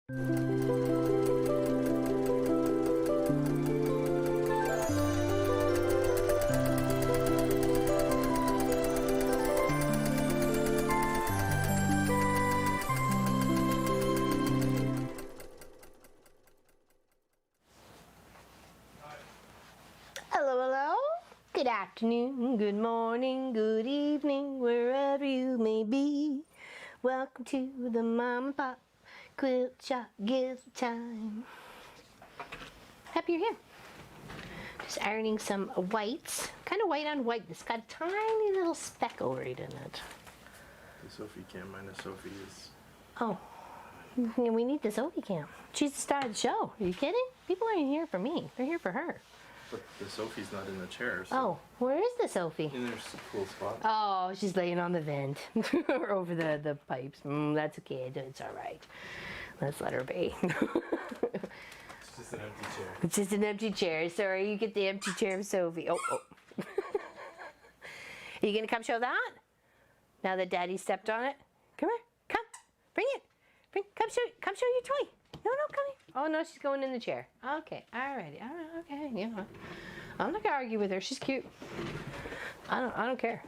Hello, hello. Good afternoon, good morning, good evening, wherever you may be. Welcome to the Mom and Pop Quilt Shop Gift Time. Happy you're here. Just ironing some whites. Kind of white on white. It's got a tiny little speck over it in it. The Sophie cam minus Sophie is... Oh, yeah, we need the Sophie cam. She's the star of the show. Are you kidding? People aren't here for me. They're here for her. But the Sophie's not in the chair, so... Oh, where is the Sophie? And there's a cool spot. Oh, she's laying on the vent. Or over the pipes. That's okay, it's alright. Let's let her be. It's just an empty chair. It's just an empty chair. Sorry, you get the empty chair of Sophie. Oh. Are you gonna come show that? Now that Daddy stepped on it? Come here, come. Bring it. Come show your toy. No, come here. Oh no, she's going in the chair. Okay, alrighty, alright, okay, yeah. I'm not gonna argue with her. She's cute. I don't care.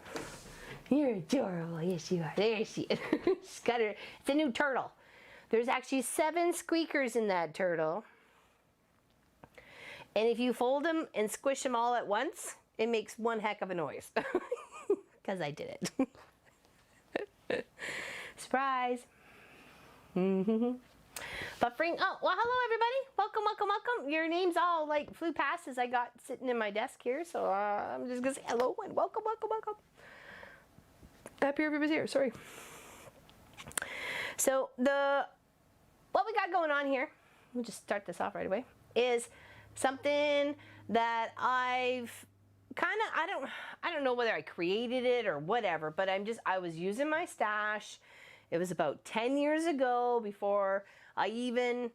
You're adorable. Yes, you are. There she is. She's got her. It's a new turtle. There's actually 7 squeakers in that turtle. And if you fold them and squish them all at once, it makes one heck of a noise. Because I did it. Surprise. But oh, well, hello everybody. Welcome. Your names all like flew past as I got sitting in my desk here. So I'm just gonna say hello and welcome. Happy everybody's here, sorry. So what we got going on here, we'll just start this off right away, is something that I've kind of, I don't know whether I created it or whatever, but I was using my stash. It was about 10 years ago before I even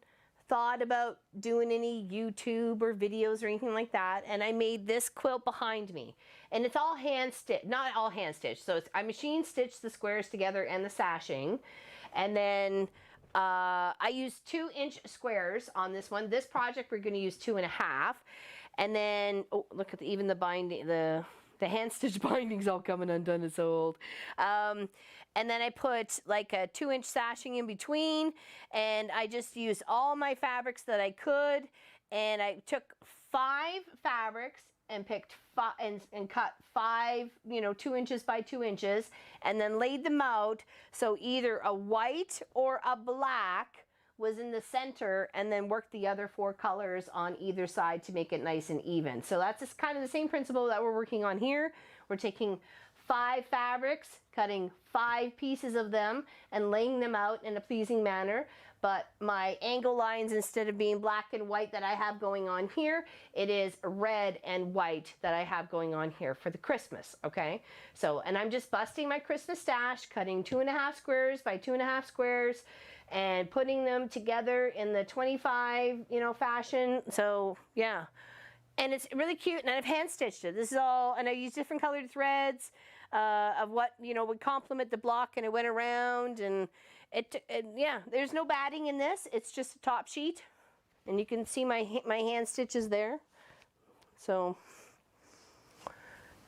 thought about doing any YouTube or videos or anything like that. And I made this quilt behind me. And it's all hand stitched, not all hand stitched. So I machine stitched the squares together and the sashing. And then I used 2-inch squares on this one. This project we're going to use 2.5. And then, oh, look at even the binding, the hand stitch binding's all coming undone. It's so old. And then I put like a 2-inch sashing in between, and I just used all my fabrics that I could, and I took 5 fabrics and picked 5 and cut 5, 2 inches by 2 inches, and then laid them out so either a white or a black was in the center, and then worked the other 4 colors on either side to make it nice and even. So that's just kind of the same principle that we're working on here. We're taking 5 fabrics, cutting 5 pieces of them, and laying them out in a pleasing manner. But my angle lines, instead of being black and white that I have going on here, it is red and white that I have going on here for the Christmas, okay? So, and I'm just busting my Christmas stash, cutting 2.5 squares by 2.5 squares, and putting them together in the 25, fashion. So, yeah. And it's really cute, and I've hand stitched it. This is all, and I use different colored threads of what, would complement the block, and it went around, and yeah, there's no batting in this. It's just a top sheet, and you can see my hand stitches there. So,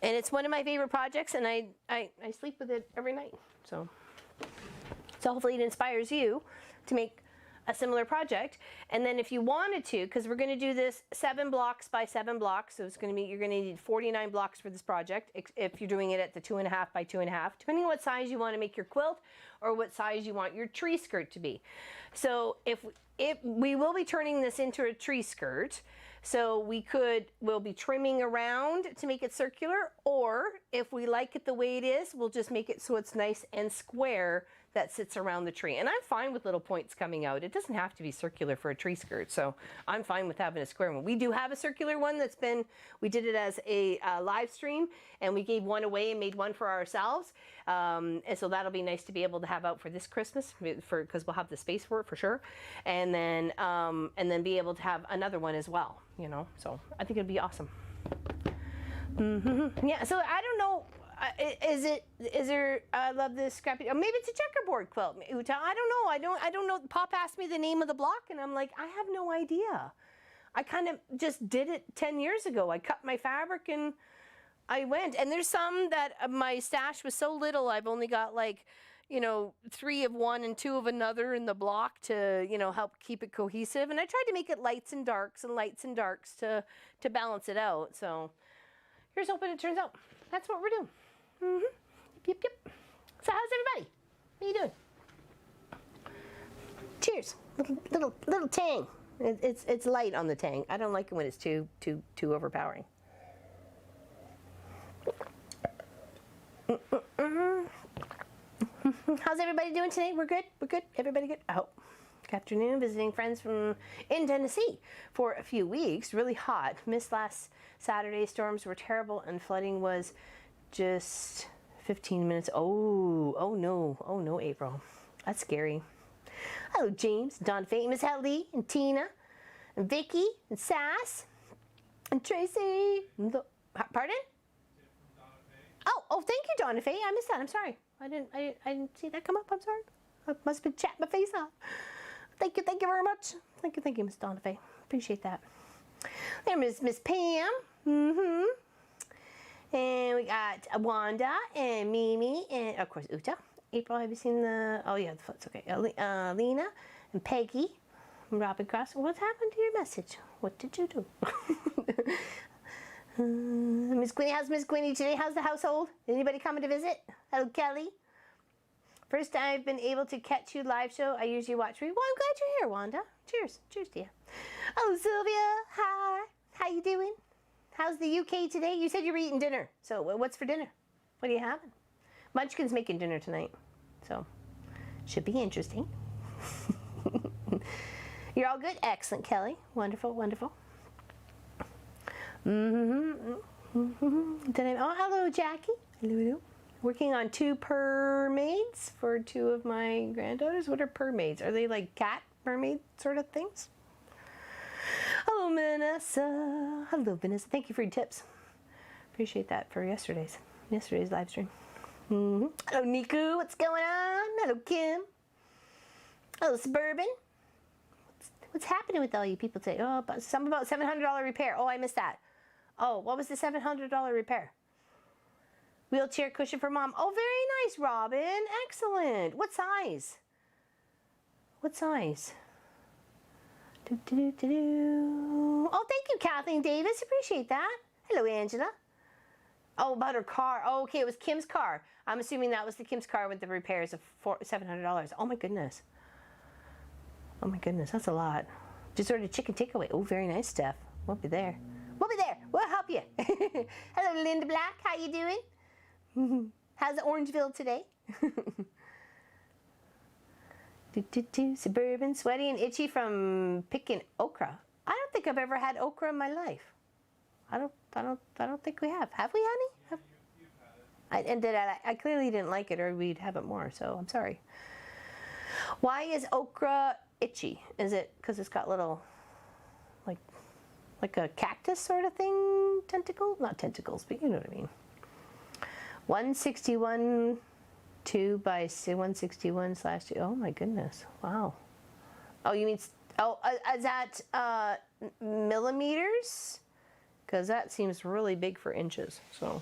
and it's one of my favorite projects, and I sleep with it every night. So hopefully it inspires you to make a similar project. And then if you wanted to, because we're going to do this 7 blocks by 7 blocks, so it's going to be, you're going to need 49 blocks for this project if you're doing it at the 2.5 by 2.5, depending on what size you want to make your quilt or what size you want your tree skirt to be. So if we will be turning this into a tree skirt, so we'll be trimming around to make it circular, or if we like it the way it is, we'll just make it so it's nice and square that sits around the tree. And I'm fine with little points coming out. It doesn't have to be circular for a tree skirt, so I'm fine with having a square one. We do have a circular one we did it as a live stream, and we gave one away and made one for ourselves. And so that'll be nice to be able to have out for this Christmas, because we'll have the space for it for sure. And then be able to have another one as well, so I think it'd be awesome. Yeah, so I don't know Is there, I love this Scrappy, or maybe it's a checkerboard quilt, Uta. I don't know. I don't know. Pop asked me the name of the block, and I'm like, I have no idea. I kind of just did it 10 years ago. I cut my fabric and I went. And there's some that my stash was so little, I've only got like, 3 of one and 2 of another in the block to, help keep it cohesive. And I tried to make it lights and darks to balance it out. So here's hoping it turns out. That's what we're doing. Yep. So how's everybody? What are you doing? Cheers. Little tang. It's light on the tang. I don't like it when it's too overpowering. How's everybody doing today? We're good? We're good? Everybody good? Oh, good afternoon. Visiting friends in Tennessee for a few weeks. Really hot. Missed last Saturday. Storms were terrible and flooding was just 15 minutes. Oh no, April. That's scary. Hello, James, Don Faye, Miss Helly, and Tina, and Vicky, and Sass, and Tracy. Pardon? Oh, thank you, Donna Faye. I missed that. I'm sorry. I didn't see that come up. I'm sorry. I must have been chatting my face off. Thank you very much. Thank you, Miss Donna Faye. Appreciate that. There's Miss Pam. And we got Wanda and Mimi and of course Uta. April, have you seen the? Oh yeah, the foot's okay. Lena and Peggy, and Robin Cross. What's happened to your message? What did you do? Miss Queenie, how's Miss Queenie today? How's the household? Anybody coming to visit? Hello, Kelly. First time I've been able to catch you live show. I usually watch for you. Well, I'm glad you're here, Wanda. Cheers to you. Oh, Sylvia, hi. How you doing? How's the UK today? You said you were eating dinner. So what's for dinner? What are you having? Munchkin's making dinner tonight. So should be interesting. You're all good? Excellent, Kelly. Wonderful. Oh, hello, Jackie. Hello. Working on 2 mermaids for 2 of my granddaughters. What are mermaids? Are they like cat mermaid sort of things? Hello, Vanessa. Thank you for your tips. Appreciate that for yesterday's live stream. Hello, Niku. What's going on? Hello, Kim. Hello, Suburban. What's happening with all you people today? Oh, something about $700 repair. Oh, I missed that. Oh, what was the $700 repair? Wheelchair cushion for mom. Oh, very nice, Robin. Excellent. What size? Oh, thank you, Kathleen Davis. Appreciate that. Hello, Angela. Oh, about her car. Oh, okay, it was Kim's car. I'm assuming that was the Kim's car with the repairs of $700. Oh, my goodness. That's a lot. Just ordered chicken takeaway. Oh, very nice, Steph. We'll be there. We'll help you. Hello, Linda Black. How you doing? How's Orangeville today? Suburban, sweaty and itchy from picking okra. I don't think I've ever had okra in my life. I don't think we have. Have we, honey? I clearly didn't like it, or we'd have it more. So I'm sorry. Why is okra itchy? Is it because it's got little, like a cactus sort of thing? Tentacle? Not tentacles, but you know what I mean. 161 2 by 161/2. Oh my goodness! Wow. Oh, you mean? Oh, is that millimeters? Because that seems really big for inches. So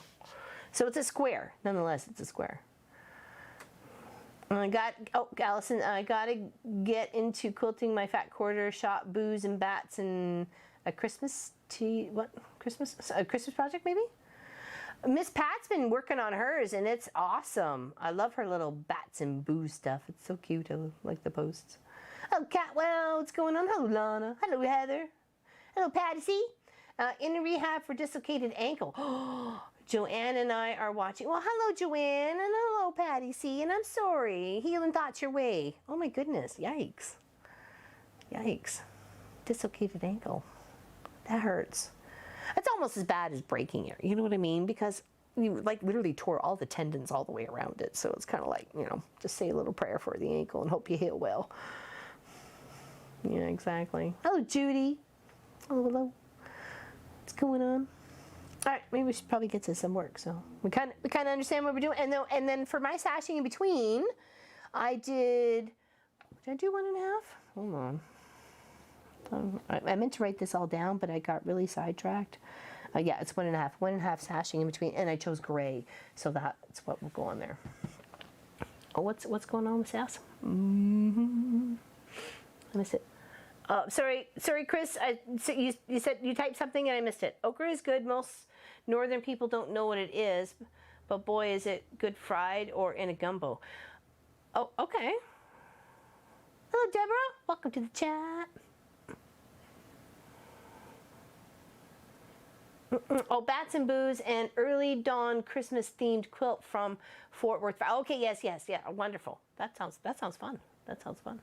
it's a square. Nonetheless, it's a square. Allison, I gotta get into quilting my fat quarter shop, booze and bats, and a Christmas tea. What Christmas? A Christmas project maybe. Miss Pat's been working on hers, and it's awesome. I love her little bats and booze stuff. It's so cute. I like the posts. Oh, Catwell, what's going on? Hello, Lana. Hello, Heather. Hello, Patty C. In rehab for dislocated ankle. Joanne and I are watching. Well, hello, Joanne, and hello, Patty C. And I'm sorry. Healing thoughts your way. Oh, my goodness. Yikes. Dislocated ankle. That hurts. It's almost as bad as breaking it. You know what I mean? Because you literally tore all the tendons all the way around it. So it's kind of like, just say a little prayer for the ankle and hope you heal well. Yeah, exactly. Hello, Judy. Hello. What's going on? All right, maybe we should probably get to some work. So we kind of understand what we're doing. And then for my sashing in between, did I do 1.5? Hold on. I meant to write this all down, but I got really sidetracked. Yeah, it's 1.5. 1.5 sashing in between, and I chose gray, so that's what will go on there. Oh, what's going on with sass? I missed it. Sorry, Chris. You said you typed something and I missed it. Okra is good. Most northern people don't know what it is, but boy, is it good fried or in a gumbo. Oh, okay. Hello, Deborah. Welcome to the chat. Oh, Bats and Booze and Early Dawn Christmas themed quilt from Fort Worth. Okay, yes, yeah, wonderful. That sounds fun. That sounds fun.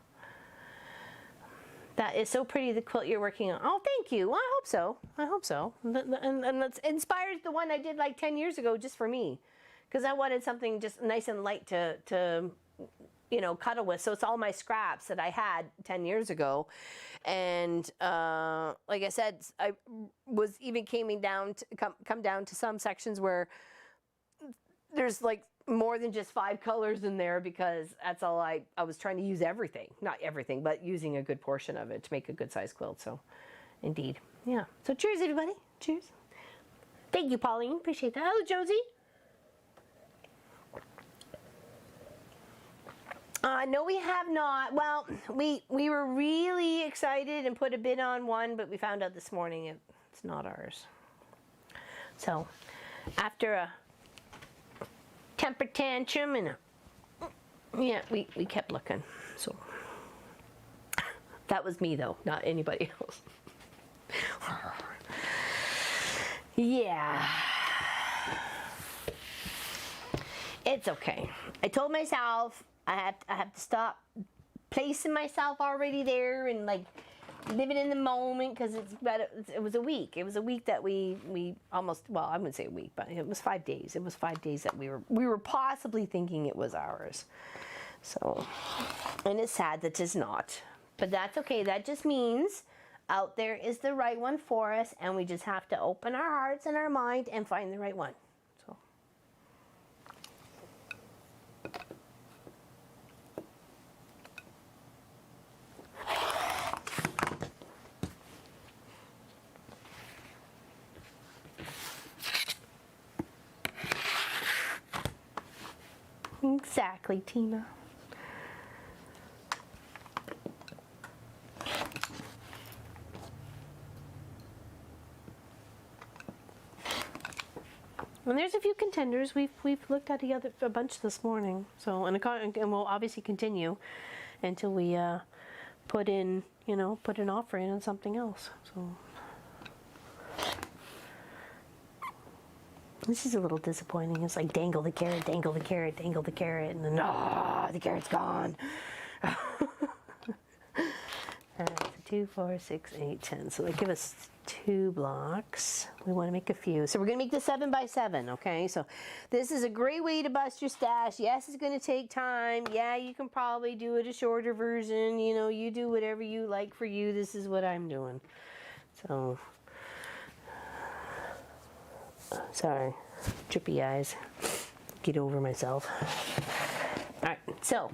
That is so pretty, the quilt you're working on. Oh, thank you. Well, I hope so. I hope so. And that's inspires the one I did like 10 years ago just for me, because I wanted something just nice and light to cuddle with. So it's all my scraps that I had 10 years ago. And like I said, I was even come down to some sections where there's like more than just 5 colors in there, because that's all I was trying to use everything. Not everything, but using a good portion of it to make a good size quilt. So indeed. Yeah. So cheers, everybody. Cheers. Thank you, Pauline. Appreciate that. Hello, Josie. No, we have not. Well, we were really excited and put a bid on one, but we found out this morning it's not ours. So after a temper tantrum and we kept looking. So that was me though, not anybody else. Yeah. It's okay. I told myself I have to stop placing myself already there and like living in the moment, because it was a week. It was a week that we almost, well, I wouldn't say a week, but it was 5 days. It was 5 days that we were possibly thinking it was ours. So, and it's sad that it's not, but that's okay. That just means out there is the right one for us, and we just have to open our hearts and our mind and find the right one. So. Exactly, Tina. And there's a few contenders. We've looked at a bunch this morning. So and we'll obviously continue until we put an offer in on something else. So this is a little disappointing. It's like dangle the carrot, dangle the carrot, dangle the carrot, and then the carrot's gone. So 2, 4, 6, 8, 10. So they give us 2 blocks. We want to make a few. So we're going to make the 7 by 7, okay? So this is a great way to bust your stash. Yes, it's going to take time. Yeah, you can probably do it a shorter version. You do whatever you like for you. This is what I'm doing. So, sorry, drippy eyes. Get over myself. All right, so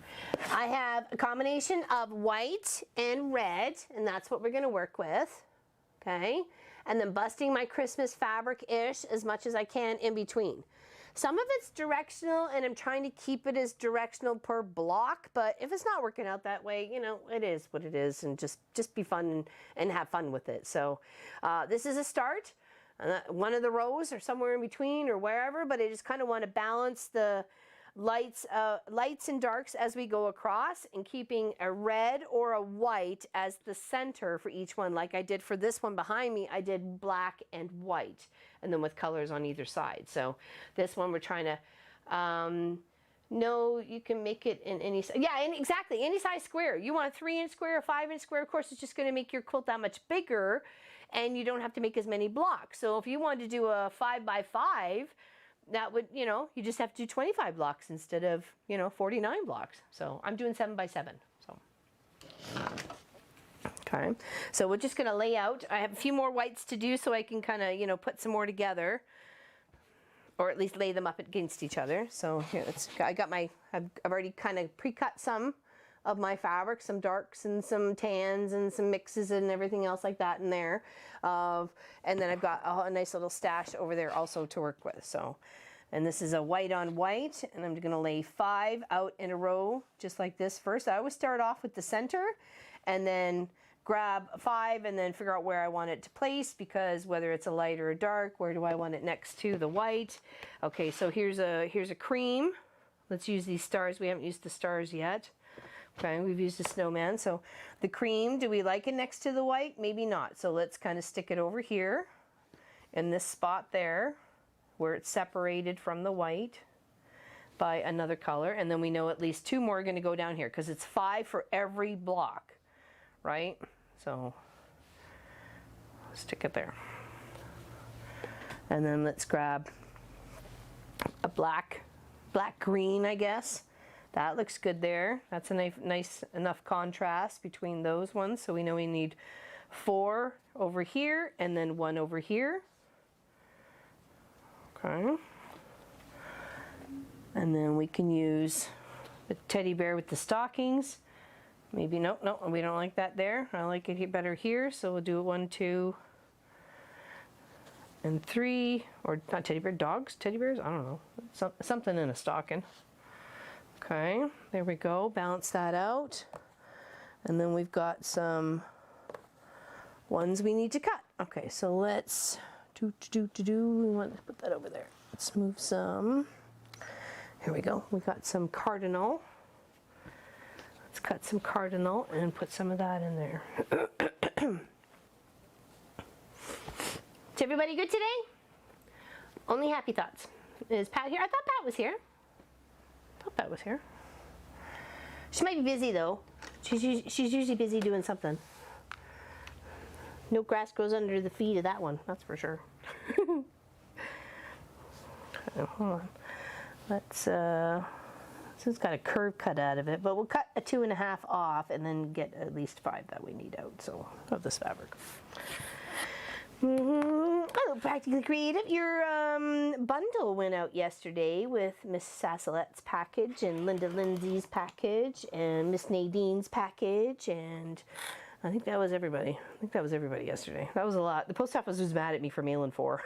I have a combination of white and red, and that's what we're going to work with, okay? And then busting my Christmas fabric-ish as much as I can in between. Some of it's directional, and I'm trying to keep it as directional per block, but if it's not working out that way, it is what it is, and just be fun and have fun with it. So this is a start. One of the rows or somewhere in between or wherever, but I just kind of want to balance the lights and darks as we go across, and keeping a red or a white as the center for each one. Like I did for this one behind me, I did black and white, and then with colors on either side. So this one we're trying to, no, you can make it in any, exactly, any size square. You want a 3-inch square, a 5-inch square, of course it's just going to make your quilt that much bigger, and you don't have to make as many blocks. So if you wanted to do a 5 by 5, that would, you just have to do 25 blocks instead of, 49 blocks. So I'm doing 7 by 7. So Okay, so we're just going to lay out. I have a few more whites to do so I can kind of, you know, put some more together, or at least lay them up against each other. So here, I've already kind of pre-cut some of my fabric, some darks and some tans and some mixes and everything else like that in there. And then I've got a nice little stash over there also to work with. So, and this is a white on white, and I'm going to lay 5 out in a row just like this first. I always start off with the center and then grab 5 and then figure out where I want it to place, because whether it's a light or a dark, where do I want it next to the white? Okay, so here's a cream. Let's use these stars. We haven't used the stars yet. Okay, we've used the snowman. So the cream, do we like it next to the white? Maybe not. So let's kind of stick it over here in this spot there where it's separated from the white by another color. And then we know at least 2 more are going to go down here because it's 5 for every block, right? So stick it there. And then let's grab a black green, I guess. That looks good there. That's a nice enough contrast between those ones. So we know we need 4 over here and then 1 over here. Okay. And then we can use the teddy bear with the stockings. Maybe, no, we don't like that there. I like it better here. So we'll do 1, 2, and 3, or not teddy bear, dogs, teddy bears, I don't know. Something in a stocking. Okay, there we go, balance that out. And then we've got some ones we need to cut. Okay, so let's we want to put that over there. Let's move some. Here we go, we got some cardinal. Let's cut some cardinal and put some of that in there. Is everybody good today? Only happy thoughts. Is Pat here? I thought Pat was here. Pat was here. She might be busy though. She's usually busy doing something. No grass grows under the feet of that one, that's for sure. Okay, hold on. Let's this has got a curve cut out of it, but we'll cut a 2.5 off and then get at least 5 that we need out. So of this fabric. Oh, Practically Creative. Your bundle went out yesterday with Miss Sasselette's package and Linda Lindsay's package and Miss Nadine's package, and I think that was everybody. I think that was everybody yesterday. That was a lot. The post office was mad at me for mailing 4.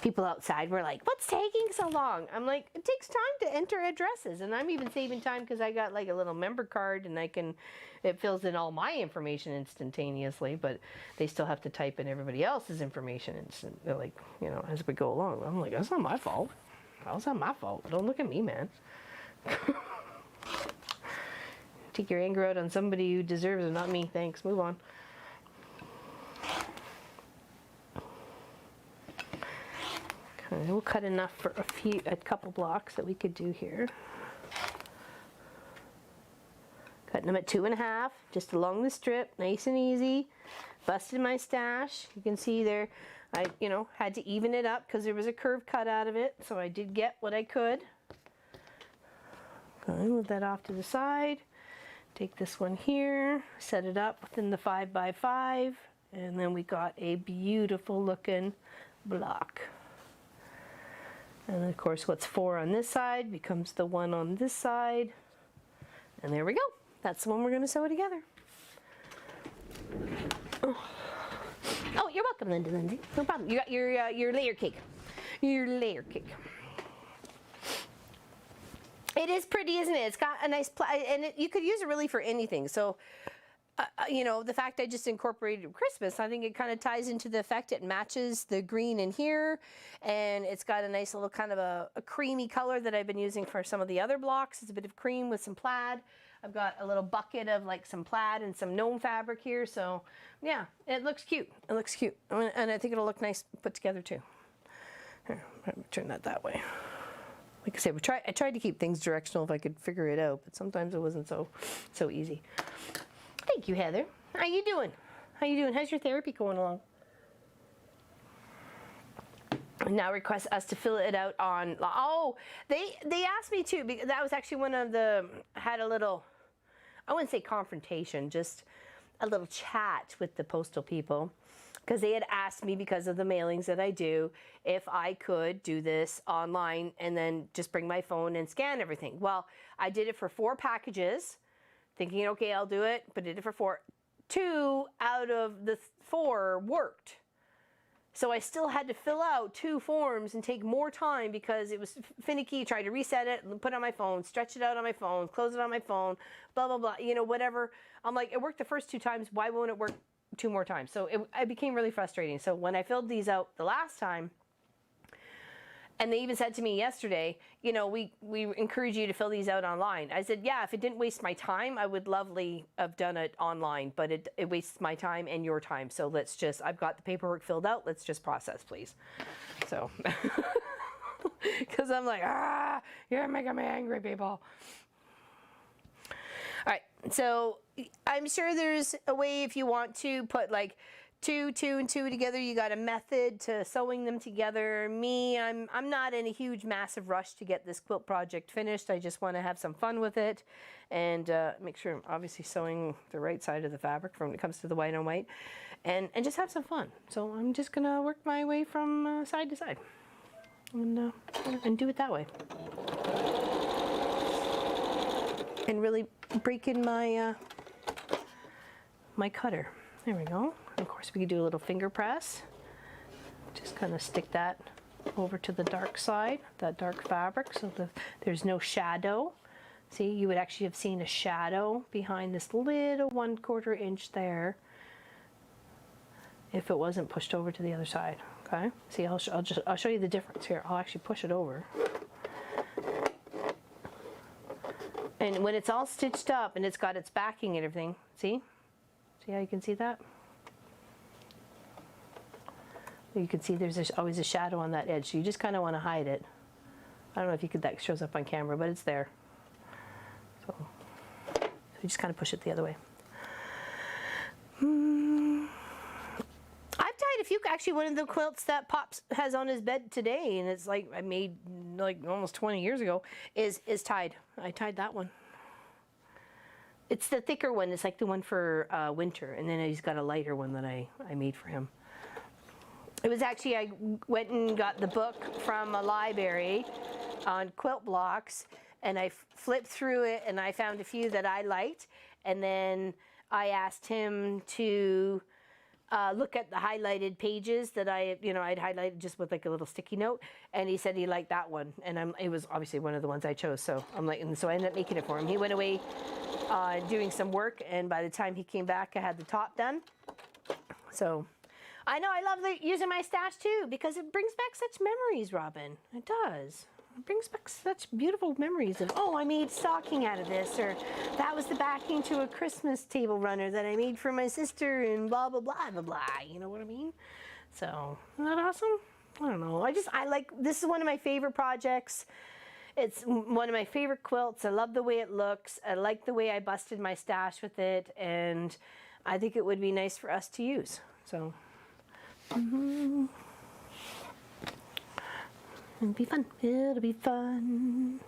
People outside were like, what's taking so long? I'm like, it takes time to enter addresses, and I'm even saving time because I got like a little member card and it fills in all my information instantaneously, but they still have to type in everybody else's information like, you know, as we go along. I'm like, that's not my fault. How's that my fault? Don't look at me, man. Take your anger out on somebody who deserves it, not me. Thanks. Move on. Okay, we'll cut enough for a couple blocks that we could do here. Cutting them at 2.5, just along the strip, nice and easy. Busted my stash. You can see there, I, you know, had to even it up because there was a curve cut out of it, so I did get what I could. Okay, move that off to the side. Take this one here, set it up within the 5x5, and then we got a beautiful looking block. And of course, what's 4 on this side becomes the 1 on this side. And there we go. That's the one we're going to sew together. Oh, you're welcome, Lindsay. No problem. You got your layer cake. Your layer cake. It is pretty, isn't it? It's got a nice, and you could use it really for anything. So, you know, the fact I just incorporated Christmas, I think it kind of ties into the effect. It matches the green in here, and it's got a nice little kind of a creamy color that I've been using for some of the other blocks. It's a bit of cream with some plaid. I've got a little bucket of like some plaid and some gnome fabric here. So yeah, it looks cute. It looks cute. And I think it'll look nice put together too. Here, turn that way. Like I said, I tried to keep things directional if I could figure it out, but sometimes it wasn't so easy. Thank you, Heather. How you doing? How you doing? How's your therapy going along? Now request us to fill it out on. Oh, they asked me to, because that was actually one of the. I I wouldn't say confrontation, just a little chat with the postal people, because they had asked me, because of the mailings that I do, if I could do this online and then just bring my phone and scan everything. Well, I did it for 4 packages, thinking, okay, I'll do it, but did it for 4. 2 out of the 4 worked. So I still had to fill out 2 forms and take more time because it was finicky. Try to reset it, put it on my phone, stretch it out on my phone, close it on my phone, blah, blah, blah, you know, whatever. I'm like, it worked the first 2 times. Why won't it work 2 more times? So it became really frustrating. So when I filled these out the last time, and they even said to me yesterday, you know, we encourage you to fill these out online. I said, yeah, if it didn't waste my time, I would lovely have done it online, but it wastes my time and your time. So let's just, I've got the paperwork filled out. Let's just process, please. So, because I'm like, you're making me angry, people. All right, so I'm sure there's a way if you want to put like 2, 2, and 2 together. You got a method to sewing them together. Me, I'm not in a huge, massive rush to get this quilt project finished. I just want to have some fun with it, and make sure I'm obviously sewing the right side of the fabric when it comes to the white on white, and just have some fun. So I'm just gonna work my way from side to side, and do it that way, and really break in my my cutter. There we go. Of course, we could do a little finger press. Just kind of stick that over to the dark side, that dark fabric, so there's no shadow. See, you would actually have seen a shadow behind this little 1/4 inch there if it wasn't pushed over to the other side. Okay. See, I'll show you the difference here. I'll actually push it over. And when it's all stitched up and it's got its backing and everything, see how you can see that? You can see there's always a shadow on that edge, so you just kind of want to hide it. I don't know if you could, that shows up on camera, but it's there. So you just kind of push it the other way. I've tied a few, actually one of the quilts that Pops has on his bed today, and it's like I made like almost 20 years ago, is tied. I tied that one. It's the thicker one, it's like the one for winter, and then he's got a lighter one that I made for him. It was actually, I went and got the book from a library on quilt blocks, and I flipped through it and I found a few that I liked, and then I asked him to look at the highlighted pages that I'd highlighted just with like a little sticky note, and he said he liked that one, and it was obviously one of the ones I chose, so I'm like, and so I ended up making it for him. He went away doing some work, and by the time he came back, I had the top done. So I know I love using my stash too, because it brings back such memories, Robin. It does. It brings back such beautiful memories of, oh, I made stocking out of this, or that was the backing to a Christmas table runner that I made for my sister, and blah, blah, blah, blah, blah. You know what I mean? So, isn't that awesome? I don't know. I like, this is one of my favorite projects. It's one of my favorite quilts. I love the way it looks. I like the way I busted my stash with it, and I think it would be nice for us to use. So, it'll be fun. It'll be fun.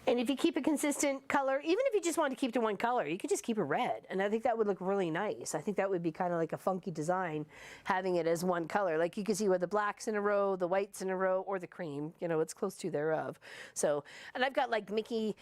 And if you keep a consistent color, even if you just want to keep to one color, you could just keep it red. And I think that would look really nice. I think that would be kind of like a funky design, having it as one color. Like you can see where the black's in a row, the white's in a row, or the cream, you know, it's close to thereof. So, and I've got like Mickey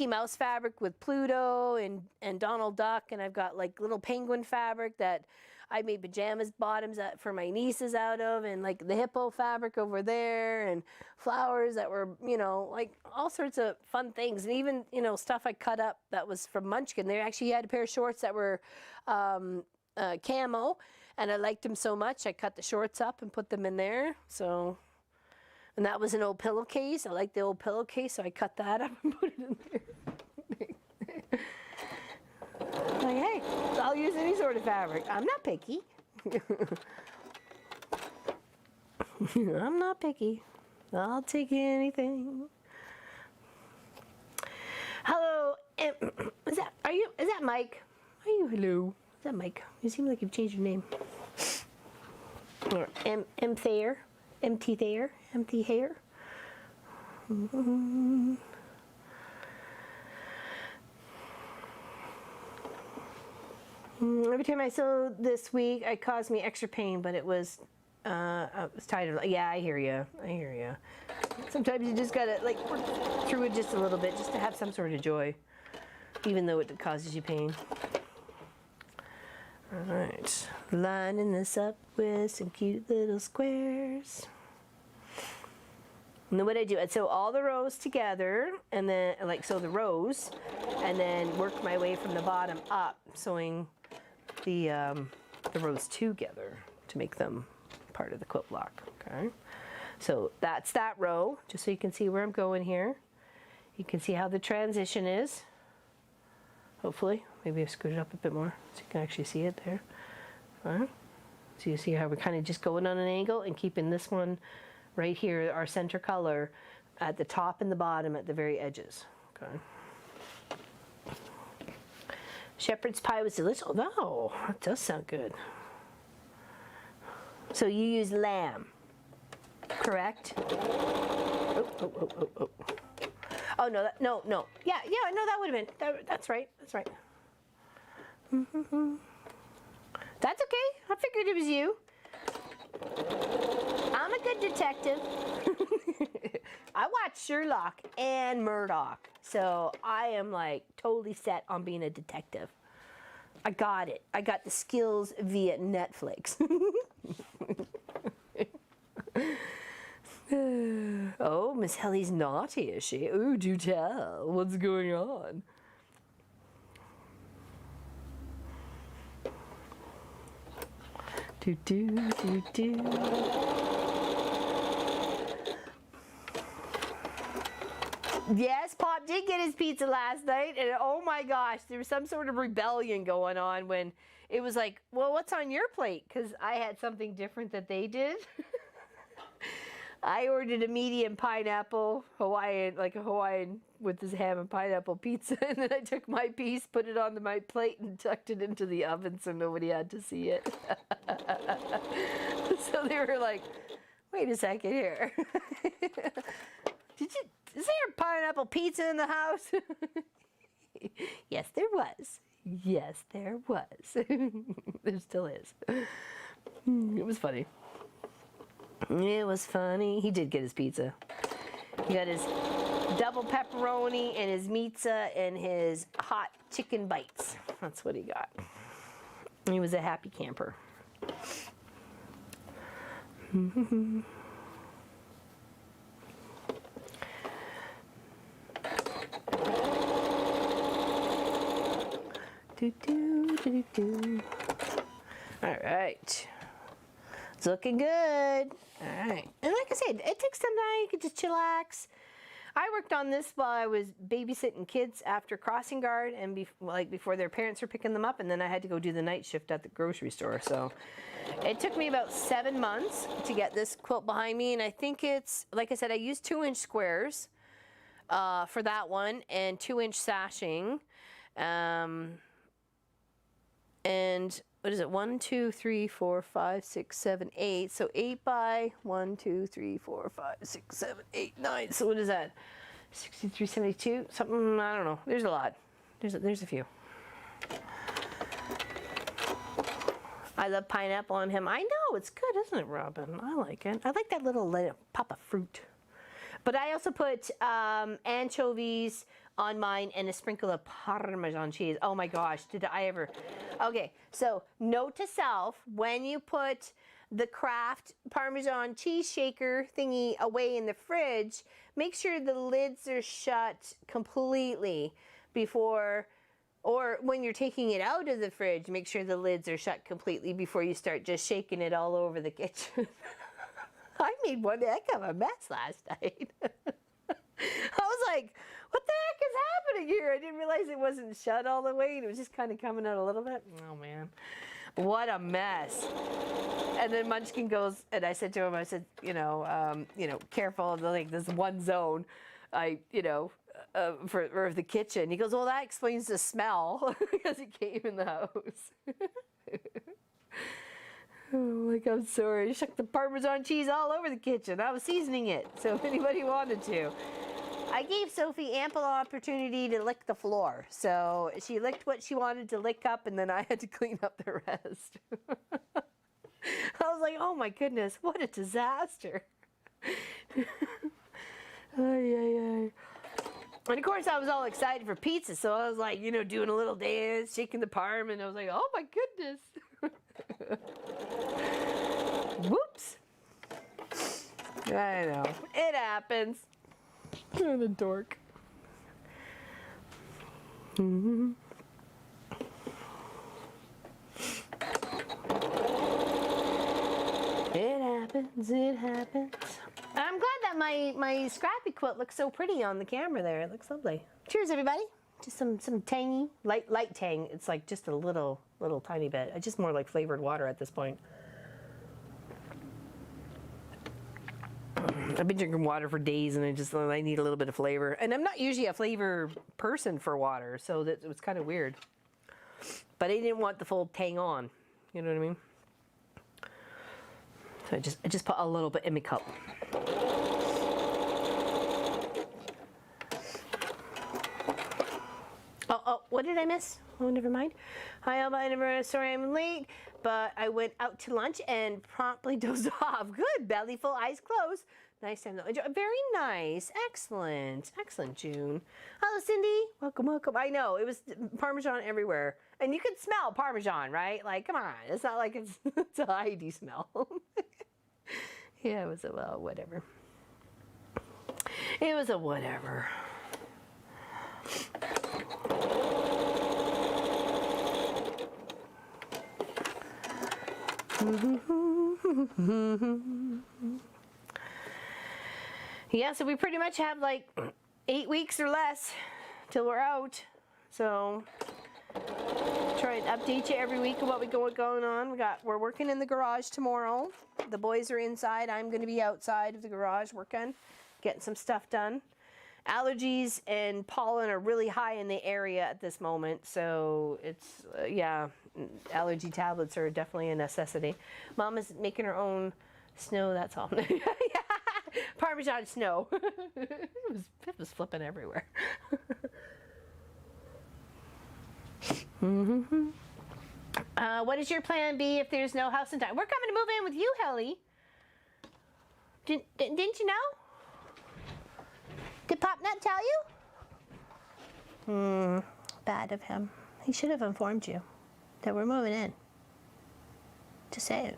Mouse fabric with Pluto and Donald Duck, and I've got like little penguin fabric that I made pajamas bottoms for my nieces out of, and like the hippo fabric over there, and flowers that were, you know, like all sorts of fun things. And even, you know, stuff I cut up that was from Munchkin. They actually had a pair of shorts that were camo, and I liked them so much, I cut the shorts up and put them in there. So, and that was an old pillowcase. I like the old pillowcase, so I cut that up and put it in there. Like, hey, I'll use any sort of fabric. I'm not picky. I'm not picky. I'll take anything. Hello, is that Mike? Are you hello? Is that Mike? You seem like you've changed your name. Or M Thayer, MT Thayer, MT Hair. Every time I sew this week, it caused me extra pain, but I was tired of. Yeah, I hear you. I hear you. Sometimes you just gotta like work through it just a little bit, just to have some sort of joy, even though it causes you pain. All right, lining this up with some cute little squares. And then what I do, I'd sew all the rows together, and then like sew the rows, and then work my way from the bottom up, sewing the rows together to make them part of the quilt block. Okay, so that's that row, just so you can see where I'm going here. You can see how the transition is. Hopefully, maybe I've scooted up a bit more so you can actually see it there. All right. So you see how we're kind of just going on an angle and keeping this one right here, our center color, at the top and the bottom at the very edges. Okay. Shepherd's pie was delicious. Oh, no, that does sound good. So you use lamb, correct? Oh. Oh no, no. Yeah, no, that would have been. That's right. That's right. That's okay. I figured it was you. I'm a good detective. I watch Sherlock and Murdoch, so I am like totally set on being a detective. I got it. I got the skills via Netflix. Oh, Miss Helly's naughty, is she? Ooh, do tell. What's going on? Do. Yes, Pop did get his pizza last night, and oh my gosh, there was some sort of rebellion going on when it was like, well, what's on your plate? Because I had something different that they did. I ordered a medium pineapple Hawaiian, like a Hawaiian with this ham and pineapple pizza, and then I took my piece, put it on my plate, and tucked it into the oven so nobody had to see it. So they were like, wait a second here. Is there pineapple pizza in the house? Yes, there was. Yes, there was. There still is. It was funny. It was funny. He did get his pizza. He got his double pepperoni and his pizza and his hot chicken bites. That's what he got. He was a happy camper. Do. All right. It's looking good. All right. And like I said, it takes some time. You can just chillax. I worked on this while I was babysitting kids after crossing guard and before their parents were picking them up, and then I had to go do the night shift at the grocery store. So it took me about 7 months to get this quilt behind me, and I think it's, like I said, I used 2-inch squares for that one and 2-inch sashing. And what is it? 1, 2, 3, 4, 5, 6, 7, 8. So 8 by 1, 2, 3, 4, 5, 6, 7, 8, 9. So what is that? 63, 72? Something, I don't know. There's a lot. There's a few. I love pineapple on him. I know, it's good, isn't it, Robin? I like it. I like that little pop of fruit. But I also put anchovies on mine and a sprinkle of Parmesan cheese. Oh my gosh, did I ever? Okay, so note to self, when you put the Kraft Parmesan cheese shaker thingy away in the fridge, make sure the lids are shut completely before, or when you're taking it out of the fridge, make sure the lids are shut completely before you start just shaking it all over the kitchen. I made one heck of a mess last night. I was like, what the heck is happening here? I didn't realize it wasn't shut all the way. It was just kind of coming out a little bit. Oh, man. What a mess. And then Munchkin goes, and I said to him, I said, careful of this one zone, for the kitchen. He goes, well, that explains the smell because it came in the house. Oh, like, I'm sorry. I shucked the Parmesan cheese all over the kitchen. I was seasoning it, so if anybody wanted to. I gave Sophie ample opportunity to lick the floor. So she licked what she wanted to lick up, and then I had to clean up the rest. I was like, oh my goodness, what a disaster. Ay, ay, ay. And of course I was all excited for pizza, so I was like, you know, doing a little dance, shaking the parm, and I was like, oh my goodness. Whoops. I know, it happens. I'm a dork. Mm-hmm. It happens, it happens. I'm glad that my Scrappy quilt looks so pretty on the camera there. It looks lovely. Cheers, everybody. Just some tangy, light tang. It's like just a little tiny bit. It's just more like flavored water at this point. I've been drinking water for days, and I need a little bit of flavor. And I'm not usually a flavor person for water, so that it was kind of weird. But I didn't want the full tang on. You know what I mean? So I just put a little bit in my cup. Oh, what did I miss? Oh, never mind. Hi, Alba. Sorry I'm late, but I went out to lunch and promptly dozed off. Good. Belly full, eyes closed. Nice time. Very nice. Excellent. Excellent, June. Hello, Cindy. Welcome, welcome. I know, it was Parmesan everywhere. And you could smell Parmesan, right? Like, come on. It's not like it's a Heidi smell. Yeah, it was a, well, whatever. It was a whatever. Yeah, so we pretty much have like 8 weeks or less till we're out. So try and update you every week of what we got going on. We're working in the garage tomorrow. The boys are inside. I'm going to be outside of the garage working, getting some stuff done. Allergies and pollen are really high in the area at this moment, so it's yeah, allergy tablets are definitely a necessity. Mom is making her own snow. That's all. Yeah. Parmesan snow. It was flipping everywhere. Mm-hmm. What is your plan B if there's no house in time? We're coming to move in with you, Helly. Didn't you know? Did Pop Nut tell you? Bad of him. He should have informed you that we're moving in. Just saying.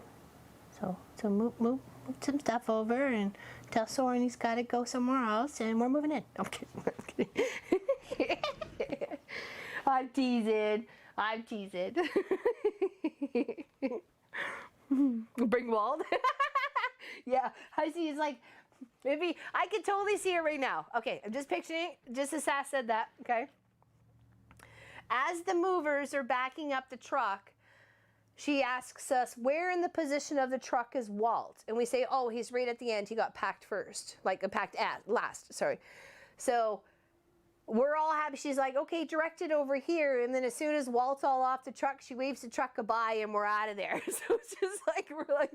So move some stuff over and tell Soren he's got to go somewhere else, and we're moving in. I'm kidding. I'm teasing. I'm teasing. Bring Walt. Yeah, I see. He's like, maybe I can totally see it right now. Okay, I'm just picturing it, just as Sass said that. Okay. As the movers are backing up the truck, she asks us, where in the position of the truck is Walt? And we say, oh, he's right at the end. He got packed first, like packed at last, sorry. So we're all happy. She's like, okay, direct it over here. And then as soon as Walt's all off the truck, she waves the truck goodbye and we're out of there. So it's just like, we're like,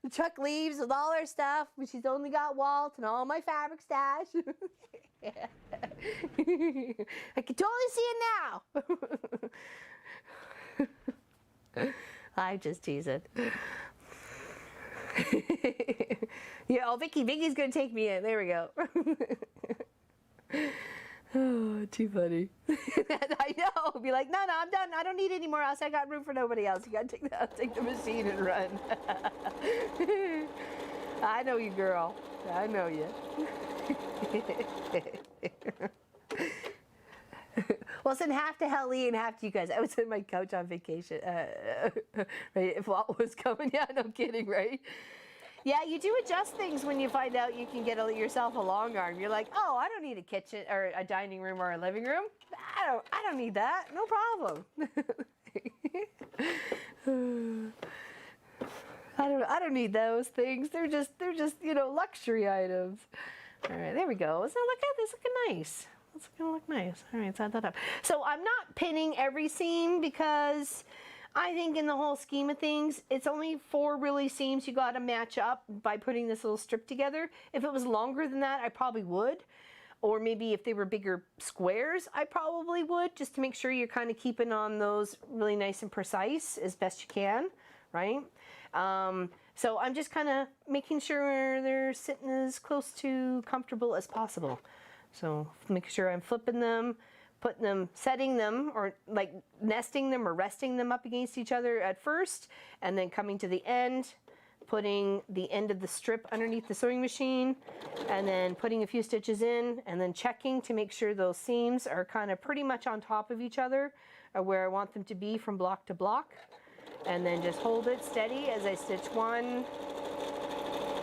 the truck leaves with all our stuff, but she's only got Walt and all my fabric stash. I can totally see it now. I just tease it. Yeah, oh, Vicky's gonna take me in. There we go. Oh, too funny. I know. Be like, no, I'm done. I don't need any more else. I got room for nobody else. You gotta take the machine and run. I know you, girl. I know you. Well, send half to Helly and half to you guys. I was on my couch on vacation. Right, if Walt was coming. Yeah, no kidding, right? Yeah, you do adjust things when you find out you can get yourself a long arm. You're like, oh, I don't need a kitchen or a dining room or a living room. I don't need that. No problem. I don't need those things. They're just luxury items. All right, there we go. So look at this, looking nice. It's gonna look nice. All right, set that up. So I'm not pinning every seam because I think in the whole scheme of things, it's only 4 really seams you got to match up by putting this little strip together. If it was longer than that, I probably would. Or maybe if they were bigger squares, I probably would, just to make sure you're kind of keeping on those really nice and precise as best you can, right? So I'm just kind of making sure they're sitting as close to comfortable as possible. So make sure I'm flipping them, putting them, setting them, or like nesting them or resting them up against each other at first, and then coming to the end, putting the end of the strip underneath the sewing machine, and then putting a few stitches in, and then checking to make sure those seams are kind of pretty much on top of each other, or where I want them to be from block to block. And then just hold it steady as I stitch 1,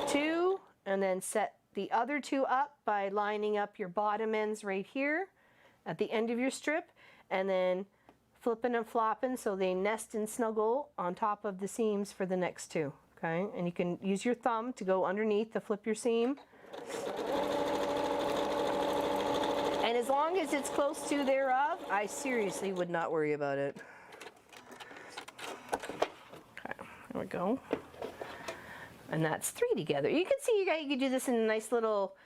2, and then set the other 2 up by lining up your bottom ends right here at the end of your strip, and then flipping and flopping so they nest and snuggle on top of the seams for the next 2. Okay, and you can use your thumb to go underneath to flip your seam. And as long as it's close to thereof, I seriously would not worry about it. Okay, there we go. And that's 3 together. You can see you could do this in a nice little,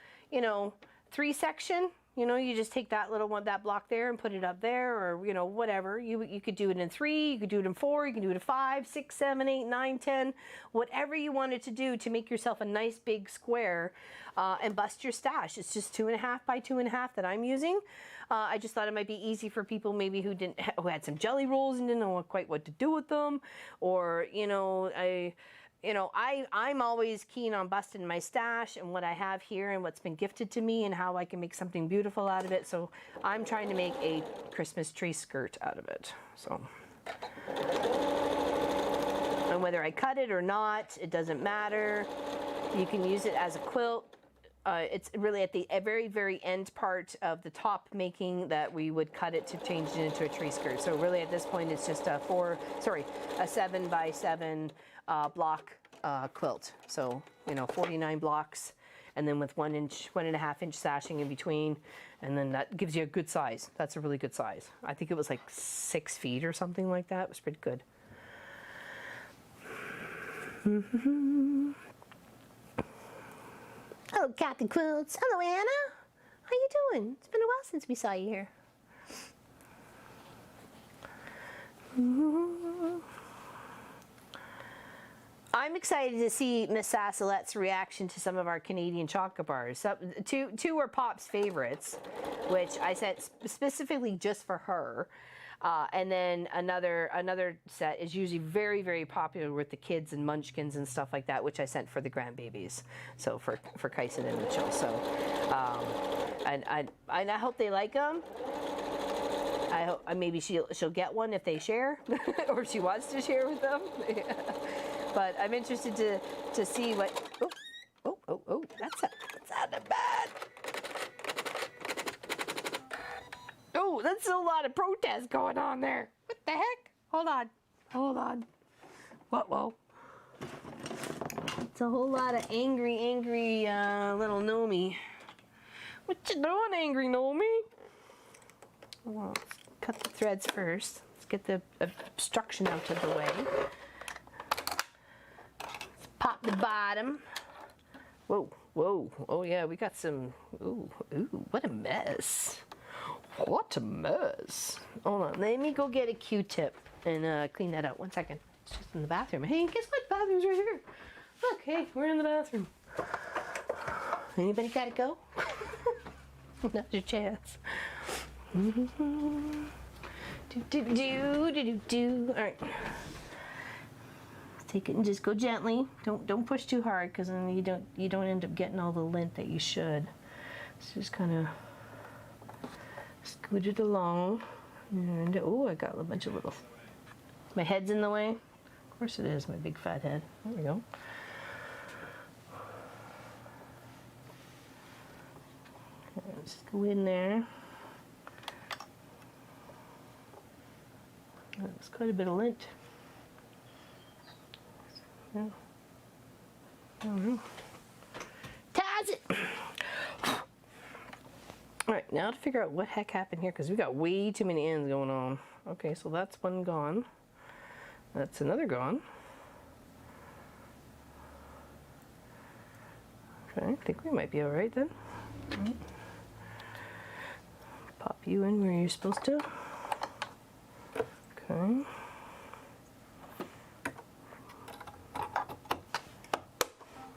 3 section. You just take that little one, that block there, and put it up there, or whatever. You could do it in 3, you could do it in 4, you can do it in 5, 6, 7, 8, 9, 10, whatever you wanted to do to make yourself a nice big square and bust your stash. It's just 2.5 by 2.5 that I'm using. I just thought it might be easy for people maybe who who had some jelly rolls and didn't know quite what to do with them, or I'm always keen on busting my stash and what I have here and what's been gifted to me and how I can make something beautiful out of it. So I'm trying to make a Christmas tree skirt out of it. So, and whether I cut it or not, it doesn't matter. You can use it as a quilt. It's really at the very, very end part of the top making that we would cut it to change it into a tree skirt. So really at this point, it's just a 7 by 7 block quilt. So 49 blocks, and then with 1.5 inch sashing in between, and then that gives you a good size. That's a really good size. I think it was like 6 feet or something like that. It was pretty good. Hello, Kathy Quilts. Hello, Anna. How you doing? It's been a while since we saw you here. I'm excited to see Miss Sassalette's reaction to some of our Canadian chocolate bars. Two were Pop's favorites, which I sent specifically just for her. And then another set is usually very, very popular with the kids and munchkins and stuff like that, which I sent for the grandbabies. So for Kyson and Mitchell. So, and I hope they like them. I hope maybe she'll get one if they share, or if she wants to share with them. But I'm interested to see what. Oh! That sounded bad. Oh, that's a lot of protest going on there. What the heck? Hold on. Whoa. It's a whole lot of angry little Nomi. What you doing, angry Nomi? Well, let's cut the threads first. Let's get the obstruction out of the way. Let's pop the bottom. Whoa. Oh yeah, we got some. Ooh, what a mess. What a mess. Hold on, let me go get a Q-tip and clean that out. 1 second. It's just in the bathroom. Hey, guess what? The bathroom's right here. Look, hey, we're in the bathroom. Anybody gotta go? Now's your chance. Do. All right. Take it and just go gently. Don't push too hard, because then you don't end up getting all the lint that you should. So just kind of scoot it along. And oh, I got a bunch of little. My head's in the way. Of course it is, my big fat head. There we go. Just go in there. There's quite a bit of lint. Yeah. I don't know. Ties it! Alright, now to figure out what heck happened here, because we got way too many ends going on. Okay, so that's one gone. That's another gone. Okay, I think we might be alright then. you in where you're supposed to. Okay.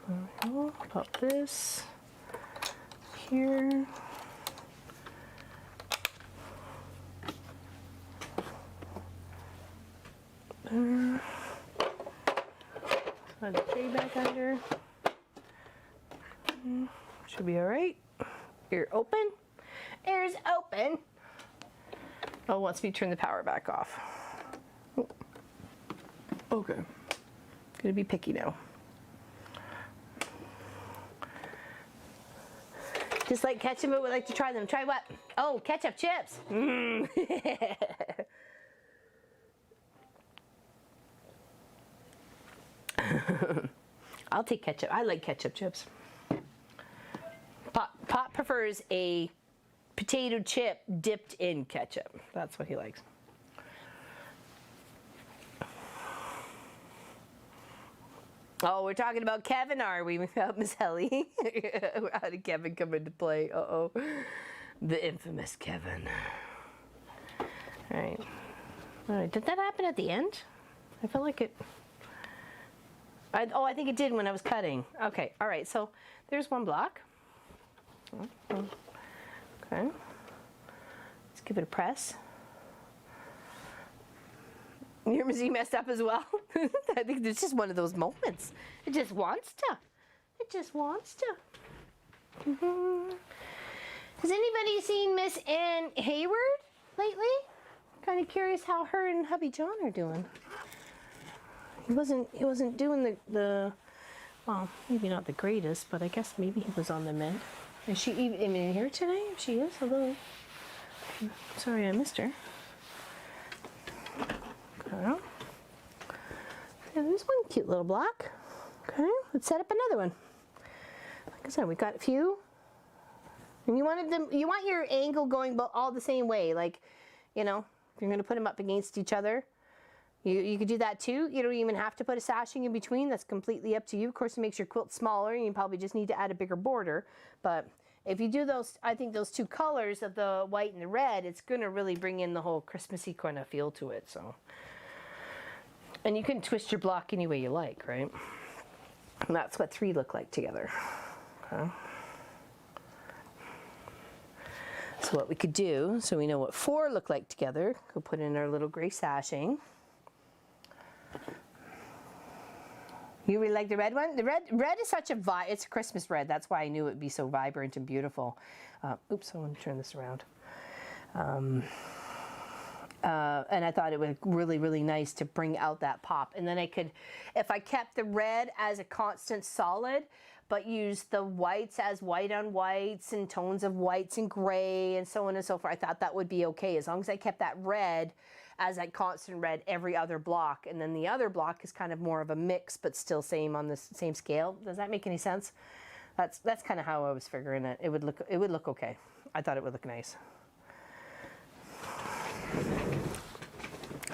There we go. Pop this here. There. Slide the tray back under. Should be all right. Ear open. Ears open. Oh, it wants me to turn the power back off. Oh. Okay. Gonna be picky now. Just like ketchup, but would like to try them. Try what? Oh, ketchup chips. Mm. I'll take ketchup. I like ketchup chips. Pop prefers a potato chip dipped in ketchup. That's what he likes. Oh, we're talking about Kevin, are we, Miss Helly? How did Kevin come into play? Uh-oh. The infamous Kevin. All right. All right. Did that happen at the end? I felt like it... I think it did when I was cutting. Okay. All right. So there's one block. Okay. Let's give it a press. Your machine messed up as well. I think it's just one of those moments. It just wants to. It just wants to. Mm-hmm. Has anybody seen Miss Ann Hayward lately? Kind of curious how her and hubby John are doing. He wasn't doing the well, maybe not the greatest, but I guess maybe he was on the mend. Is she even in here today? If she is, hello. Sorry I missed her. Okay. Yeah, there's one cute little block. Okay, let's set up another one. Like I said, we got a few. And you want your angle going all the same way. Like, you know, if you're gonna put them up against each other, you could do that too. You don't even have to put a sashing in between. That's completely up to you. Of course, it makes your quilt smaller and you probably just need to add a bigger border. But if you do those, I think those two colors of the white and the red, it's gonna really bring in the whole Christmassy kind of feel to it, so. And you can twist your block any way you like, right? And that's what 3 look like together. Okay. So what we could do, so we know what 4 look like together, we'll put in our little gray sashing. You really like the red one? The red is such a vibe. It's a Christmas red. That's why I knew it would be so vibrant and beautiful. Oops, I want to turn this around. And I thought it would really, really nice to bring out that pop. And then I could, if I kept the red as a constant solid, but use the whites as white on whites and tones of whites and gray and so on and so forth, I thought that would be okay as long as I kept that red as that constant red every other block. And then the other block is kind of more of a mix, but still same on the same scale. Does that make any sense? That's kind of how I was figuring it. It would look okay. I thought it would look nice.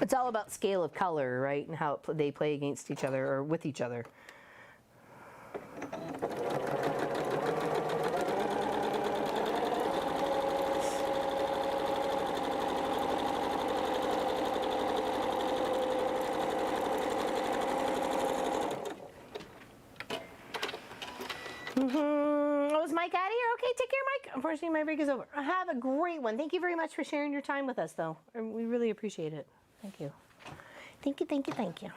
It's all about scale of color, right? And how they play against each other or with each other. Oh, is Mike out of here? Okay, take care, Mike. Unfortunately, my break is over. Have a great one. Thank you very much for sharing your time with us, though. We really appreciate it. Thank you. Thank you, thank you, thank you.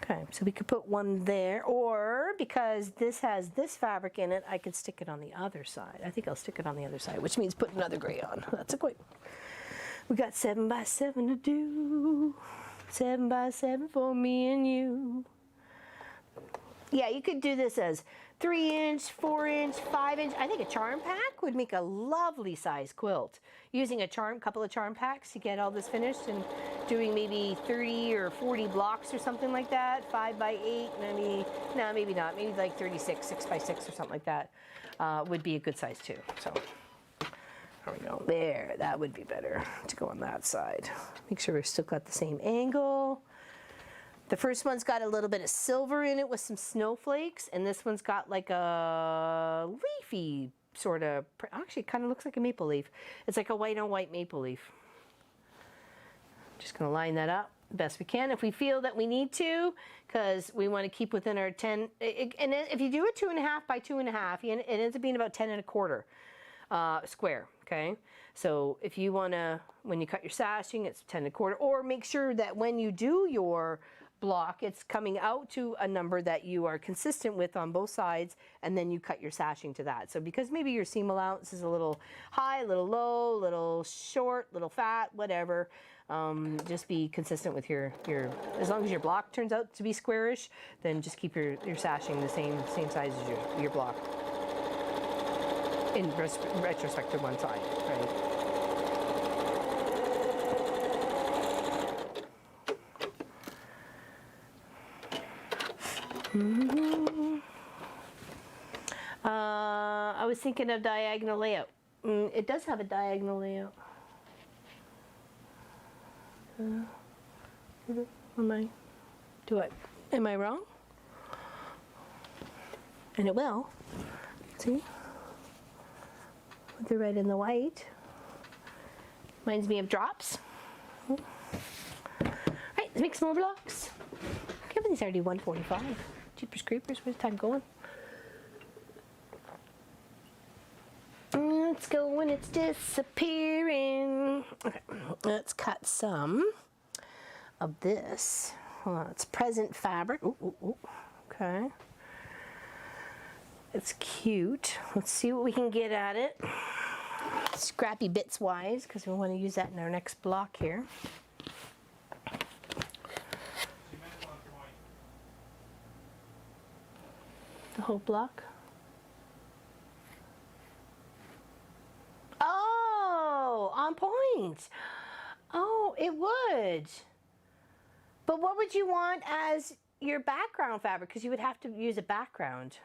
Okay, so we could put one there, or because this has this fabric in it, I could stick it on the other side. I think I'll stick it on the other side, which means put another gray on. That's a quick. We got 7 by 7 to do. 7 by 7 for me and you. Yeah, you could do this as 3-inch, 4-inch, 5-inch. I think a charm pack would make a lovely size quilt. Using a couple of charm packs to get all this finished and doing maybe 30 or 40 blocks or something like that. 5 by 8, maybe, no, maybe not. Maybe like 36, 6 by 6 or something like that would be a good size too. So there we go. There, that would be better to go on that side. Make sure we've still got the same angle. The first one's got a little bit of silver in it with some snowflakes, and this one's got like a leafy sort of, actually it kind of looks like a maple leaf. It's like a white on white maple leaf. Just gonna line that up best we can if we feel that we need to, because we want to keep within our 10, and if you do a 2.5 by 2.5, it ends up being about 10 1/4 square, okay? So if you want to, when you cut your sashing, it's 10 1/4, or make sure that when you do your block, it's coming out to a number that you are consistent with on both sides, and then you cut your sashing to that. So because maybe your seam allowance is a little high, a little low, a little short, a little fat, whatever, just be consistent with your, as long as your block turns out to be squarish, then just keep your sashing the same size as your block in retrospect to one side, right? I was thinking of diagonal layout. It does have a diagonal layout. Am I wrong? And it will. See? With the red and the white. Reminds me of drops. Right, let's make some more blocks. Everything's already 1:45. Jeepers creepers, where's the time going? It's going, it's disappearing. Okay, let's cut some of this. Hold on, it's present fabric. Ooh, ooh, ooh. Okay. It's cute. Let's see what we can get at it. Scrappy bits wise, because we want to use that in our next block here. The whole block. Oh, on point. Oh, it would. But what would you want as your background fabric? Because you would have to use a background.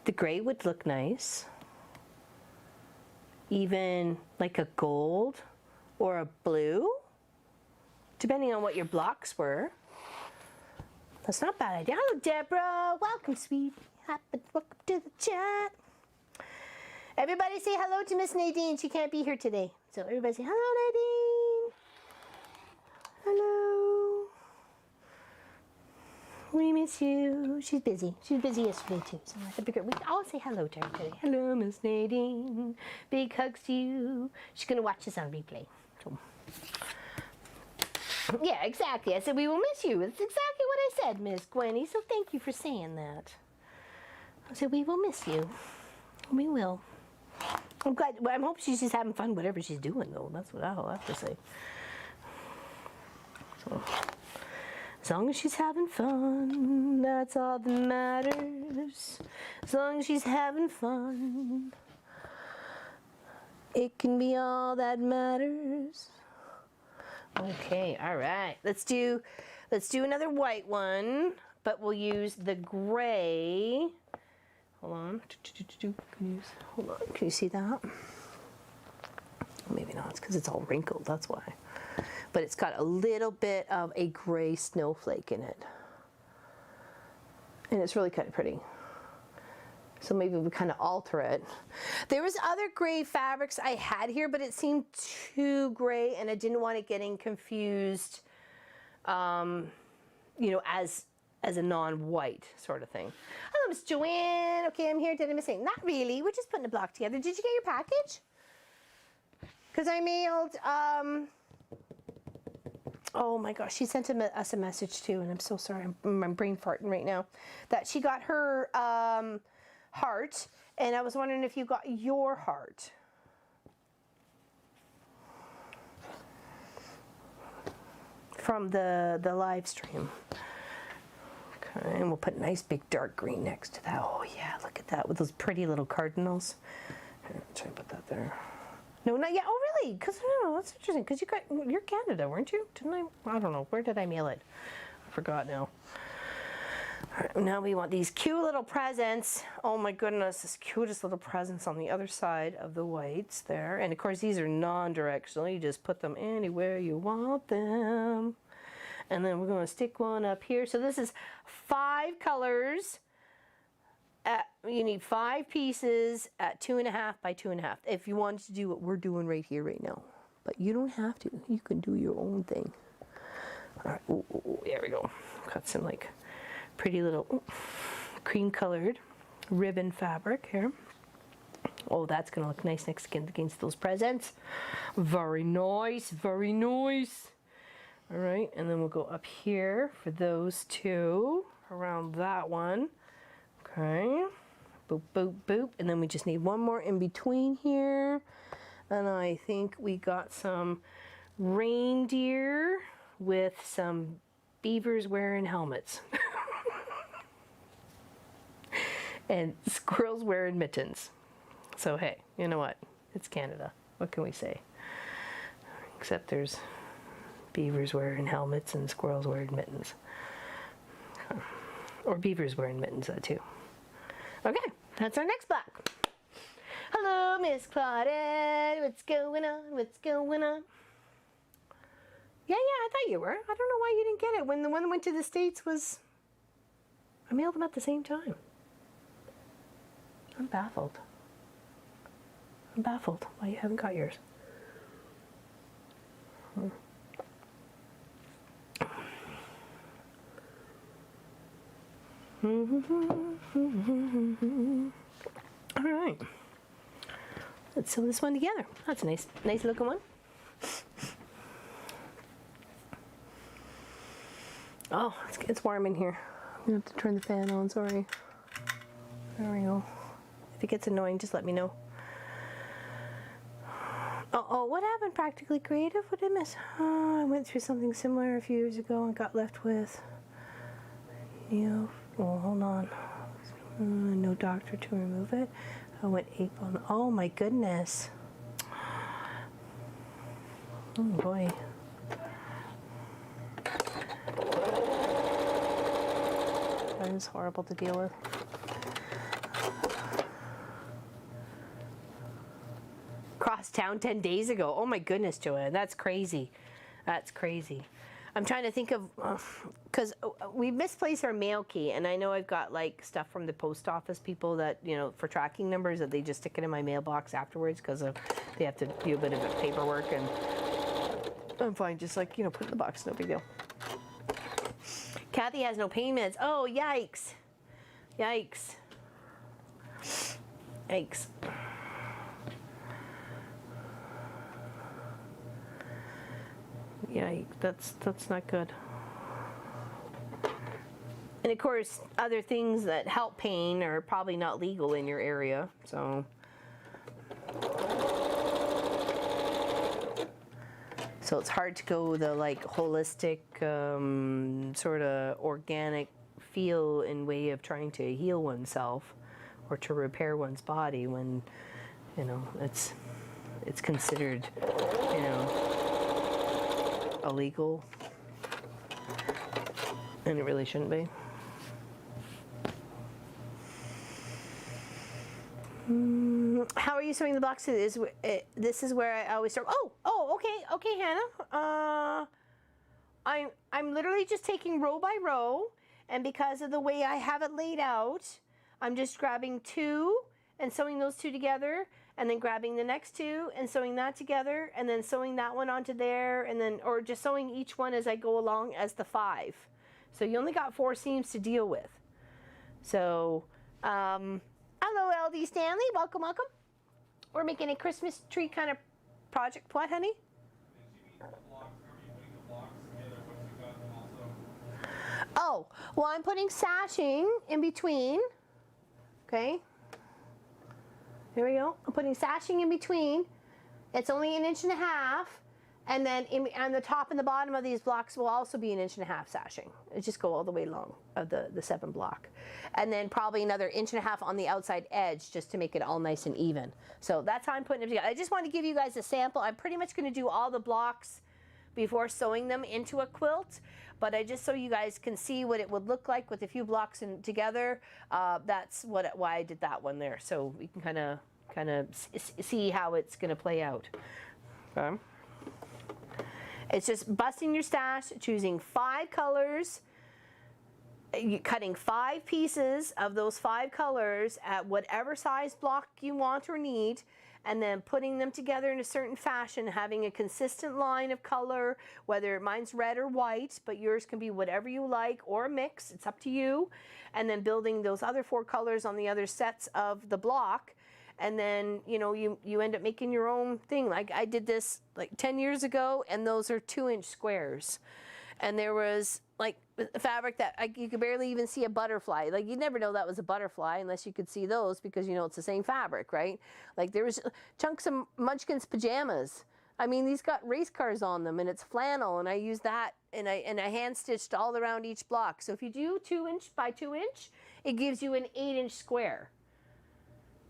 The gray would look nice. Even like a gold or a blue, depending on what your blocks were. That's not a bad idea. Hello, Deborah. Welcome, sweetie. Welcome to the chat. Everybody say hello to Miss Nadine. She can't be here today. So everybody say hello, Nadine. Hello. We miss you. She's busy. She was busy yesterday too. So I'll say hello to her today. Hello, Miss Nadine. Big hugs to you. She's going to watch this on replay. So. Yeah, exactly. I said we will miss you. It's exactly what I said, Miss Gwenny. So thank you for saying that. I said we will miss you. We will. I'm glad. Well, I hope she's just having fun, whatever she's doing, though. That's what I'll have to say. So, as long as she's having fun, that's all that matters. As long as she's having fun, it can be all that matters. Okay, all right. Let's do another white one, but we'll use the gray. Hold on. Hold on. Can you see that? Maybe not. It's because it's all wrinkled. That's why. But it's got a little bit of a gray snowflake in it, and it's really kind of pretty. So maybe we kind of alter it. There was other gray fabrics I had here, but it seemed too gray, and I didn't want it getting confused, you know, as a non-white sort of thing. Hello, Miss Joanne. Okay, I'm here. Did I miss anything? Not really. We're just putting a block together. Did you get your package? Because I mailed, oh my gosh, she sent us a message too, and I'm so sorry. I'm brain farting right now. That she got her heart, and I was wondering if you got your heart. From the live stream. Okay, and we'll put a nice big dark green next to that. Oh yeah, look at that with those pretty little cardinals. Here, try and put that there. No, not yet. Oh really? Because I don't know, that's interesting. Because you're Canada, weren't you? Didn't I don't know. Where did I mail it? I forgot now. All right, now we want these cute little presents. Oh my goodness, this cutest little presents on the other side of the whites there. And of course these are non-directional. You just put them anywhere you want them. And then we're going to stick one up here. So this is 5 colors. You need 5 pieces at 2.5 by 2.5 if you wanted to do what we're doing right here, right now. But you don't have to. You can do your own thing. All right, ooh, there we go. Got some like pretty little cream colored ribbon fabric here. Oh, that's gonna look nice next against those presents. Very nice, very nice. All right, and then we'll go up here for those 2 around that one. Okay, boop, boop, boop. And then we just need one more in between here. And I think we got some reindeer with some beavers wearing helmets. And squirrels wearing mittens. So hey, you know what? It's Canada. What can we say? Except there's beavers wearing helmets and squirrels wearing mittens. Or beavers wearing mittens, that too. Okay, that's our next block. Hello, Miss Claudette. What's going on? What's going on? Yeah, I thought you were. I don't know why you didn't get it. When the one that went to the States was... I mailed them at the same time. I'm baffled. I'm baffled why you haven't got yours. All right. Let's sew this one together. That's a nice looking one. Oh, it's warm in here. I'm gonna have to turn the fan on, sorry. There we go. If it gets annoying, just let me know. Oh, what happened? Practically Creative? What did I miss? Oh, I went through something similar a few years ago and got left with, oh, hold on. No doctor to remove it. I went ape on, oh my goodness. Oh boy. That is horrible to deal with. Cross town 10 days ago. Oh my goodness, Joanne, that's crazy. That's crazy. I'm trying to think of, because we misplaced our mail key, and I know I've got like stuff from the post office people that, for tracking numbers that they just stick it in my mailbox afterwards because they have to do a bit of paperwork, and I'm fine, just like, put it in the box, no big deal. Kathy has no pain meds. Oh, yikes. Yikes. Yikes. Yeah, that's not good. And of course, other things that help pain are probably not legal in your area, so. So it's hard to go the like holistic, sort of organic feel and way of trying to heal oneself or to repair one's body when, it's considered, illegal, and it really shouldn't be. How are you sewing the boxes? This is where I always start. Oh, okay, Hannah. I'm literally just taking row by row, and because of the way I have it laid out, I'm just grabbing 2 and sewing those 2 together, and then grabbing the next 2 and sewing that together, and then sewing that one onto there, and then, or just sewing each one as I go along as the 5. So you only got 4 seams to deal with. So, hello LD Stanley, welcome. We're making a Christmas tree kind of project. What, honey? Oh, well, I'm putting sashing in between. Okay. Here we go. I'm putting sashing in between. It's only 1.5 inches, and then on the top and the bottom of these blocks will also be 1.5 inches sashing. It just go all the way along of the 7 block, and then probably another 1.5 inches on the outside edge just to make it all nice and even. So that's how I'm putting it together. I just want to give you guys a sample. I'm pretty much going to do all the blocks before sewing them into a quilt, but I just so you guys can see what it would look like with a few blocks together. That's why I did that one there, so we can kind of see how it's going to play out. Okay. It's just busting your stash, choosing 5 colors, cutting 5 pieces of those 5 colors at whatever size block you want or need, and then putting them together in a certain fashion, having a consistent line of color, whether mine's red or white, but yours can be whatever you like, or a mix, it's up to you, and then building those other 4 colors on the other sets of the block. And then, you know, you end up making your own thing. Like I did this like 10 years ago, and those are 2-inch squares. And there was like fabric that you could barely even see a butterfly. Like you'd never know that was a butterfly unless you could see those, because you know it's the same fabric, right? Like there was chunks of Munchkin's pajamas. I mean, these got race cars on them, and it's flannel, and I used that, and I hand stitched all around each block. So if you do 2-inch by 2-inch, it gives you an 8-inch square.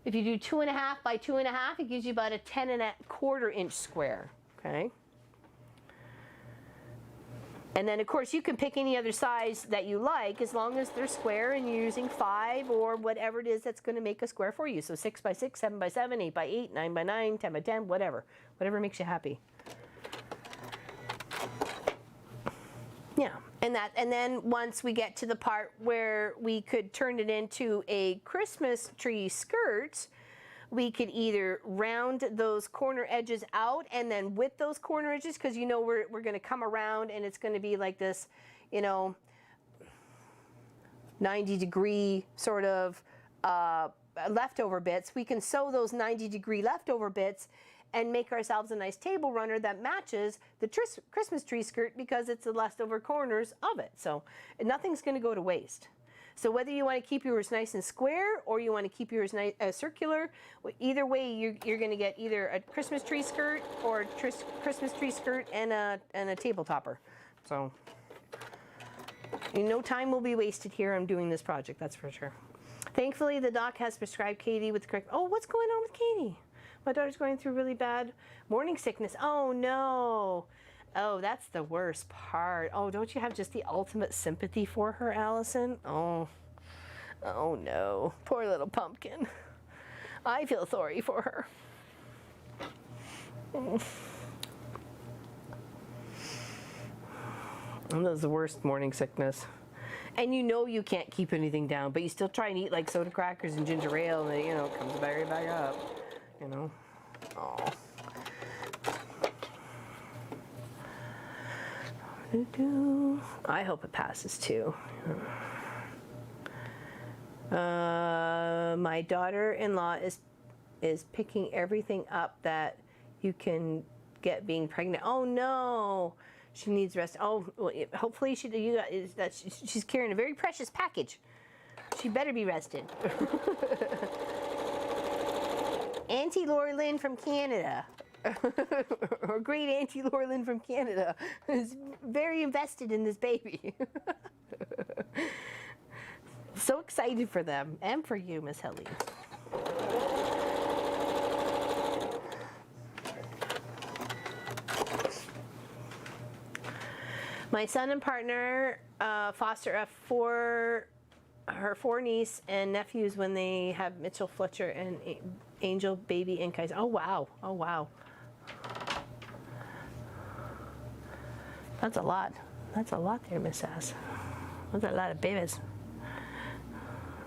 If you do 2.5 by 2.5, it gives you about a 10.25 inch square, okay? And then of course you can pick any other size that you like, as long as they're square and you're using 5 or whatever it is that's going to make a square for you. So 6 by 6, 7 by 7, 8 by 8, 9 by 9, 10 by 10, whatever makes you happy. Yeah, and then once we get to the part where we could turn it into a Christmas tree skirt, we could either round those corner edges out, and then with those corner edges, because you know we're going to come around and it's going to be like this, you know, 90-degree sort of leftover bits. We can sew those 90-degree leftover bits and make ourselves a nice table runner that matches the Christmas tree skirt, because it's the leftover corners of it. So nothing's going to go to waste. So whether you want to keep yours nice and square, or you want to keep yours nice, circular, either way you're going to get either a Christmas tree skirt or a Christmas tree skirt and a table topper. So no time will be wasted here on doing this project, that's for sure. Thankfully, the doc has prescribed Katie with the correct... Oh, what's going on with Katie? My daughter's going through really bad morning sickness. Oh, no. Oh, that's the worst part. Oh, don't you have just the ultimate sympathy for her, Allison? Oh, no. Poor little pumpkin. I feel sorry for her. And that's the worst morning sickness. And you know you can't keep anything down, but you still try and eat like soda crackers and ginger ale, and you know, it comes right back up. You know? Oh. I hope it passes too. My daughter-in-law is picking everything up that you can get being pregnant. Oh no, she needs rest. Oh, well, hopefully she's carrying a very precious package. She better be rested. Auntie Lori Lynn from Canada. Or great Auntie Lori Lynn from Canada is very invested in this baby. So excited for them, and for you, Miss Helene. My son and partner foster her 4 niece and nephews when they have Mitchell Fletcher and Angel Baby and Kaiser. Oh wow, oh wow. That's a lot. That's a lot there, Miss Sass. That's a lot of babies.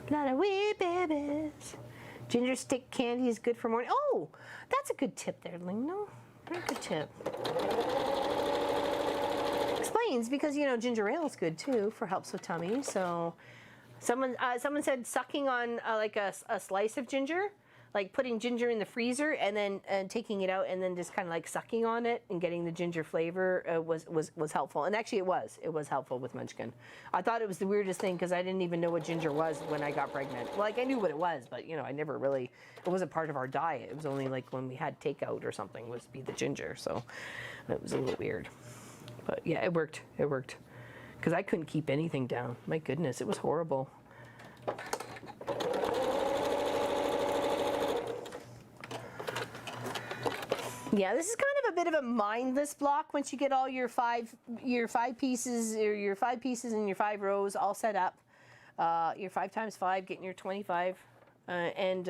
A lot of wee babies. Ginger stick candy is good for morning. Oh, that's a good tip there, Lingno. Very good tip. Explains, because you know ginger ale is good too for helps with tummy. So someone said sucking on like a slice of ginger, like putting ginger in the freezer and then taking it out and then just kind of like sucking on it and getting the ginger flavor was helpful. And actually it was helpful with Munchkin. I thought it was the weirdest thing because I didn't even know what ginger was when I got pregnant. Well, like I knew what it was, but you know, I never really, it wasn't part of our diet. It was only like when we had takeout or something was be the ginger. So it was a little weird, but yeah, it worked. It worked because I couldn't keep anything down. My goodness, it was horrible. Yeah, this is kind of a bit of a mindless block once you get all your five pieces or your 5 pieces and your 5 rows all set up. Your 5 times 5, getting your 25 And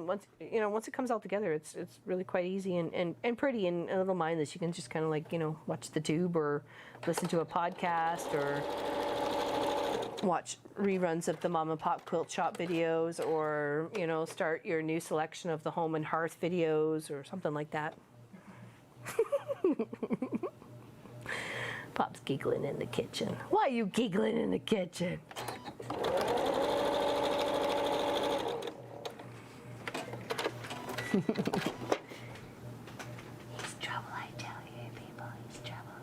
once once it comes all together, it's really quite easy and pretty and a little mindless. You can just kind of like watch the tube or listen to a podcast or watch reruns of the Mom and Pop Quilt Shop videos, or start your new selection of the Home and Hearth videos or something like that. Pop's giggling in the kitchen. Why are you giggling in the kitchen? He's trouble, I tell you, people. He's trouble.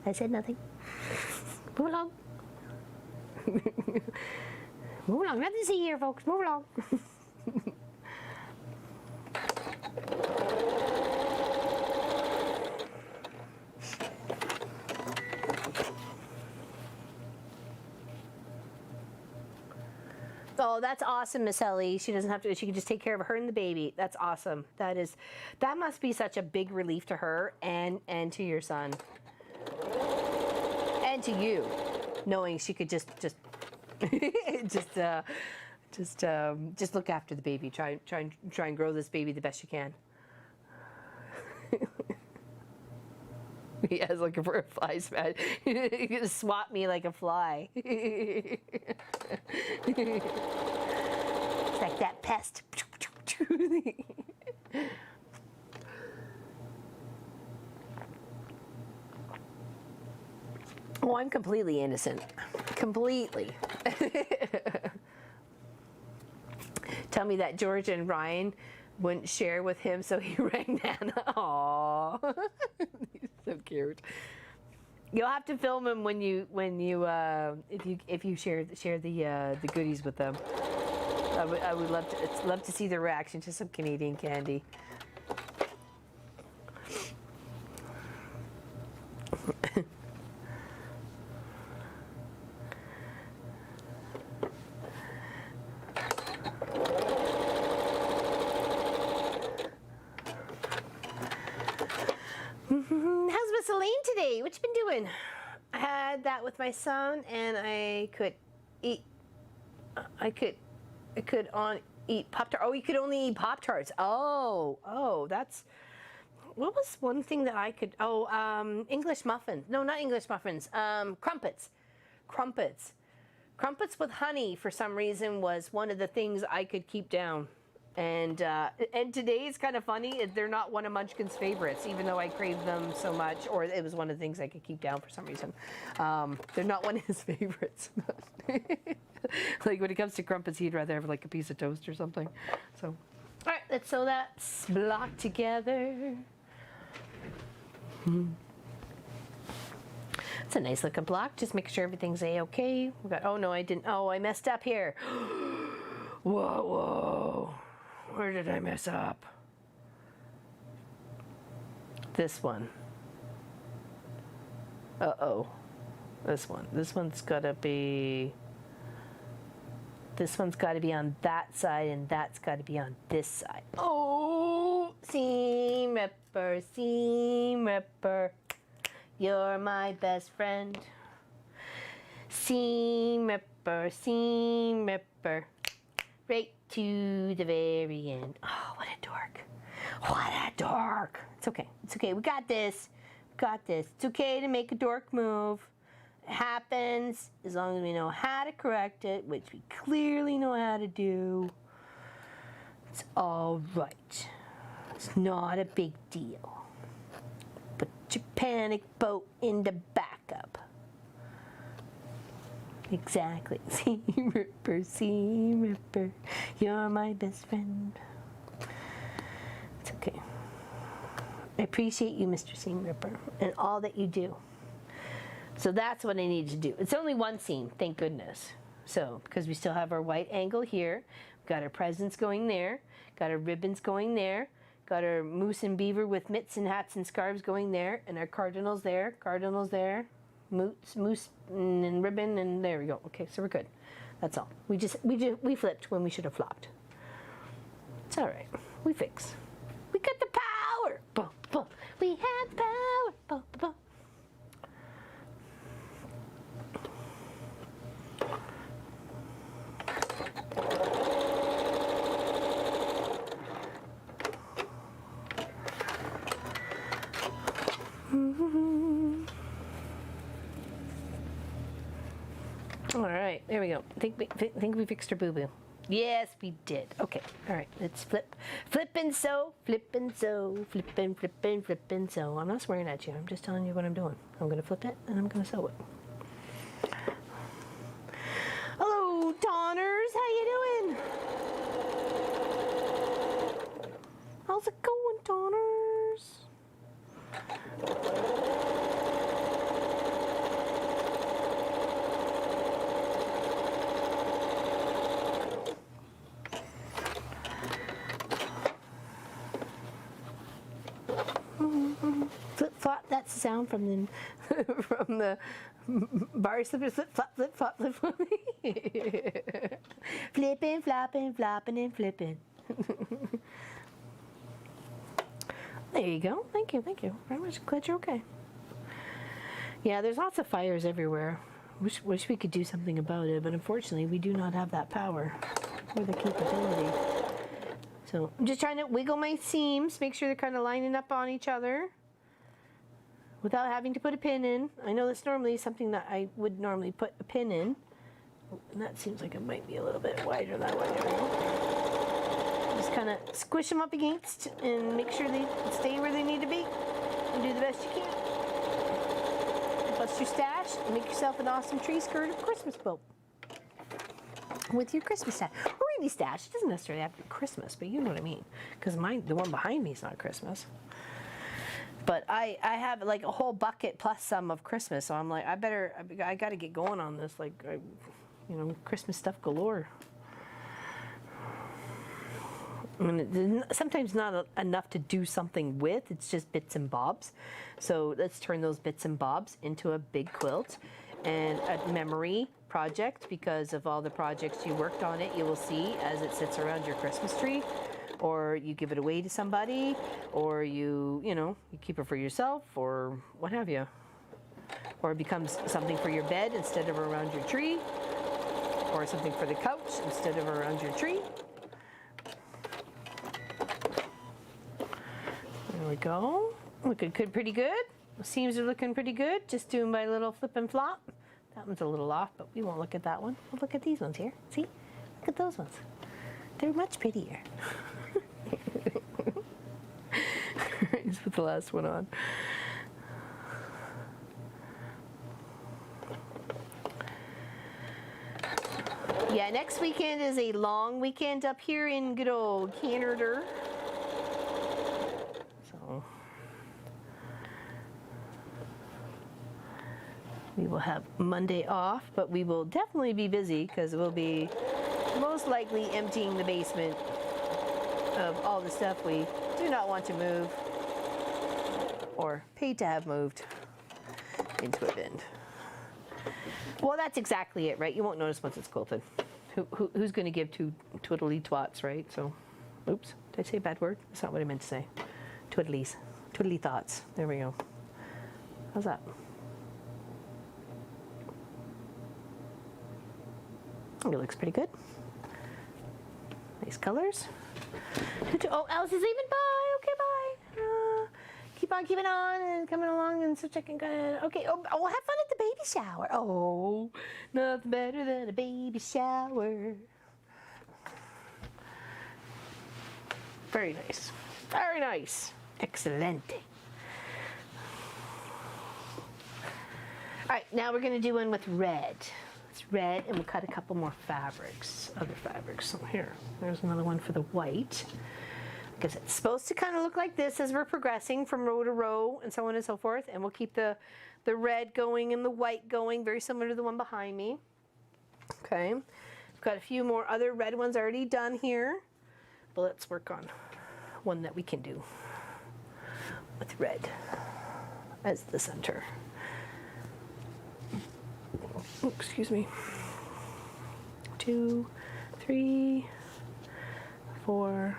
I said nothing. Move along. Move along. Nothing to see here, folks. Move along. Oh, that's awesome, Miss Ellie. She doesn't have to. She can just take care of her and the baby. That's awesome. That must be such a big relief to her and to your son and to you, knowing she could just look after the baby. Try and grow this baby the best you can. He has looking for a fly smash. He's gonna swat me like a fly. It's like that pest. Oh, I'm completely innocent. Completely. Tell me that George and Ryan wouldn't share with him, so he rang Nana. Aww. He's so cute. You'll have to film him when you if you share the goodies with them. I would love to see their reaction to some Canadian candy. How's Miss Elaine today? What you been doing? I had that with my son, and I could eat. I could eat Pop-Tart. Oh, you could only eat Pop-Tarts. Oh, that's. What was one thing that I could? Oh, English muffins. No, not English muffins. Crumpets. Crumpets with honey, for some reason, was one of the things I could keep down. And today is kind of funny. They're not one of Munchkin's favorites, even though I crave them so much, or it was one of the things I could keep down for some reason. They're not one of his favorites. Like when it comes to crumpets, he'd rather have like a piece of toast or something. So, all right, let's sew that block together. It's a nice looking block. Just make sure everything's a-okay. We got. Oh no, I didn't. Oh, I messed up here. Whoa. Where did I mess up? This one. Uh-oh. This one. This one's gotta be on that side, and that's gotta be on this side. Oh, seam ripper, you're my best friend. Seam ripper, right to the very end. Oh, what a dork. What a dork. It's okay. It's okay. We got this. We got this. It's okay to make a dork move. It happens as long as we know how to correct it, which we clearly know how to do. It's all right. It's not a big deal. Put your panic boat into backup. Exactly. Seam ripper, you're my best friend. It's okay. I appreciate you, Mr. Seam Ripper, and all that you do. So that's what I need to do. It's only one seam, thank goodness. So, because we still have our white angle here, we've got our presents going there, got our ribbons going there, got our moose and beaver with mitts and hats and scarves going there, and our cardinals there, moose and ribbon, and there we go. Okay, so we're good. That's all. We flipped when we should have flopped. It's all right. We fix. We got the power. Boom, boom. We have the power. Boom, boom. All right, there we go. Think we fixed our boo-boo. Yes, we did. Okay, all right, let's flip. Flip and sew, flip and sew, flip and flip and flip and sew. I'm not swearing at you. I'm just telling you what I'm doing. I'm going to flip it and I'm going to sew it. Hello, Tonners. How you doing? How's it going, Tonners? Flip flop, that's the sound from the from the bar slippers. Flip flop, flip flop, flip flop. Flipping, flopping, flopping, and flipping. There you go. Thank you, thank you. Very much glad you're okay. Yeah, there's lots of fires everywhere. Wish we could do something about it, but unfortunately we do not have that power or the capability. So I'm just trying to wiggle my seams, make sure they're kind of lining up on each other without having to put a pin in. I know that's normally something that I would normally put a pin in. And that seems like it might be a little bit wider that way. There we go. Just kind of squish them up against and make sure they stay where they need to be and do the best you can. Bust your stash and make yourself an awesome tree skirt or Christmas bow with your Christmas stash. Or maybe stash. It doesn't necessarily have to be Christmas, but you know what I mean. Because the one behind me is not Christmas. But I have like a whole bucket plus some of Christmas, so I'm like, I got to get going on this, like, Christmas stuff galore. I mean, it's sometimes not enough to do something with, it's just bits and bobs. So let's turn those bits and bobs into a big quilt and a memory project, because of all the projects you worked on it, you will see as it sits around your Christmas tree, or you give it away to somebody, or you keep it for yourself, or what have you. Or it becomes something for your bed instead of around your tree, or something for the couch instead of around your tree. There we go. Looking good, pretty good. The seams are looking pretty good. Just doing my little flip and flop. That one's a little off, but we won't look at that one. We'll look at these ones here. See? Look at those ones. They're much prettier. Just put the last one on. Yeah, next weekend is a long weekend up here in good old Canada. So we will have Monday off, but we will definitely be busy because we'll be most likely emptying the basement of all the stuff we do not want to move or pay to have moved into a bin. Well, that's exactly it, right? You won't notice once it's quilted. Who's going to give two twiddly twats, right? So, oops, did I say a bad word? That's not what I meant to say. Twiddlies. Twiddly thoughts. There we go. How's that? It looks pretty good. Nice colors. Oh, Alice is leaving. Bye. Okay, bye. Keep on keeping on and coming along and so checking good. Okay. Oh, we'll have fun at the baby shower. Oh, nothing better than a baby shower. Very nice. Very nice. Excelente. All right, now we're going to do one with red. It's red, and we'll cut a couple more fabrics, other fabrics. So here, there's another one for the white. Because it's supposed to kind of look like this as we're progressing from row to row and so on and so forth. And we'll keep the red going and the white going, very similar to the one behind me. Okay, we've got a few more other red ones already done here. But let's work on one that we can do with red as the center. Oh, excuse me. 2, 3, 4,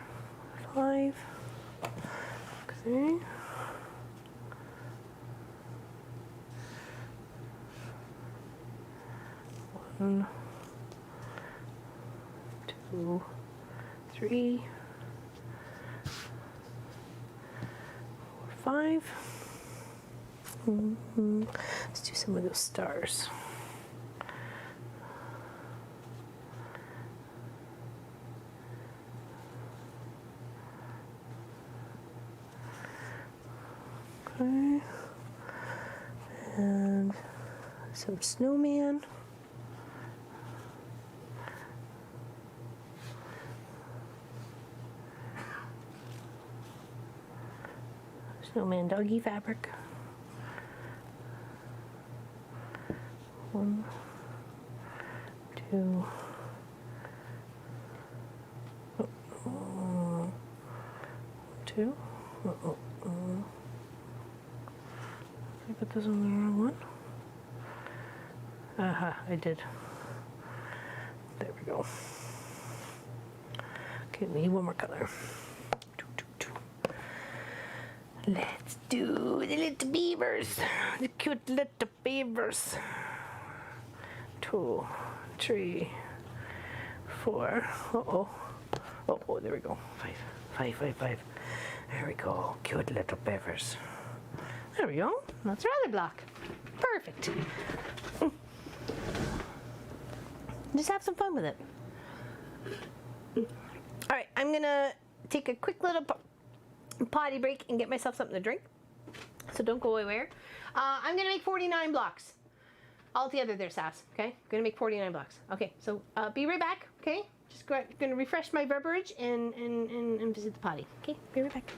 5. Okay. 1, 2, 3, 4, 5. Let's do some of those stars. Okay. And some snowman. Snowman doggy fabric. 1, 2. Oh, 2. I put this on the wrong one. Aha, I did. There we go. Okay, we need one more color. Let's do the little beavers. The cute little beavers. 2, 3, 4. Uh-oh. Oh, there we go. 5. There we go. Cute little beavers. There we go. That's our other block. Perfect. Just have some fun with it. All right, I'm gonna take a quick little potty break and get myself something to drink. So don't go anywhere. I'm gonna make 49 blocks all together there, Sass. Okay, I'm gonna make 49 blocks. Okay, so be right back. Okay, just gonna refresh my beverage and visit the potty. Okay, be right back.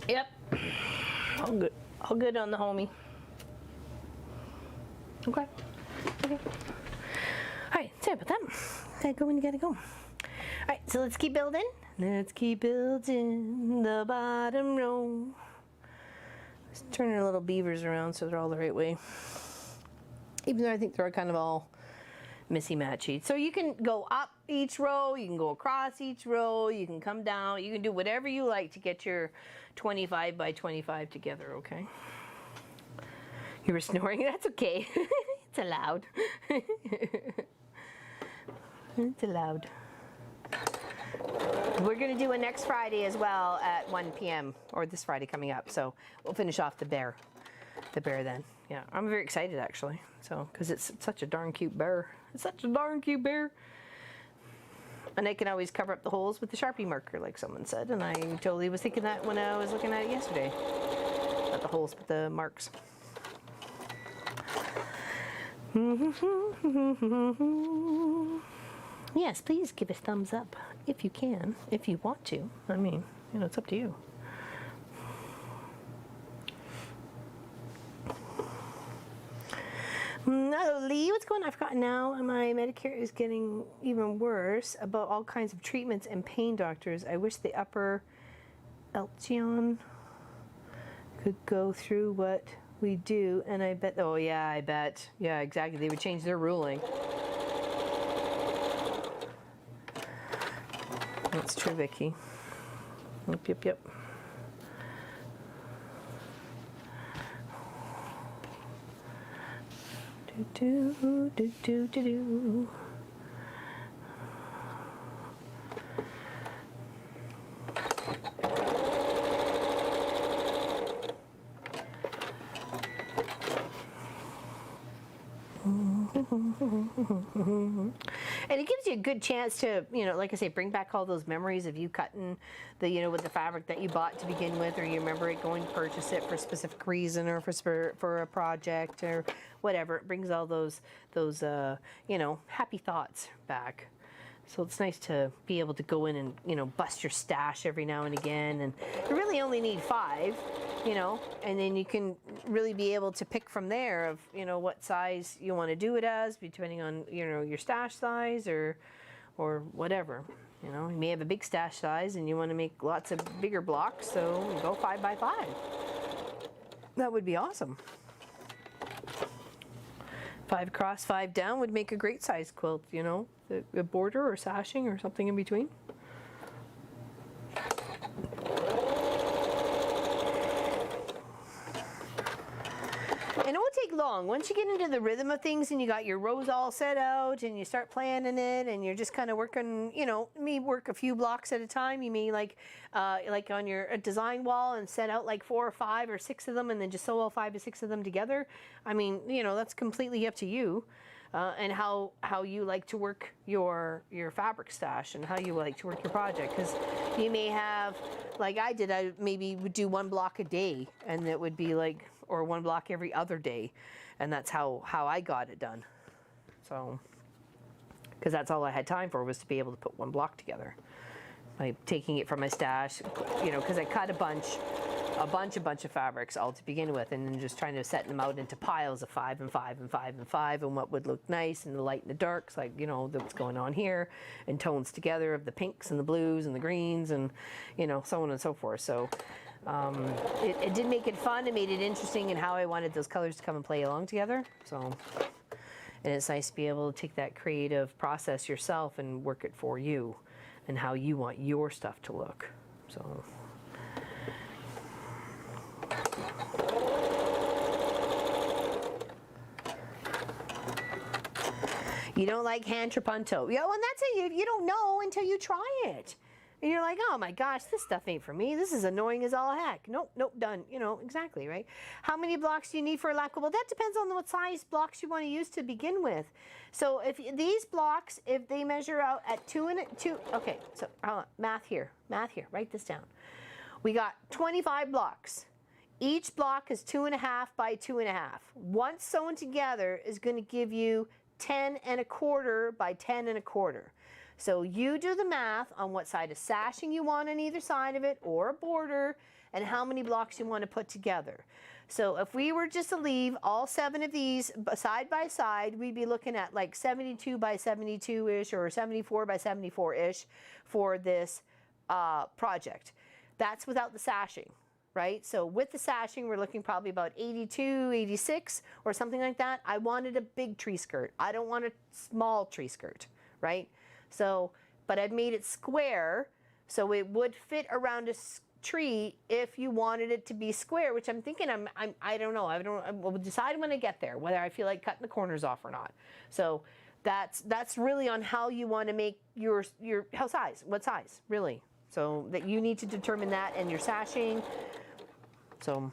Yep. All good. All good on the homie. Okay. Okay. All right. Sorry about that. Gotta go when you gotta go. All right. So let's keep building. Let's keep building the bottom row. Let's turn our little beavers around so they're all the right way. Even though I think they're kind of all missy-matchy. So you can go up each row, you can go across each row, you can come down, you can do whatever you like to get your 25 by 25 together, okay? You were snoring, that's okay. It's allowed. It's allowed. We're going to do a next Friday as well at 1 p.m. or this Friday coming up. So we'll finish off the bear then. Yeah, I'm very excited actually. So, because it's such a darn cute bear. It's such a darn cute bear. And I can always cover up the holes with the Sharpie marker, like someone said. And I totally was thinking that when I was looking at it yesterday. Not the holes, but the marks. Yes, please give a thumbs up if you can, if you want to. I mean, you know, it's up to you. No, Lee, what's going on? I've forgotten now. My Medicare is getting even worse about all kinds of treatments and pain doctors. I wish the upper Eltion could go through what we do, and I bet, oh yeah, I bet. Yeah, exactly. They would change their ruling. That's true, Vicky. Yep. Do. And it gives you a good chance to, you know, like I say, bring back all those memories of you cutting the, you know, with the fabric that you bought to begin with, or you remember it going to purchase it for a specific reason or for a project or whatever. It brings all those you know, happy thoughts back. So it's nice to be able to go in and, you know, bust your stash every now and again. And you really only need 5, you know, and then you can really be able to pick from there of, you know, what size you want to do it as, depending on, you know, your stash size or whatever. You know, you may have a big stash size and you want to make lots of bigger blocks, so go 5 by 5. That would be awesome. 5 across, 5 down would make a great size quilt, you know, a border or sashing or something in between. And it won't take long. Once you get into the rhythm of things and you got your rows all set out and you start planning it and you're just kind of working, you know, me work a few blocks at a time. You may like on your design wall and set out like 4 or 5 or 6 of them and then just sew all 5 to 6 of them together. I mean, you know, that's completely up to you. And how you like to work your fabric stash and how you like to work your project, because you may have, like I did, I maybe would do 1 block a day, and it would be like, or 1 block every other day, and that's how I got it done. So, because that's all I had time for, was to be able to put 1 block together, by taking it from my stash, you know, because I cut a bunch of fabrics all to begin with, and then just trying to set them out into piles of 5 and 5 and 5 and 5, and what would look nice, and the light and the darks, like, you know, what's going on here, and tones together of the pinks and the blues and the greens, and, you know, so on and so forth. So it did make it fun. It made it interesting in how I wanted those colors to come and play along together. So, and it's nice to be able to take that creative process yourself and work it for you and how you want your stuff to look. So. You don't like hand trapunto. Yeah, well, and that's it. You don't know until you try it. And you're like, oh my gosh, this stuff ain't for me. This is annoying as all heck. Nope, done. You know, exactly, right? How many blocks do you need for a lacquer? Well, that depends on what size blocks you want to use to begin with. So if these blocks, if they measure out at 2 and 2, okay, so hold on, math here, write this down. We got 25 blocks. Each block is 2.5 by 2.5. Once sewn together is going to give you 10 1/4 by 10 1/4. So you do the math on what side of sashing you want on either side of it, or a border, and how many blocks you want to put together. So if we were just to leave all 7 of these side by side, we'd be looking at like 72 by 72-ish or 74 by 74-ish for this project. That's without the sashing, right? So with the sashing, we're looking probably about 82, 86 or something like that. I wanted a big tree skirt. I don't want a small tree skirt, right? So, but I've made it square, so it would fit around tree if you wanted it to be square, which I'm thinking I don't know. I will decide when I get there whether I feel like cutting the corners off or not. So that's really on how you want to make your what size really. So that you need to determine that, and your sashing. So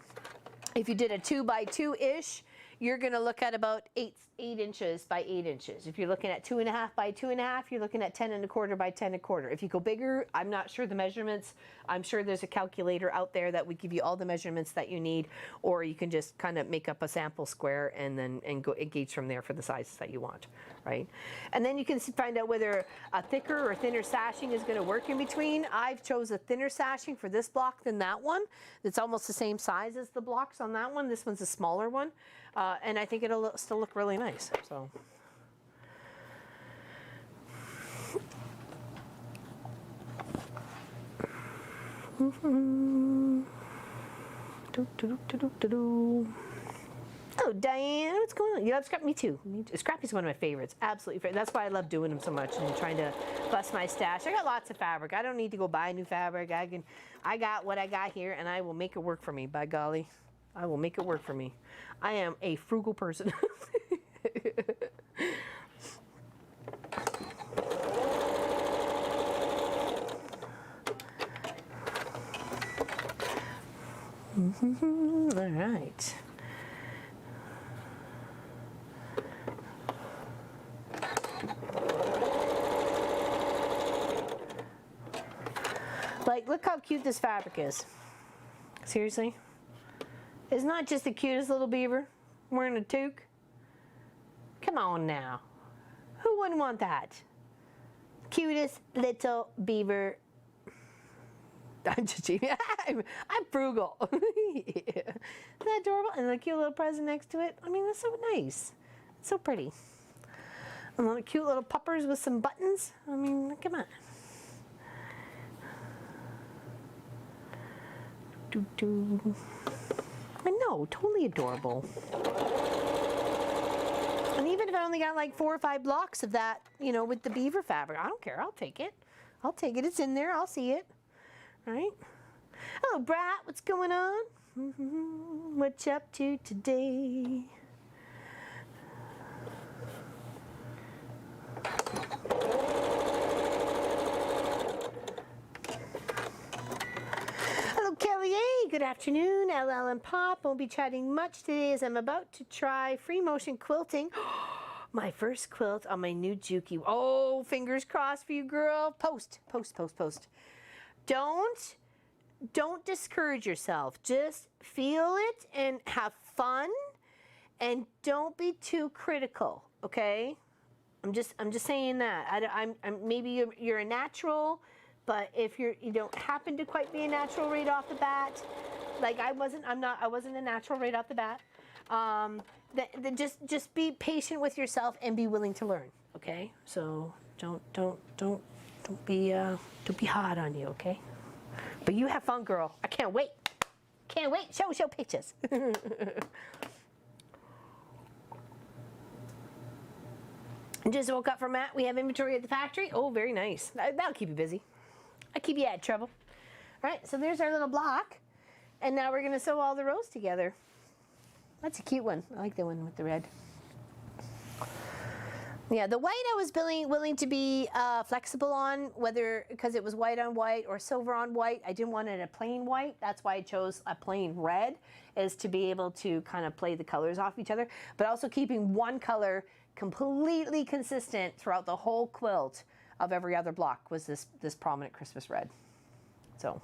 if you did a 2 by 2 ish, you're going to look at about 8 inches by 8 inches. If you're looking at 2.5 by 2.5, you're looking at 10.25 by 10.25. If you go bigger, I'm not sure the measurements. I'm sure there's a calculator out there that would give you all the measurements that you need, or you can just kind of make up a sample square and then go gauge from there for the sizes that you want, right? And then you can find out whether a thicker or thinner sashing is going to work in between. I've chose a thinner sashing for this block than that one. It's almost the same size as the blocks on that one. This one's a smaller one. And I think it'll still look really nice. So. Oh, Diane, what's going on? You love Scrappy? Me too. Scrappy's one of my favorites. Absolutely favorite. That's why I love doing them so much and trying to bust my stash. I got lots of fabric. I don't need to go buy new fabric. I got what I got here, and I will make it work for me. By golly, I will make it work for me. I am a frugal person. All right. Like, look how cute this fabric is. Seriously? It's not just the cutest little beaver wearing a toque. Come on now. Who wouldn't want that? Cutest little beaver. I'm just cheating. I'm frugal. Isn't that adorable? And the cute little present next to it. I mean, that's so nice. It's so pretty. And little cute little puppers with some buttons. I mean, come on. Doo-doo. I know, totally adorable. And even if I only got like 4 or 5 blocks of that, you know, with the beaver fabric, I don't care. I'll take it. I'll take it. It's in there. I'll see it. All right. Hello, Brat. What's going on? What you up to today? Kelly, hey, good afternoon. LL and Pop won't be chatting much today as I'm about to try free motion quilting. My first quilt on my new Juki. Oh, fingers crossed for you, girl. Post. Don't discourage yourself. Just feel it and have fun, and don't be too critical. Okay? I'm just saying that. I'm maybe you're a natural. But if you don't happen to quite be a natural right off the bat, like I wasn't a natural right off the bat. Just be patient with yourself and be willing to learn. Okay, so don't be hard on you. Okay, but you have fun, girl. I can't wait. Can't wait. Show pictures. Just woke up from Matt. We have inventory at the factory. Oh, very nice. That'll keep you busy. I keep you out of trouble. All right, so there's our little block. And now we're gonna sew all the rows together. That's a cute one. I like the one with the red. Yeah, the white I was willing to be flexible on, whether because it was white on white or silver on white. I didn't want it a plain white. That's why I chose a plain red, is to be able to kind of play the colors off each other, but also keeping one color completely consistent throughout the whole quilt of every other block was this prominent Christmas red. So,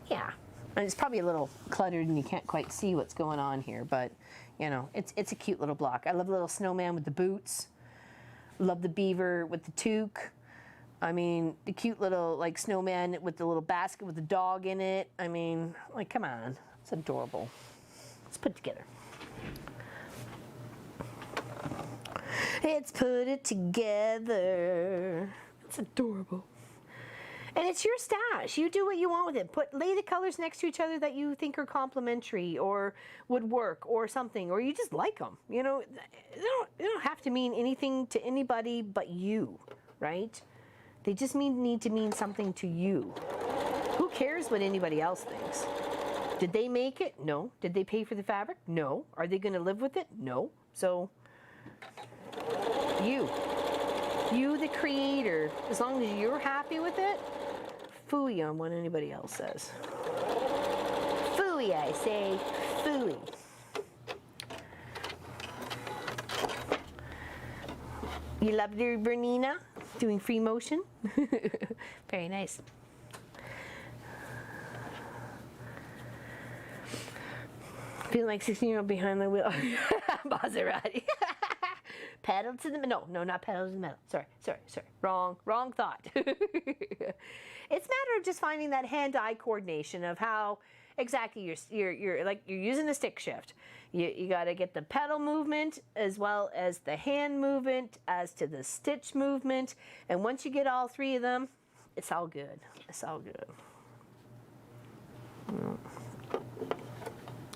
yeah. And it's probably a little cluttered and you can't quite see what's going on here, but you know, it's a cute little block. I love the little snowman with the boots. Love the beaver with the toque. I mean, the cute little like snowman with the little basket with the dog in it. I mean, like, come on. It's adorable. Let's put it together. Let's put it together. It's adorable. And it's your stash. You do what you want with it. Lay the colors next to each other that you think are complementary or would work or something, or you just like them. You know, they don't have to mean anything to anybody but you, right? They just need to mean something to you. Who cares what anybody else thinks? Did they make it? No. Did they pay for the fabric? No. Are they going to live with it? No. So, you the creator, as long as you're happy with it, phooey on what anybody else says. Phooey, I say, phooey. You loved your Bernina doing free motion? Very nice. Feeling like 16-year-old behind the wheel. Maserati. Pedal to the metal. No, not pedal to the metal. Sorry. Wrong thought. It's a matter of just finding that hand-eye coordination of how exactly you're like you're using the stick shift. You got to get the pedal movement as well as the hand movement as to the stitch movement, and once you get all three of them, it's all good. It's all good.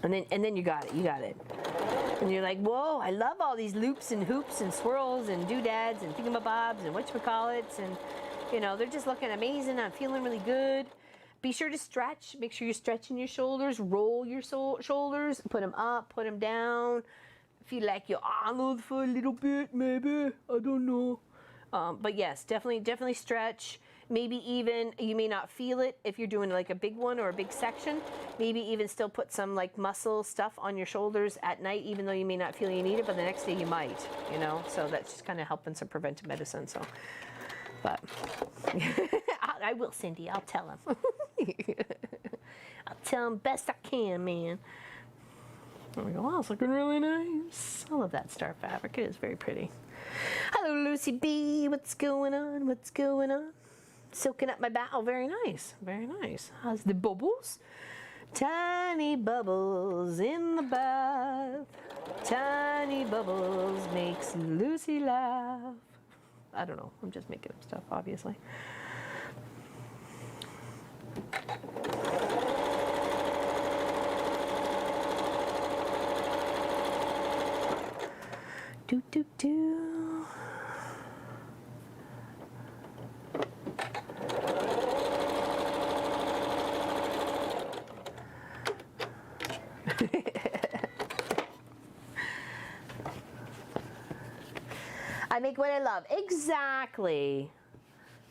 And then you got it. You got it. And you're like, whoa, I love all these loops and hoops and swirls and doodads and thingamabobs and whatchamacallits, and you know, they're just looking amazing. I'm feeling really good. Be sure to stretch. Make sure you're stretching your shoulders. Roll your shoulders. Put them up, put them down. Feel like you're Arnold for a little bit, maybe. I don't know. But yes, definitely stretch. Maybe even, you may not feel it if you're doing like a big one or a big section. Maybe even still put some like muscle stuff on your shoulders at night, even though you may not feel you need it, but the next day you might, you know? So that's just kind of helping some preventive medicine, so. But I will, Cindy, I'll tell him. I'll tell him best I can, man. There we go. Wow, it's looking really nice. I love that star fabric. It is very pretty. Hello, Lucy B. What's going on? What's going on? Soaking up my back. Oh, very nice. Very nice. How's the bubbles? Tiny bubbles in the bath. Tiny bubbles makes Lucy laugh. I don't know. I'm just making up stuff, obviously. Do do do. I make what I love. Exactly.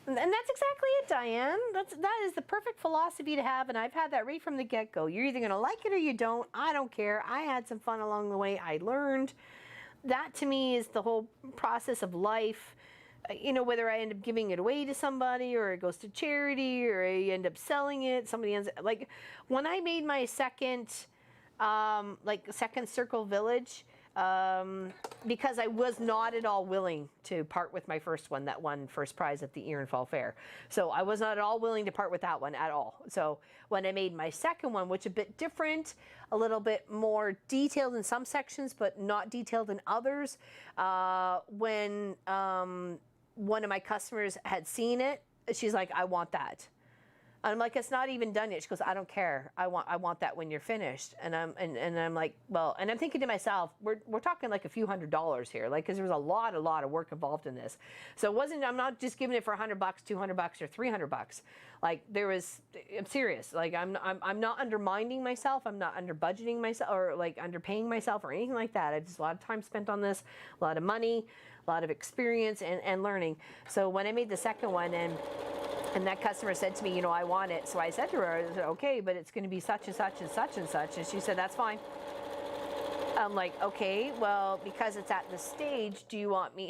And that's exactly it, Diane. That is the perfect philosophy to have, and I've had that right from the get-go. You're either going to like it or you don't. I don't care. I had some fun along the way. I learned. That to me is the whole process of life. You know, whether I end up giving it away to somebody or it goes to charity or I end up selling it, somebody ends like when I made my second second circle village, because I was not at all willing to part with my first one that won first prize at the Ear and Fall Fair. So I was not at all willing to part with that one at all. So when I made my second one, which is a bit different, a little bit more detailed in some sections, but not detailed in others, when one of my customers had seen it, she's like, I want that. I'm like, it's not even done yet. She goes, I don't care. I want that when you're finished. And I'm like, well, and I'm thinking to myself, we're talking like a few $100s here, like, because there was a lot of work involved in this. So it wasn't, I'm not just giving it for $100, $200, or $300. Like there was, I'm serious. Like I'm not undermining myself. I'm not under budgeting myself or like underpaying myself or anything like that. I just a lot of time spent on this, a lot of money, a lot of experience and learning. So when I made the second one and that customer said to me, you know, I want it. So I said to her, I said, okay, but it's going to be such and such and such and such. And she said, that's fine. I'm like, okay, well, because it's at this stage,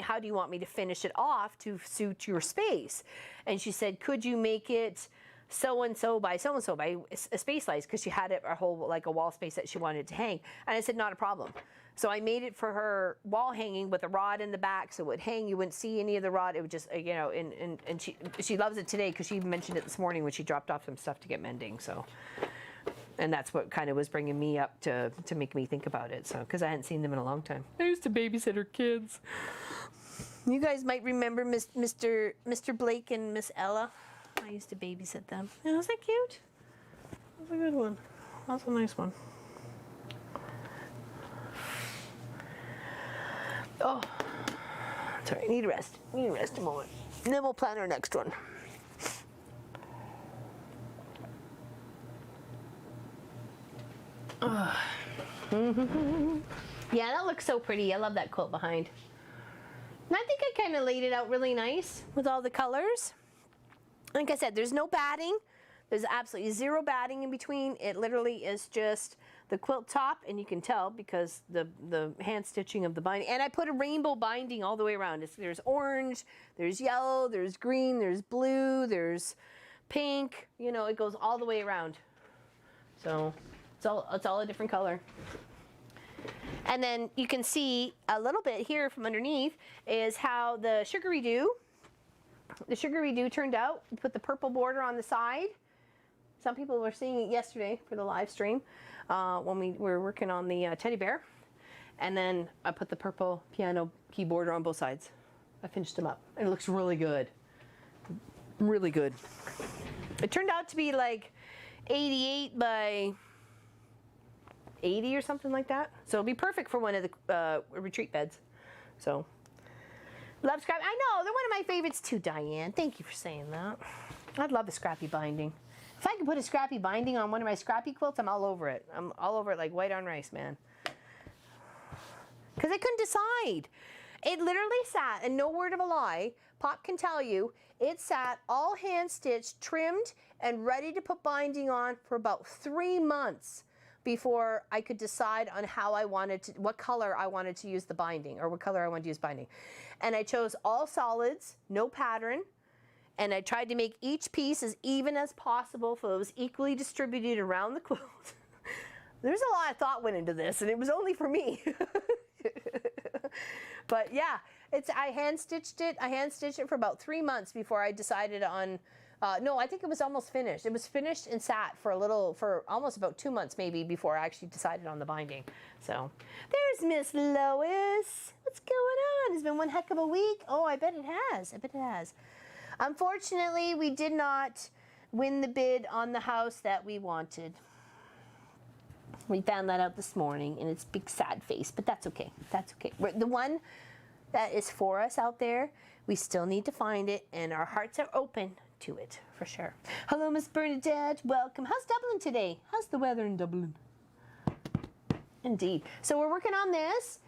how do you want me to finish it off to suit your space? And she said, could you make it so-and-so by a space slice? Because she had it, a whole, like a wall space that she wanted to hang. And I said, not a problem. So I made it for her wall hanging with a rod in the back, so it would hang. You wouldn't see any of the rod. It would just, you know, and she loves it today because she even mentioned it this morning when she dropped off some stuff to get mending. So, and that's what kind of was bringing me up to make me think about it. So, because I hadn't seen them in a long time. I used to babysit her kids. You guys might remember Mr. Blake and Miss Ella. I used to babysit them. Yeah, was that cute? That was a good one. That's a nice one. Oh, sorry, need a rest. Need a rest a moment. And then we'll plan our next one. Yeah, that looks so pretty. I love that quilt behind. And I think I kind of laid it out really nice with all the colors. Like I said, there's no batting. There's absolutely zero batting in between. It literally is just the quilt top, and you can tell because the hand stitching of the binding. And I put a rainbow binding all the way around. There's orange, there's yellow, there's green, there's blue, there's pink. You know, it goes all the way around. So it's all a different color. And then you can see a little bit here from underneath is how the sugary dew turned out. We put the purple border on the side. Some people were seeing it yesterday for the live stream when we were working on the teddy bear. And then I put the purple piano key border on both sides. I finished them up. And it looks really good. Really good. It turned out to be like 88 by 80 or something like that. So it'll be perfect for one of the retreat beds. So, love Scrappy. I know, they're one of my favorites too, Diane. Thank you for saying that. I'd love a Scrappy binding. If I could put a Scrappy binding on one of my Scrappy quilts, I'm all over it. I'm all over it like white on rice, man. Because I couldn't decide. It literally sat, and no word of a lie, Pop can tell you, it sat all hand stitched, trimmed, and ready to put binding on for about 3 months before I could decide on how I wanted to, what color I wanted to use the binding, or what color I wanted to use binding. And I chose all solids, no pattern, and I tried to make each piece as even as possible so it was equally distributed around the quilt. There's a lot of thought went into this, and it was only for me. But yeah, I hand stitched it for about 3 months before I decided on. No, I think it was almost finished. It was finished and sat for almost about 2 months maybe before I actually decided on the binding. So there's Miss Lois. What's going on? It's been one heck of a week. Oh, I bet it has. I bet it has. Unfortunately, we did not win the bid on the house that we wanted. We found that out this morning, and it's a big sad face, but that's okay. That's okay. The one that is for us out there, we still need to find it, and our hearts are open to it, for sure. Hello, Miss Bernadette. Welcome. How's Dublin today? How's the weather in Dublin? Indeed. So we're working on this.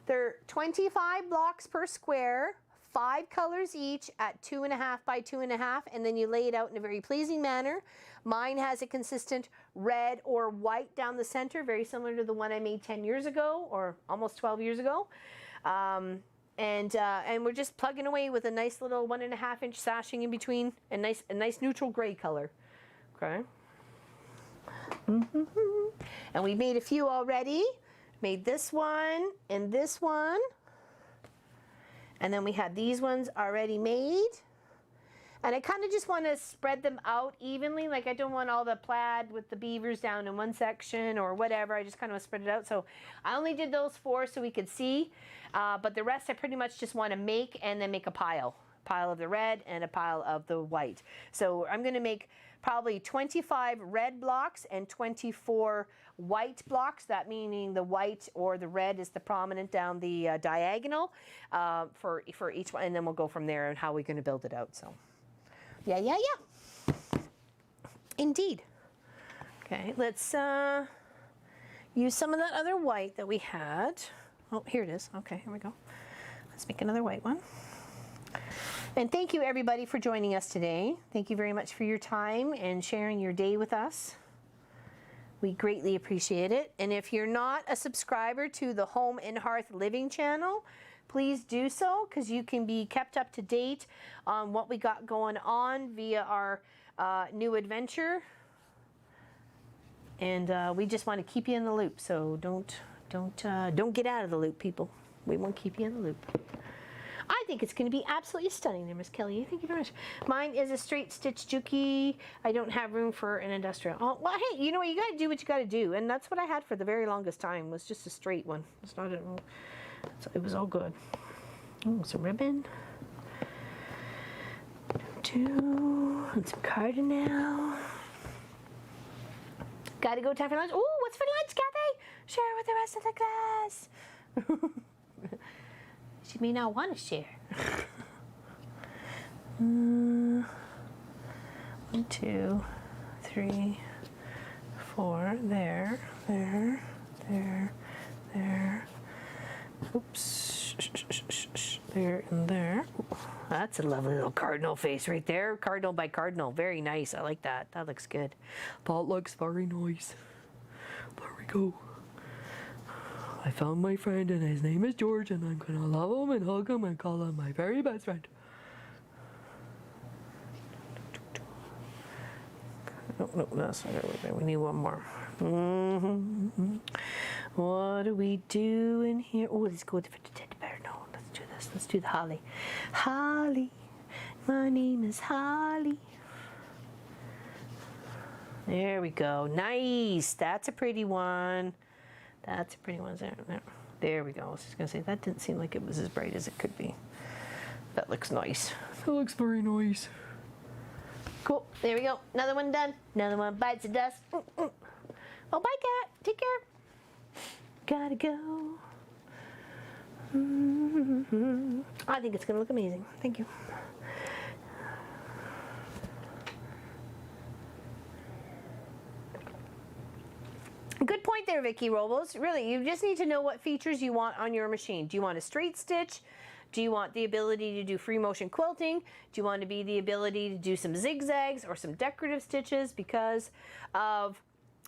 They're 25 blocks per square, 5 colors each at 2.5 by 2.5, and then you lay it out in a very pleasing manner. Mine has a consistent red or white down the center, very similar to the one I made 10 years ago, or almost 12 years ago. And we're just plugging away with a nice little 1.5 inch sashing in between, a nice neutral gray color. Okay. And we made a few already. Made this one and this one. And then we have these ones already made. And I kind of just want to spread them out evenly. Like I don't want all the plaid with the beavers down in one section or whatever. I just kind of spread it out. So I only did those 4 so we could see. But the rest I pretty much just want to make and then make a pile. Pile of the red and a pile of the white. So I'm going to make probably 25 red blocks and 24 white blocks. That meaning the white or the red is the prominent down the diagonal for each one. And then we'll go from there and how we're going to build it out. So. Yeah. Indeed. Okay, let's use some of that other white that we had. Oh, here it is. Okay, here we go. Let's make another white one. And thank you everybody for joining us today. Thank you very much for your time and sharing your day with us. We greatly appreciate it. And if you're not a subscriber to the Home and Hearth Living channel, please do so, because you can be kept up to date on what we got going on via our new adventure. And we just want to keep you in the loop. So don't get out of the loop, people. We won't keep you in the loop. I think it's going to be absolutely stunning there, Miss Kelly. Thank you very much. Mine is a straight stitch Juki. I don't have room for an industrial. Oh, well, hey, you know what? You got to do what you got to do. And that's what I had for the very longest time, was just a straight one. It's not a... So it was all good. Oh, some ribbon. 2 and some cardinal. Gotta go, time for lunch. Oh, what's for lunch, Kathy? Share with the rest of the class. She may not want to share. 1, 2, 3, 4, there, there, there, there. Oops, there and there. Ooh, that's a lovely little cardinal face right there. Cardinal by cardinal, very nice. I like that. That looks good. That looks very nice. There we go. I found my friend and his name is George, and I'm gonna love him and hug him and call him my very best friend. No, that's not it. We need one more. What do we do in here? Oh, let's go for the teddy bear. No, let's do this. Let's do the holly. Holly, my name is Holly. There we go. Nice. That's a pretty one. That's a pretty one. There we go. I was just gonna say that didn't seem like it was as bright as it could be. That looks nice. That looks very nice. Cool. There we go. Another one done. Another one bites the dust. Oh, bye, cat. Take care. Gotta go. I think it's gonna look amazing. Thank you. Good point there, Vicky Robles. Really, you just need to know what features you want on your machine. Do you want a straight stitch? Do you want the ability to do free motion quilting? Do you want to be the ability to do some zigzags or some decorative stitches? Because of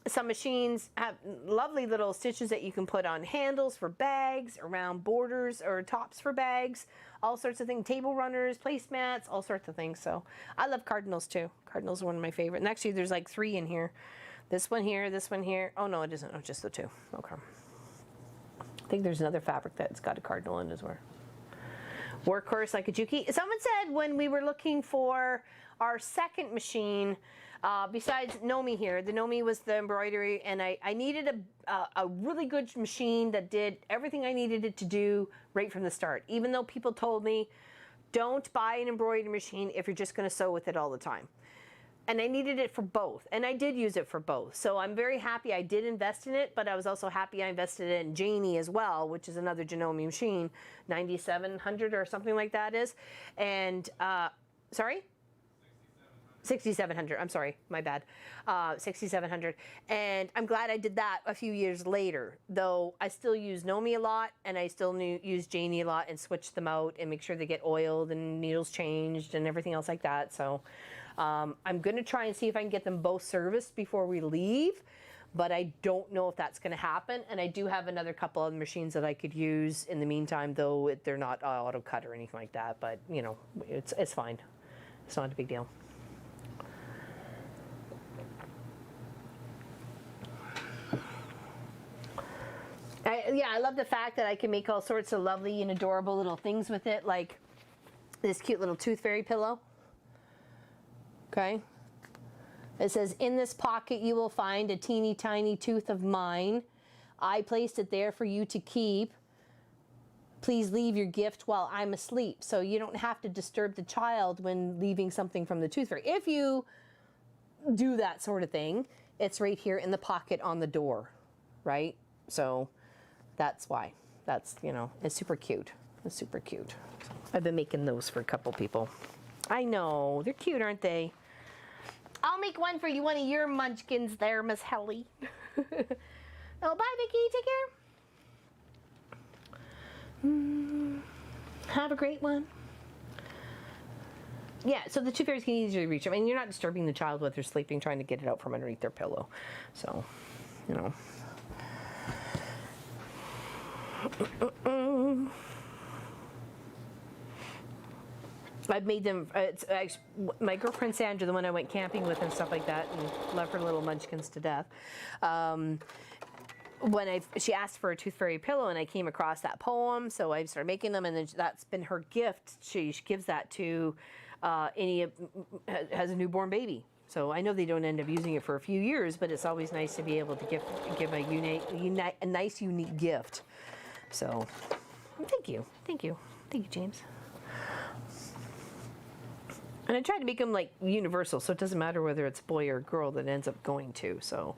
some machines have lovely little stitches that you can put on handles for bags, around borders or tops for bags, all sorts of things, table runners, placemats, all sorts of things. So I love cardinals too. Cardinals are one of my favorite. And actually there's like 3 in here. This one here, this one here. Oh no, it isn't. Oh, just the 2. Okay. I think there's another fabric that's got a cardinal in as well. Workhorse like a Juki. Someone said when we were looking for our second machine, besides Nomi here, the Nomi was the embroidery, and I needed a really good machine that did everything I needed it to do right from the start. Even though people told me, don't buy an embroidery machine if you're just going to sew with it all the time. And I needed it for both, and I did use it for both. So I'm very happy I did invest in it, but I was also happy I invested in Janie as well, which is another Janome machine, 9700 or something like that is. And, sorry? 6700, I'm sorry, my bad. 6700. And I'm glad I did that a few years later, though I still use Nomi a lot, and I still use Janie a lot and switch them out and make sure they get oiled and needles changed and everything else like that. So I'm going to try and see if I can get them both serviced before we leave, but I don't know if that's going to happen. And I do have another couple of machines that I could use in the meantime, though they're not auto cut or anything like that. But you know, it's fine. It's not a big deal. I love the fact that I can make all sorts of lovely and adorable little things with it, like this cute little tooth fairy pillow. Okay. It says, in this pocket you will find a teeny tiny tooth of mine. I placed it there for you to keep. Please leave your gift while I'm asleep. So you don't have to disturb the child when leaving something from the tooth fairy. If you do that sort of thing, it's right here in the pocket on the door, right? So that's why. That's, you know, it's super cute. It's super cute. So I've been making those for a couple people. I know, they're cute, aren't they? I'll make one for you, one of your munchkins there, Miss Helly. Oh, bye, Vicky. Take care. Have a great one. Yeah, so the tooth fairies can easily reach them. I mean, you're not disturbing the child while they're sleeping, trying to get it out from underneath their pillow. So, you know. I've made them, my girlfriend Sandra, the one I went camping with and stuff like that, and love her little munchkins to death. She asked for a tooth fairy pillow, and I came across that poem, so I started making them, and then that's been her gift. She gives that to any has a newborn baby. So I know they don't end up using it for a few years, but it's always nice to be able to give a nice, unique gift. So thank you, James. And I tried to make them like universal, so it doesn't matter whether it's a boy or a girl that it ends up going to. So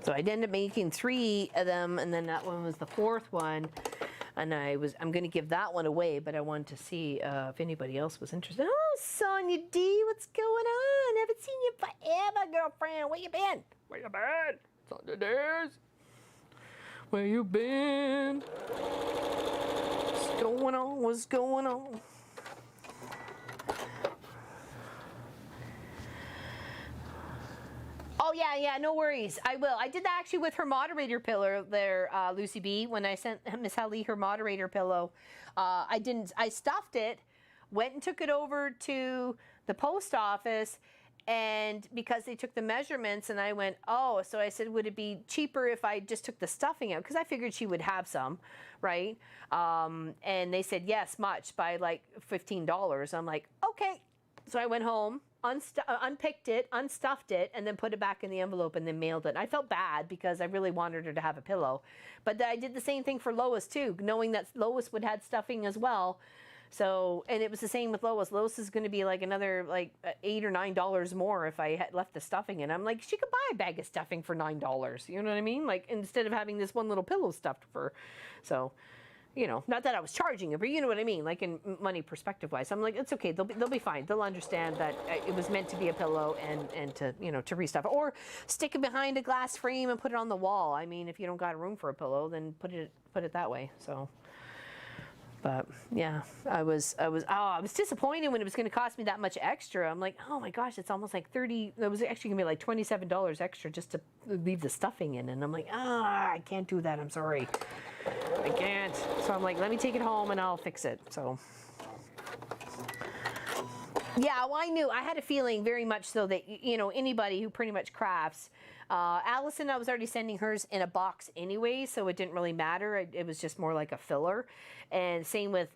I'd end up making 3 of them, and then that one was the 4th one. And I'm going to give that one away, but I wanted to see if anybody else was interested. Oh, Sonia D, what's going on? Haven't seen you forever, girlfriend. Where you been? Where you been? Sonia Days. Where you been? What's going on? What's going on? Oh yeah, no worries. I will. I did that actually with her moderator pillow there, Lucy B. When I sent Miss Hallie her moderator pillow, I stuffed it, went and took it over to the post office, and because they took the measurements, and I went, oh, so I said, would it be cheaper if I just took the stuffing out? Because I figured she would have some, right? And they said yes, much, by like $15. I'm like, okay. So I went home, unpicked it, unstuffed it, and then put it back in the envelope and then mailed it. I felt bad because I really wanted her to have a pillow. But I did the same thing for Lois too, knowing that Lois would have stuffing as well. So, and it was the same with Lois. Lois is going to be like another like $8 or $9 more if I had left the stuffing in. I'm like, she could buy a bag of stuffing for $9. You know what I mean? Like instead of having this one little pillow stuffed for her. So, you know, not that I was charging her, but you know what I mean, like in money perspective wise. I'm like, it's okay, they'll be fine. They'll understand that it was meant to be a pillow and to, you know, to restuff it. Or stick it behind a glass frame and put it on the wall. I mean, if you don't got room for a pillow, then put it that way. So, but yeah, I was disappointed when it was going to cost me that much extra. I'm like, oh my gosh, it's almost like 30. It was actually going to be like $27 extra just to leave the stuffing in. And I'm like, I can't do that. I'm sorry. I can't. So I'm like, let me take it home and I'll fix it. So yeah, well, I knew, I had a feeling very much so that, you know, anybody who pretty much crafts, Allison, I was already sending hers in a box anyway, so it didn't really matter. It was just more like a filler. And same with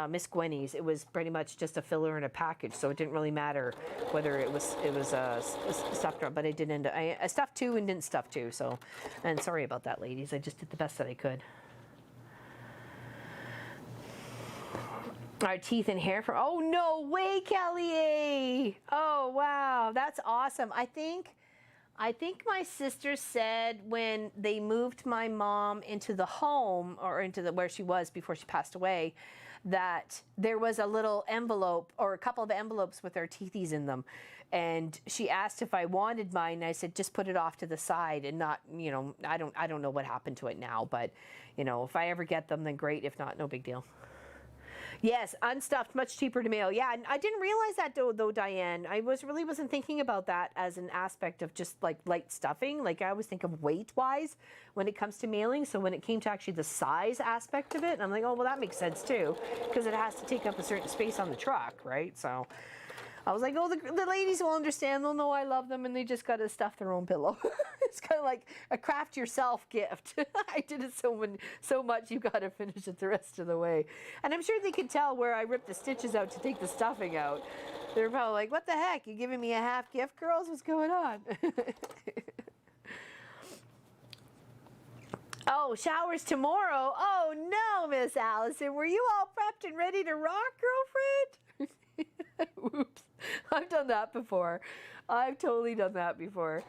Miss Gwenny's. It was pretty much just a filler in a package, so it didn't really matter whether it was stuffed or, but I did end up, I stuffed two and didn't stuff two. So, and sorry about that, ladies. I just did the best that I could. Our teeth and hair from, oh no way, Kelly. Oh wow, that's awesome. I think my sister said when they moved my mom into the home, or into the where she was before she passed away, that there was a little envelope or a couple of envelopes with our teethies in them, and she asked if I wanted mine, and I said just put it off to the side and not, you know, I don't know what happened to it now, but you know, if I ever get them, then great. If not, no big deal. Yes, unstuffed, much cheaper to mail. Yeah, and I didn't realize that though, Diane. I really wasn't thinking about that as an aspect of just like light stuffing. Like I always think of weight-wise when it comes to mailing. So when it came to actually the size aspect of it, I'm like, oh, well, that makes sense too, because it has to take up a certain space on the truck, right? So I was like, oh, the ladies will understand. They'll know I love them, and they just got to stuff their own pillow. It's kind of like a craft yourself gift. I did it so much, you got to finish it the rest of the way. And I'm sure they could tell where I ripped the stitches out to take the stuffing out. They're probably like, what the heck? You giving me a half gift, girls? What's going on? Oh, showers tomorrow. Oh, no, Miss Allison. Were you all prepped and ready to rock, girlfriend? Oops. I've done that before. I've totally done that before.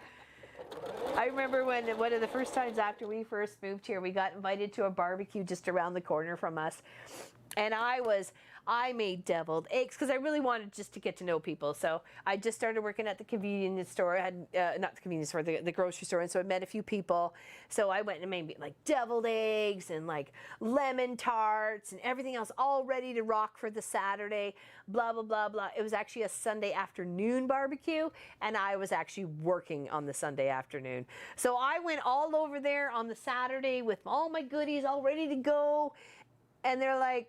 I remember when one of the first times after we first moved here, we got invited to a barbecue just around the corner from us. And I made deviled eggs because I really wanted just to get to know people. So I just started working at the convenience store. I had, not the convenience store, the grocery store. And so I met a few people. So I went and made like deviled eggs and like lemon tarts and everything else all ready to rock for the Saturday, blah, blah, blah, blah. It was actually a Sunday afternoon barbecue, and I was actually working on the Sunday afternoon. So I went all over there on the Saturday with all my goodies all ready to go. And they're like,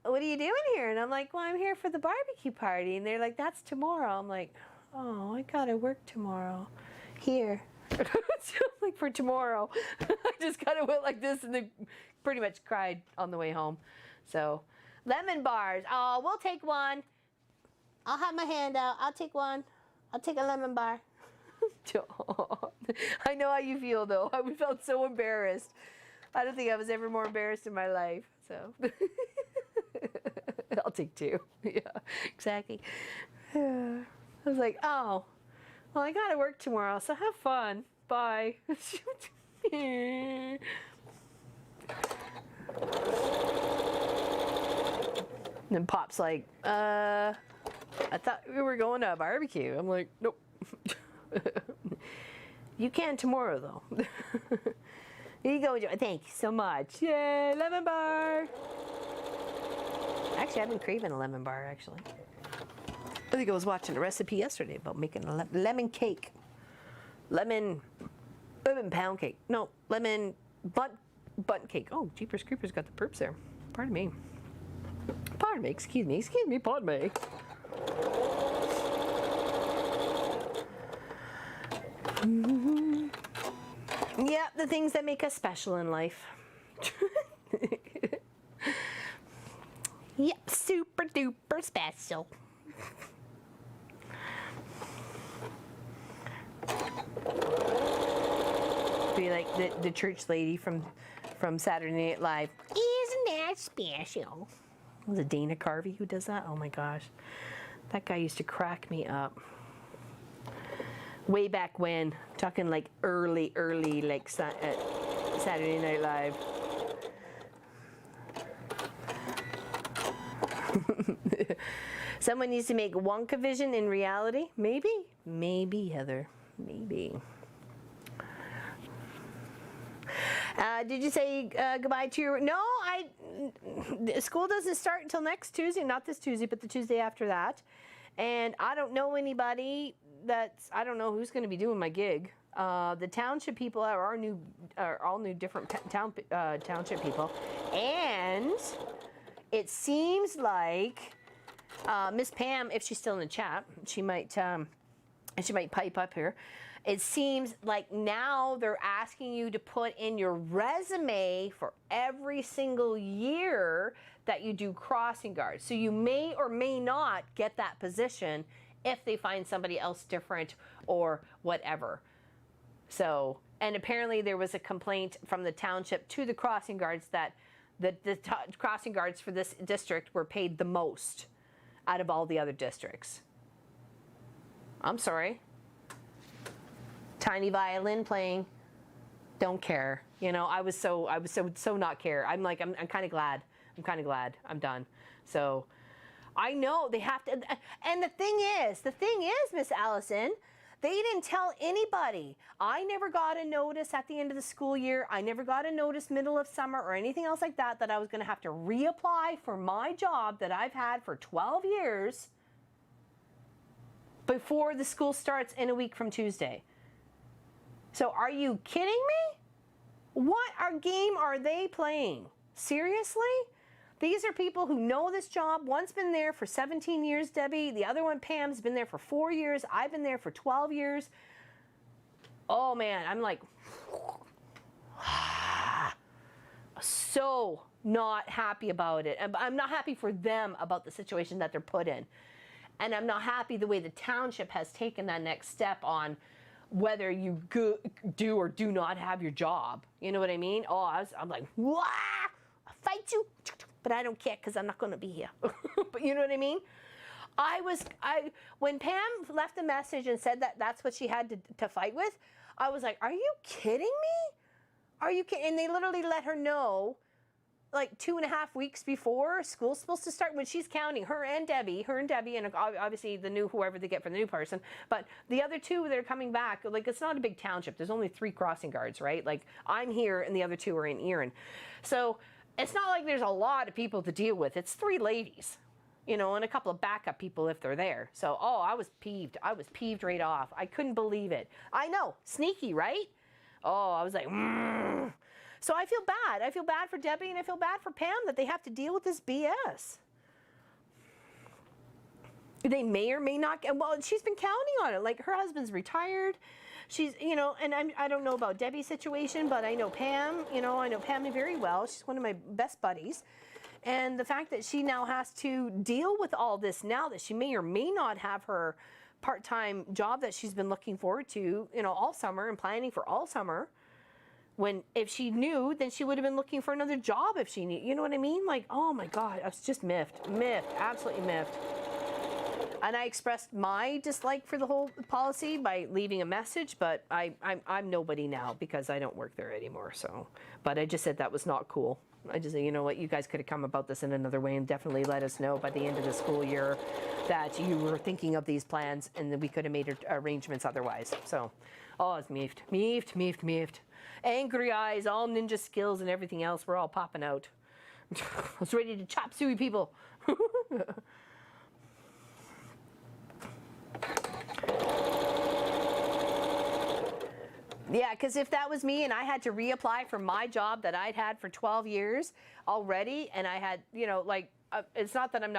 what are you doing here? And I'm like, well, I'm here for the barbecue party. And they're like, that's tomorrow. I'm like, oh, I gotta work tomorrow. Here. So like for tomorrow. I just kind of went like this and then pretty much cried on the way home. So lemon bars. Oh, we'll take one. I'll have my hand out. I'll take one. I'll take a lemon bar. I know how you feel though. I felt so embarrassed. I don't think I was ever more embarrassed in my life. So I'll take two. Yeah, exactly. I was like, oh, well, I gotta work tomorrow, so have fun. Bye. And then Pop's like, I thought we were going to a barbecue. I'm like, nope. You can tomorrow, though. Here you go, Joe. Thank you so much. Yay, lemon bar. Actually, I've been craving a lemon bar, actually. I think I was watching a recipe yesterday about making a lemon cake. Lemon pound cake. No, lemon bunt cake. Oh, Jeepers Creepers got the perps there. Pardon me. Pardon me, excuse me, pardon me. Yeah, the things that make us special in life. Yep, super duper special. Be like the church lady from Saturday Night Live. Isn't that special? Was it Dana Carvey who does that? Oh my gosh. That guy used to crack me up. Way back when, talking like early, like Saturday Night Live. Someone needs to make WonkaVision in reality. Maybe, Heather. Maybe. Did you say goodbye to your? No, school doesn't start until next Tuesday. Not this Tuesday, but the Tuesday after that. And I don't know anybody I don't know who's going to be doing my gig. The township people are all new different township people. And it seems like Miss Pam, if she's still in the chat, she might pipe up here. It seems like now they're asking you to put in your resume for every single year that you do crossing guards. So you may or may not get that position if they find somebody else different or whatever. So, and apparently there was a complaint from the township to the crossing guards that the crossing guards for this district were paid the most out of all the other districts. I'm sorry. Tiny violin playing, don't care. You know, I was so not care. I'm like, I'm kind of glad. I'm done. So I know they have to, and the thing is, Miss Allison, they didn't tell anybody. I never got a notice at the end of the school year. I never got a notice middle of summer or anything else like that I was going to have to reapply for my job that I've had for 12 years before the school starts in a week from Tuesday. So are you kidding me? What game are they playing? Seriously? These are people who know this job. One's been there for 17 years, Debbie. The other one, Pam's been there for 4 years. I've been there for 12 years. Oh man, I'm like, so not happy about it. I'm not happy for them about the situation that they're put in. And I'm not happy the way the township has taken that next step on whether you do or do not have your job. You know what I mean? Oh, I'm like, wah! I'll fight you, but I don't care because I'm not going to be here. But you know what I mean? When Pam left a message and said that that's what she had to fight with, I was like, are you kidding me? Are you kidding? And they literally let her know like 2.5 weeks before school's supposed to start, when she's counting her and Debbie, and obviously whoever they get for the new person, but the other two that are coming back, like, it's not a big township. There's only 3 crossing guards, right? Like, I'm here and the other 2 are in Erin. So it's not like there's a lot of people to deal with. It's 3 ladies, you know, and a couple of backup people if they're there. So, I was peeved. I was peeved right off. I couldn't believe it. I know, sneaky, right? Oh, I was like, So I feel bad. I feel bad for Debbie and I feel bad for Pam that they have to deal with this BS. They may or may not, well, she's been counting on it. Like, her husband's retired. She's, you know, and I don't know about Debbie's situation, but I know Pam, you know, I know Pam very well. She's one of my best buddies. And the fact that she now has to deal with all this now, that she may or may not have her part-time job that she's been looking forward to, you know, all summer and planning for all summer. When, if she knew, then she would have been looking for another job if she knew. You know what I mean? Like, oh my God, I was just miffed, absolutely miffed. And I expressed my dislike for the whole policy by leaving a message, but I'm nobody now because I don't work there anymore. So, but I just said that was not cool. I just said, you know what, you guys could have come about this in another way and definitely let us know by the end of the school year that you were thinking of these plans and that we could have made arrangements otherwise. So, oh, it's miefed. Angry eyes, all ninja skills and everything else were all popping out. I was ready to chop suey people. Yeah, because if that was me and I had to reapply for my job that I'd had for 12 years already, and I had, you know, like, it's not that I'm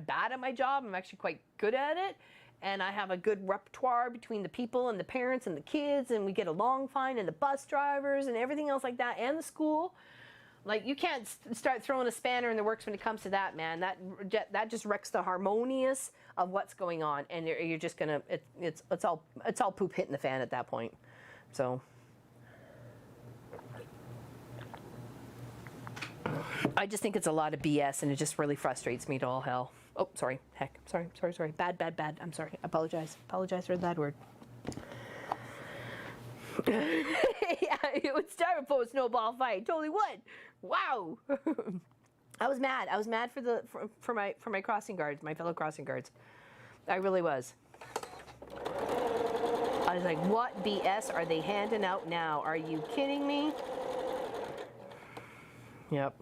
bad at my job. I'm actually quite good at it, and I have a good repertoire between the people and the parents and the kids, and we get along fine, and the bus drivers and everything else like that, and the school. Like, you can't start throwing a spanner in the works when it comes to that, man. That just wrecks the harmonious of what's going on, and you're just gonna it's all poop hitting the fan at that point. So I just think it's a lot of BS, and it just really frustrates me to all hell. Oh, sorry. Heck. Sorry. Bad. I'm sorry. Apologize for the bad word. Yeah, it would start a snowball fight. Totally would. Wow. I was mad. I was mad for my crossing guards, my fellow crossing guards. I really was. I was like, what BS are they handing out now? Are you kidding me? Yep.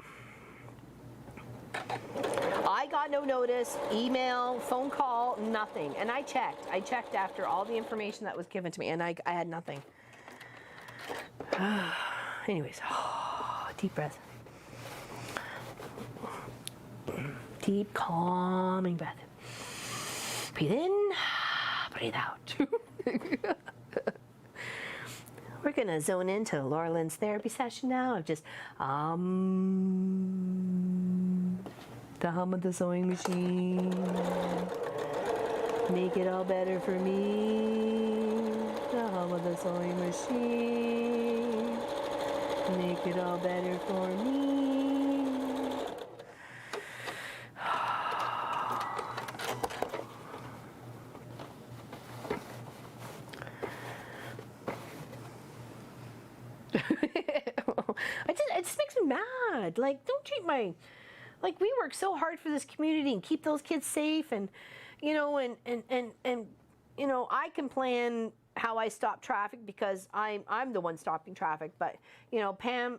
I got no notice, email, phone call, nothing. And I checked after all the information that was given to me, and I had nothing. Anyways, deep breath. Deep, calming breath. Breathe in, breathe out. We're gonna zone into Laura Lynn's therapy session now of just the hum of the sewing machine. Make it all better for me. The hum of the sewing machine. Make it all better for me. It just makes me mad. Like, don't treat like, we work so hard for this community and keep those kids safe, and you know, and you know, I can plan how I stop traffic because I'm the one stopping traffic, but you know, Pam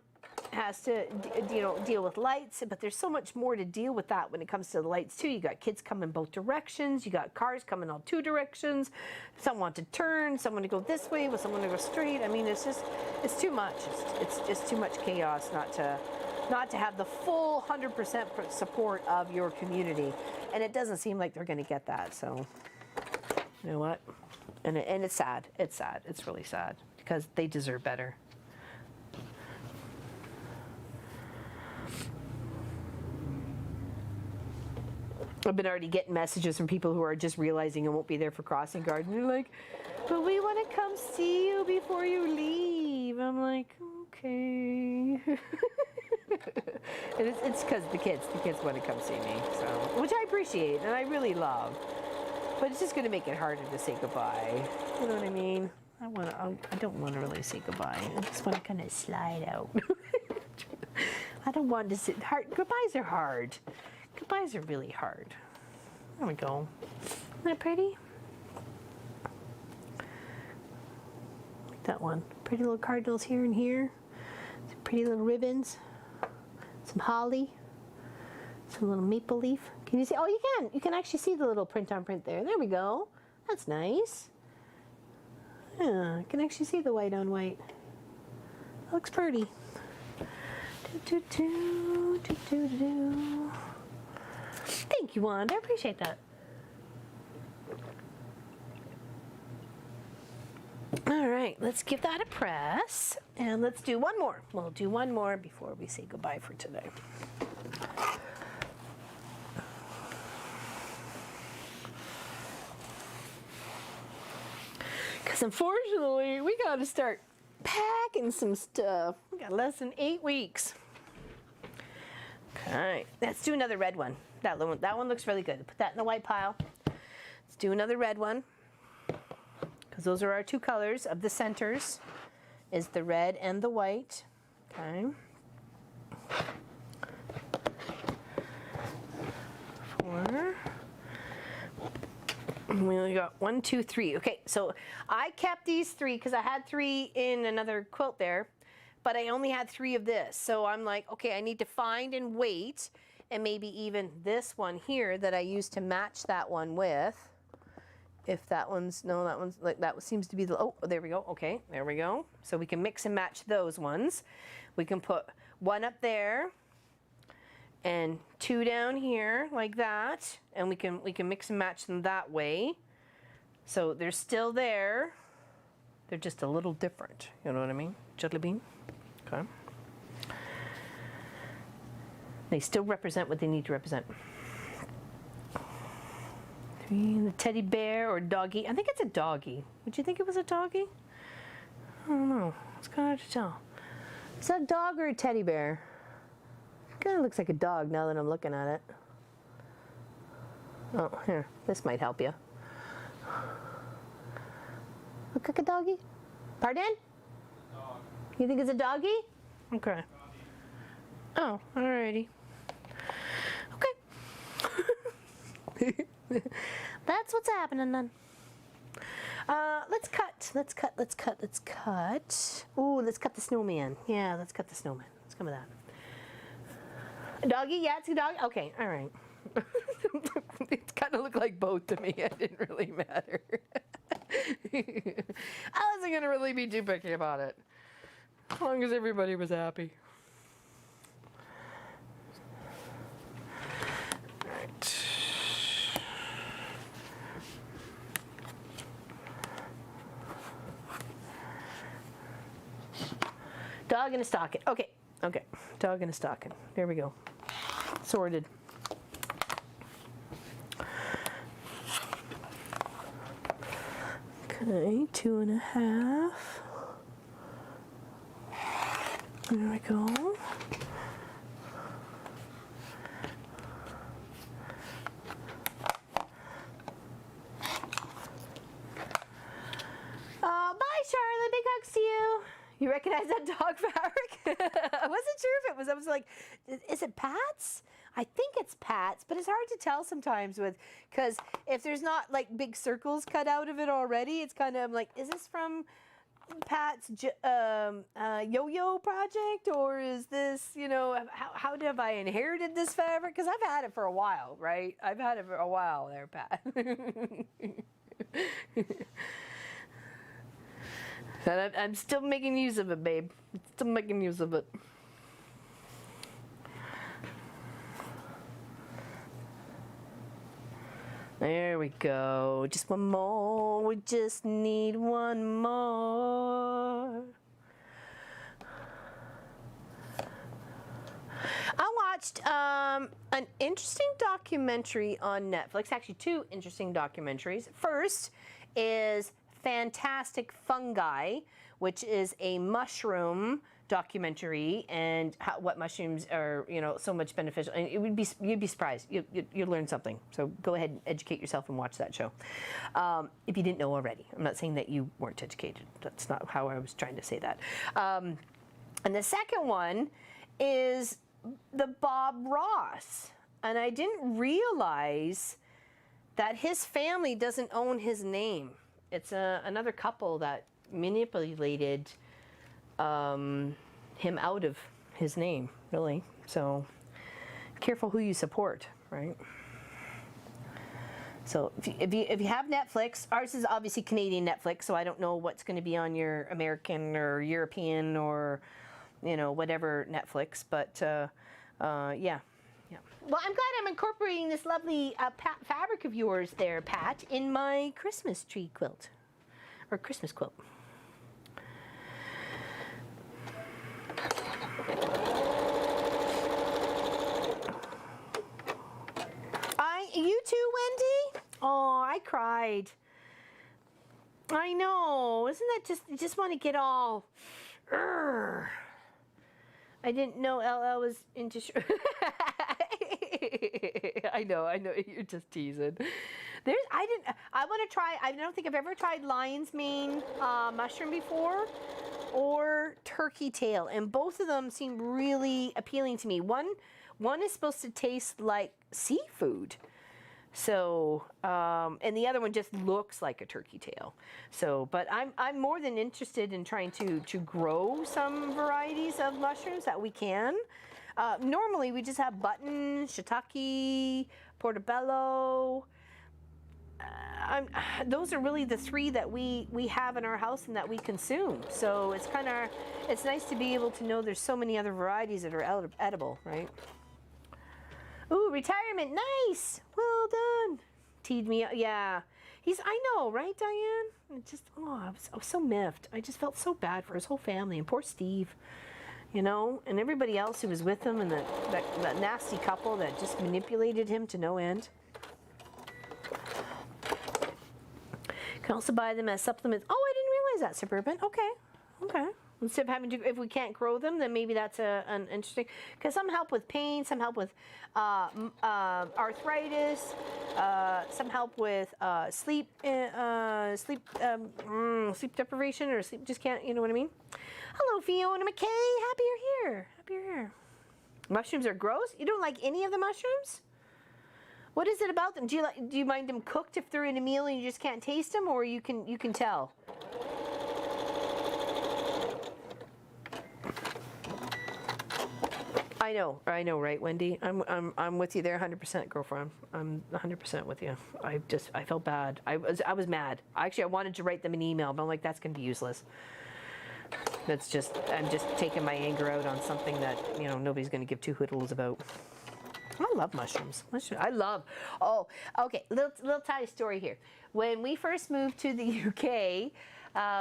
has to deal with lights, but there's so much more to deal with that when it comes to the lights too. You got kids coming both directions, you got cars coming all two directions, some want to turn, someone to go this way, with someone to go straight. I mean, it's too much. It's just too much chaos not to have the full 100% support of your community, and it doesn't seem like they're going to get that. So you know what, and it's sad. It's really sad because they deserve better. I've been already getting messages from people who are just realizing I won't be there for crossing guard, and they're like, but we want to come see you before you leave. I'm like, okay. And it's because the kids want to come see me, so, which I appreciate and I really love, but it's just going to make it harder to say goodbye. You know what I mean? I don't want to really say goodbye. I just want to kind of slide out. I don't want to sit hard. Goodbyes are hard. Goodbyes are really hard. There we go. Isn't that pretty? Like that one. Pretty little cardinals here and here. Some pretty little ribbons. Some holly. Some little maple leaf. Can you see? Oh, you can. You can actually see the little print on print there. There we go. That's nice. Yeah, I can actually see the white on white. That looks pretty. Thank you, Wanda. I appreciate that. All right, let's give that a press, and let's do one more. We'll do one more before we say goodbye for today. Because unfortunately, we got to start packing some stuff. We got less than 8 weeks. Okay, let's do another red one. That one looks really good. Put that in the white pile. Let's do another red one, because those are our two colors of the centers, is the red and the white. Okay. 4. We only got 1, 2, 3. Okay, so I kept these 3 because I had 3 in another quilt there, but I only had 3 of this. So I'm like, okay, I need to find and wait, and maybe even this one here that I used to match that one with. If that one's, no, that one's like, that seems to be the, oh, there we go. Okay, there we go. So we can mix and match those ones. We can put 1 up there and 2 down here like that, and we can mix and match them that way. So they're still there. They're just a little different. You know what I mean? Jelly bean. Okay. They still represent what they need to represent. 3, the teddy bear or doggy. I think it's a doggy. Would you think it was a doggy? I don't know. It's kind of hard to tell. Is that a dog or a teddy bear? Kind of looks like a dog now that I'm looking at it. Oh, here. This might help you. Look like a doggy? Pardon? Dog. You think it's a doggy? Okay. Oh, alrighty. Okay. That's what's happening then. Let's cut. Ooh, let's cut the snowman. Yeah, let's cut the snowman. Let's come with that. A doggy? Yeah, it's a dog. Okay, all right. It kind of looked like both to me. It didn't really matter. I wasn't gonna really be too picky about it, as long as everybody was happy. All right. Dog in a stocking. Okay, okay. Dog in a stocking. There we go. Sorted. Okay, 2.5. There we go. Bye, Charlotte. Big hugs to you. You recognize that dog fabric? I wasn't sure if it was. I was like, is it Pat's? I think it's Pat's, but it's hard to tell sometimes because if there's not like big circles cut out of it already, it's kind of like, is this from Pat's yo-yo project, or is this, you know, how have I inherited this fabric? Because I've had it for a while, right? I've had it for a while there, Pat. And I'm still making use of it, babe. Still making use of it. There we go. Just one more. We just need one more. I watched an interesting documentary on Netflix. Actually, 2 interesting documentaries. First is Fantastic Fungi, which is a mushroom documentary, and what mushrooms are, you know, so much beneficial. And you'd be surprised. You'll learn something. So go ahead and educate yourself and watch that show. If you didn't know already. I'm not saying that you weren't educated. That's not how I was trying to say that. And the second one is the Bob Ross. And I didn't realize that his family doesn't own his name. It's another couple that manipulated him out of his name, really. So careful who you support, right? So if you have Netflix, ours is obviously Canadian Netflix, so I don't know what's going to be on your American or European or, you know, whatever Netflix, but yeah. Yeah. Well, I'm glad I'm incorporating this lovely fabric of yours there, Pat, in my Christmas tree quilt, or Christmas quilt. You too, Wendy? Oh, I cried. I know. Isn't that you just want to get all... Urgh. I didn't know LL was into... I know, you're just teasing. I want to try, I don't think I've ever tried lion's mane mushroom before, or turkey tail, and both of them seem really appealing to me. One is supposed to taste like seafood. So, and the other one just looks like a turkey tail. So, but I'm more than interested in trying to grow some varieties of mushrooms that we can. Normally we just have button, shiitake, portobello. Those are really the three that we have in our house and that we consume. So it's nice to be able to know there's so many other varieties that are edible, right? Ooh, retirement, nice, well done. Teed me up, yeah. I know, right, Diane? It just, I was so miffed. I just felt so bad for his whole family, and poor Steve, you know, and everybody else who was with him, and that nasty couple that just manipulated him to no end. Can also buy them as supplements. Oh, I didn't realize that, Suburban. Okay. Instead of having to, if we can't grow them, then maybe that's an interesting, because some help with pain, some help with arthritis, some help with sleep deprivation, or sleep just can't, you know what I mean? Hello, Fiona McKay, happy you're here. Happy you're here. Mushrooms are gross? You don't like any of the mushrooms? What is it about them? Do you mind them cooked if they're in a meal and you just can't taste them, or you can tell? I know, right, Wendy? I'm with you there, 100%, girlfriend. I'm 100% with you. I felt bad. I was mad. Actually, I wanted to write them an email, but I'm like, that's gonna be useless. I'm just taking my anger out on something that, you know, nobody's gonna give two hoodles about. I love mushrooms. Oh, okay, little tiny story here. When we first moved to the UK,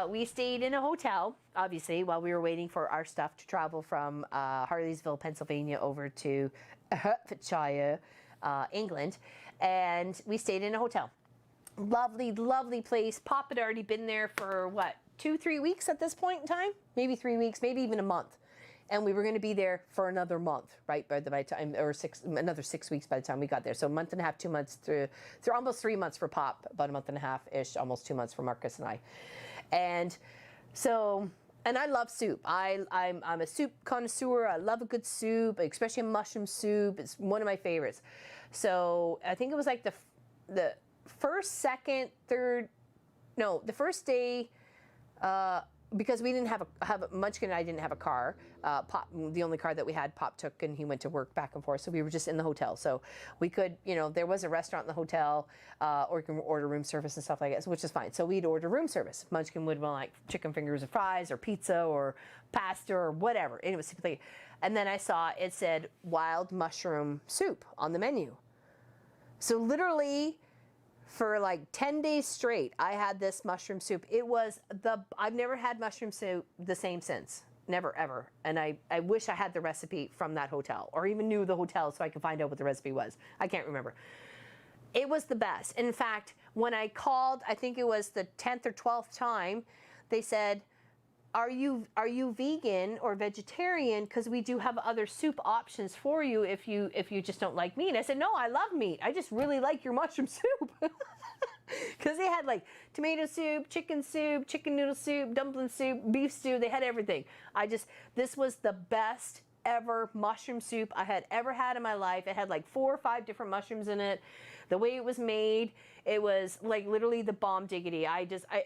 we stayed in a hotel, obviously, while we were waiting for our stuff to travel from Harleysville, Pennsylvania, over to Hertfordshire, England, and we stayed in a hotel. Lovely, lovely place. Pop had already been there for, what, 2-3 weeks at this point in time? Maybe 3 weeks, maybe even a month. And we were going to be there for another month, right, by the time, or another 6 weeks by the time we got there. So a month and a half, 2 months, through almost 3 months for Pop, about a month and a half-ish, almost 2 months for Marcus and I. And so, and I love soup. I'm a soup connoisseur. I love a good soup, especially a mushroom soup. It's one of my favorites. So I think it was like the first, second, third, no, the first day, because we didn't have Munchkin and I didn't have a car. Pop, the only car that we had, Pop took, and he went to work back and forth. So we were just in the hotel. So we could, you know, there was a restaurant in the hotel, or you can order room service and stuff like that, which is fine. So we'd order room service. Munchkin would want like chicken fingers and fries, or pizza, or pasta, or whatever. And it was simply, and then I saw it said wild mushroom soup on the menu. So literally, for like 10 days straight, I had this mushroom soup. It was I've never had mushroom soup the same since. Never, ever. And I wish I had the recipe from that hotel, or even knew the hotel so I could find out what the recipe was. I can't remember. It was the best. In fact, when I called, I think it was the 10th or 12th time, they said, are you vegan or vegetarian? Because we do have other soup options for you if you just don't like meat. I said, no, I love meat. I just really like your mushroom soup. Because they had like tomato soup, chicken noodle soup, dumpling soup, beef stew. They had everything. This was the best ever mushroom soup I had ever had in my life. It had like 4 or 5 different mushrooms in it. The way it was made, it was like literally the bomb diggity.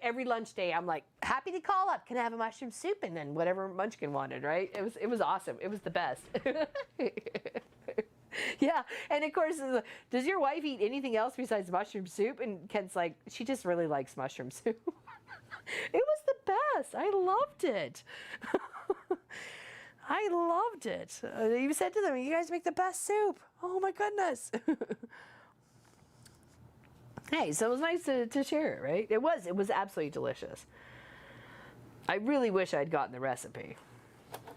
Every lunch day, I'm like, happy to call up. Can I have a mushroom soup? And then whatever Munchkin wanted, right? It was awesome. It was the best. Yeah, and of course, does your wife eat anything else besides mushroom soup? And Kent's like, she just really likes mushroom soup. It was the best. I loved it. I loved it. You said to them, you guys make the best soup. Oh my goodness. Hey, so it was nice to share it, right? It was absolutely delicious. I really wish I'd gotten the recipe,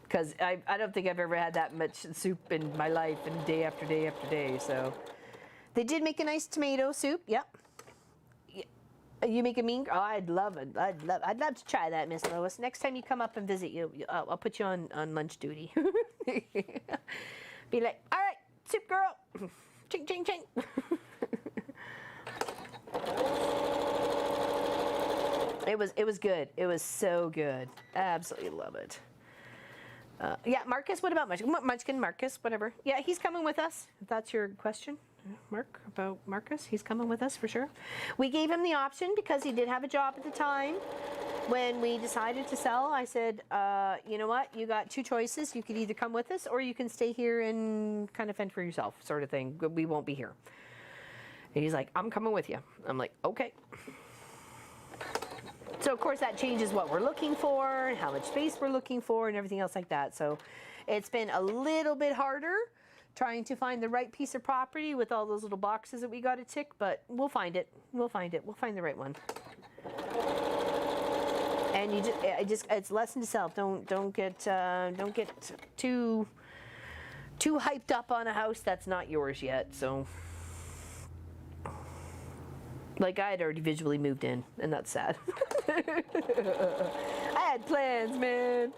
because I don't think I've ever had that much soup in my life, and day after day after day. So they did make a nice tomato soup. Yep. You make a mean? Oh, I'd love it. I'd love to try that, Miss Lois. Next time you come up and visit, I'll put you on lunch duty. Be like, all right, soup girl, ching ching ching. It was good. It was so good. Absolutely love it. Yeah, Marcus, what about Munchkin? Marcus, whatever. Yeah, he's coming with us, if that's your question. Mark, about Marcus, he's coming with us for sure. We gave him the option because he did have a job at the time. When we decided to sell, I said, you know what, you got two choices. You could either come with us or you can stay here and kind of fend for yourself, sort of thing. We won't be here. And he's like, I'm coming with you. I'm like, okay. So of course that changes what we're looking for and how much space we're looking for and everything else like that. So it's been a little bit harder trying to find the right piece of property with all those little boxes that we got to tick, but we'll find it. We'll find it. We'll find the right one. And it's lesson to self. Don't get too hyped up on a house that's not yours yet. So, like, I had already visually moved in, and that's sad. I had plans, man.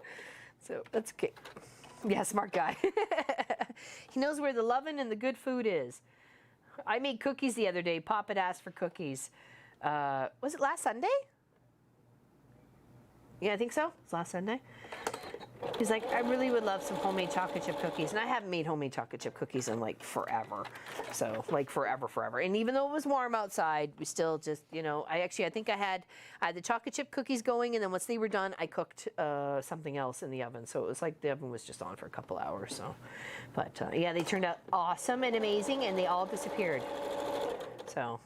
So that's okay. Yeah, smart guy. He knows where the loving and the good food is. I made cookies the other day. Pop had asked for cookies. Was it last Sunday? Yeah, I think so. It was last Sunday. He's like, I really would love some homemade chocolate chip cookies. And I haven't made homemade chocolate chip cookies in like forever. So like forever. And even though it was warm outside, we still just, you know, I think I had the chocolate chip cookies going. And then once they were done, I cooked something else in the oven. So it was like the oven was just on for a couple hours. So, but yeah, they turned out awesome and amazing. And they all disappeared. So.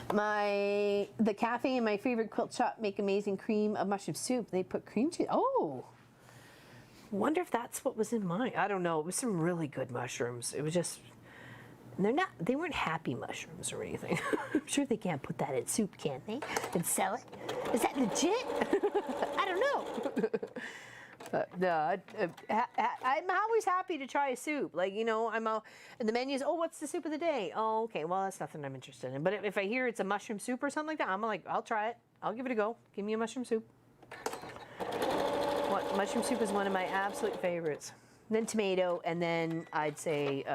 The cafe and my favorite quilt shop make amazing cream of mushroom soup. They put cream cheese. Oh, wonder if that's what was in mine. I don't know. It was some really good mushrooms. It was just, they weren't happy mushrooms or anything. I'm sure they can't put that in soup, can they? And sell it? Is that legit? I don't know. But no, I'm always happy to try a soup. Like, you know, and the menu's, oh, what's the soup of the day? Oh, okay, well, that's nothing I'm interested in. But if I hear it's a mushroom soup or something like that, I'm like, I'll try it. I'll give it a go. Give me a mushroom soup. Mushroom soup is one of my absolute favorites. Then tomato, and then I'd say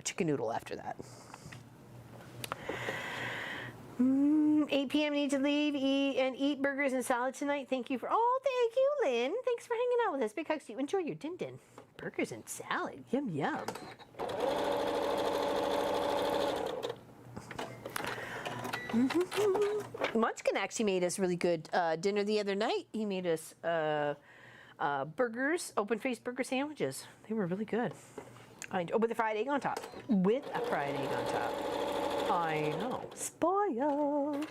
chicken noodle after that. 8 p.m. need to leave, eat burgers and salad tonight. Thank you Oh, thank you, Lynn. Thanks for hanging out with us. Big hugs to you. Enjoy your din-din. Burgers and salad. Yum, yum. Munchkin actually made us really good dinner the other night. He made us burgers, open-faced burger sandwiches. They were really good. With a fried egg on top. With a fried egg on top. I know. Spoiled.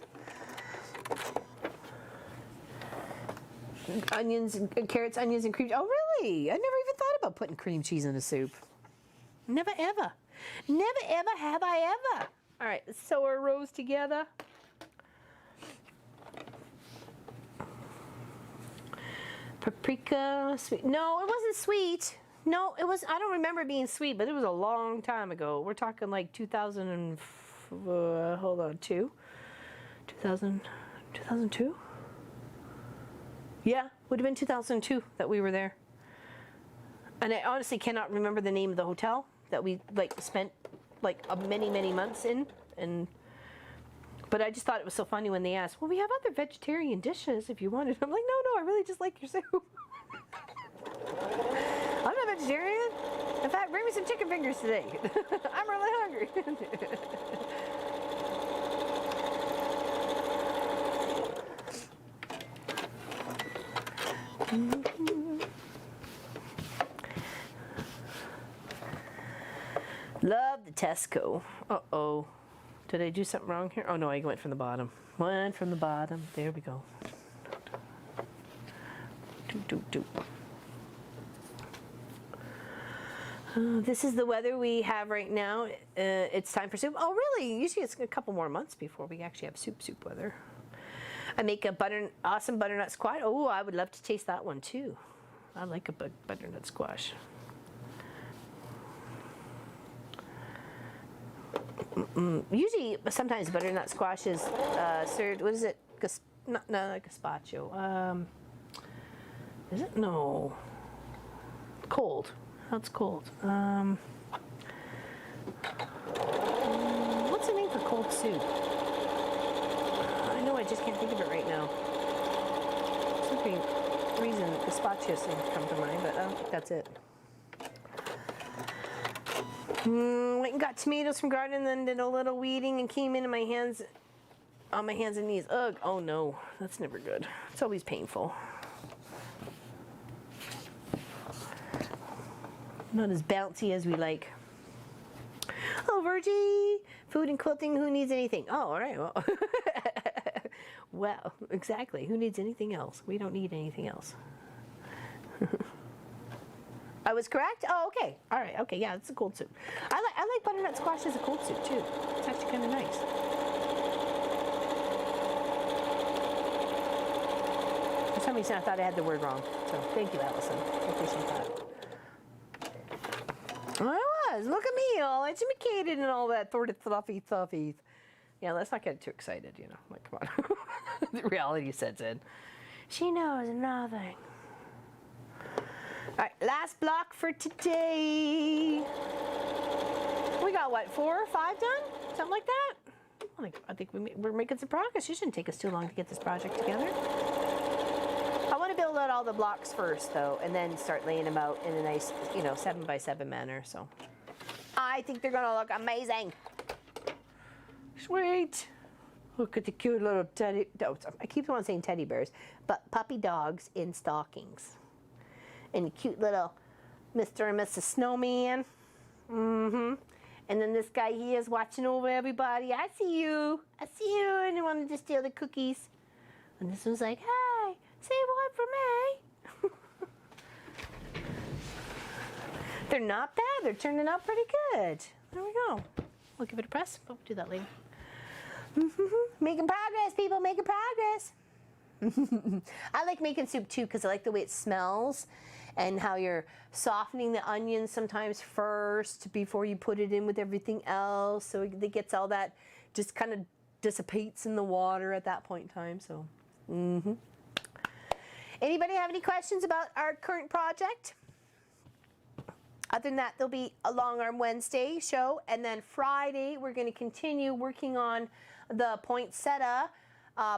Onions, carrots, onions, and cream. Oh, really? I never even thought about putting cream cheese in a soup. Never, ever. Never, ever have I ever. All right, let's sew our rows together. Paprika, sweet. No, it wasn't sweet. No, it was. I don't remember it being sweet, but it was a long time ago. We're talking like 2002? 2002? Yeah, would have been 2002 that we were there. And I honestly cannot remember the name of the hotel that we spent many months in. But I just thought it was so funny when they asked, well, we have other vegetarian dishes if you wanted. I'm like, no, I really just like your soup. I'm not vegetarian. In fact, bring me some chicken fingers today. I'm really hungry. Love the Tesco. Uh-oh. Did I do something wrong here? Oh, no, I went from the bottom. Went from the bottom. There we go. This is the weather we have right now. It's time for soup. Oh, really? Usually it's a couple more months before we actually have soup weather. I make a awesome butternut squash. Oh, I would love to taste that one too. I like a butternut squash. Usually, sometimes butternut squash is served. What is it? Not gazpacho. Is it? No. Cold. How it's cold. What's cold soup? I know, I just can't think of it right now. Some reason gazpacho seems to come to mind, but I don't think that's it. Went and got tomatoes from garden, then did a little weeding and came into my hands, on my hands and knees. Ugh, oh no, that's never good. It's always painful. Not as bouncy as we like. Oh, Virgie, food and quilting, who needs anything? Oh, all right, well. Well, exactly, who needs anything else? We don't need anything else. I was correct? Oh, okay. All right. Okay. Yeah, it's a cold soup. I like butternut squash as a cold soup too. It's actually kind of nice. For some reason, I thought I had the word wrong. So thank you, Allison. I appreciate that. I was. Look at me, all educated and all that sort of fluffy. Yeah, let's not get too excited. You know, like come on. The reality sets in. She knows nothing. All right, last block for today. We got what, 4 or 5 done? Something like that? I think we're making some progress. It shouldn't take us too long to get this project together. I want to build out all the blocks first, though, and then start laying them out in a nice, 7x7 manner. So I think they're gonna look amazing. Sweet. Look at the cute little teddy. I keep on saying teddy bears, but puppy dogs in stockings. And the cute little Mr. and Mrs. Snowman. And then this guy here is watching over everybody. I see you. And he wanted to steal the cookies. And this one's like, hey, save one for me. They're not bad. They're turning out pretty good. There we go. We'll give it a press. We'll do that later. Making progress, people. Making progress. I like making soup too because I like the way it smells and how you're softening the onions sometimes first before you put it in with everything else, so it gets all that, just kind of dissipates in the water at that point in time. So anybody have any questions about our current project? Other than that, there'll be a long arm Wednesday show, and then Friday we're going to continue working on the poinsettia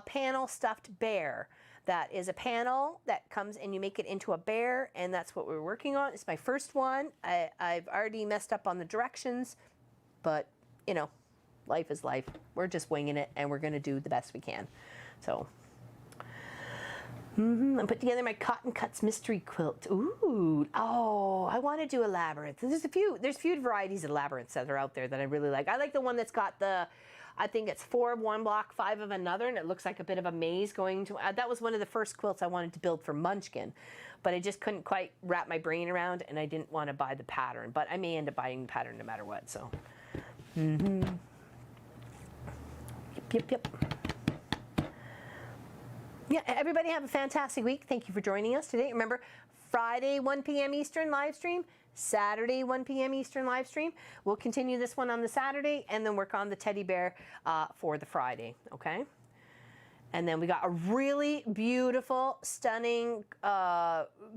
panel stuffed bear. That is a panel that comes and you make it into a bear, and that's what we're working on. It's my first one. I've already messed up on the directions, but life is life. We're just winging it, and we're going to do the best we can. So I put together my Cotton Cuts mystery quilt. Ooh, oh, I want to do a labyrinth. There's a few varieties of labyrinths that are out there that I really like. I like the one that's got I think it's 4 of one block, 5 of another, and it looks like a bit of a maze going to. That was one of the first quilts I wanted to build for Munchkin, but I just couldn't quite wrap my brain around, and I didn't want to buy the pattern. But I may end up buying the pattern no matter what. So, Yep. Yeah, everybody have a fantastic week. Thank you for joining us today. Remember, Friday 1 p.m. Eastern live stream. Saturday, 1 p.m. Eastern live stream. We'll continue this one on the Saturday and then work on the teddy bear for the Friday, okay? And then we got a really beautiful, stunning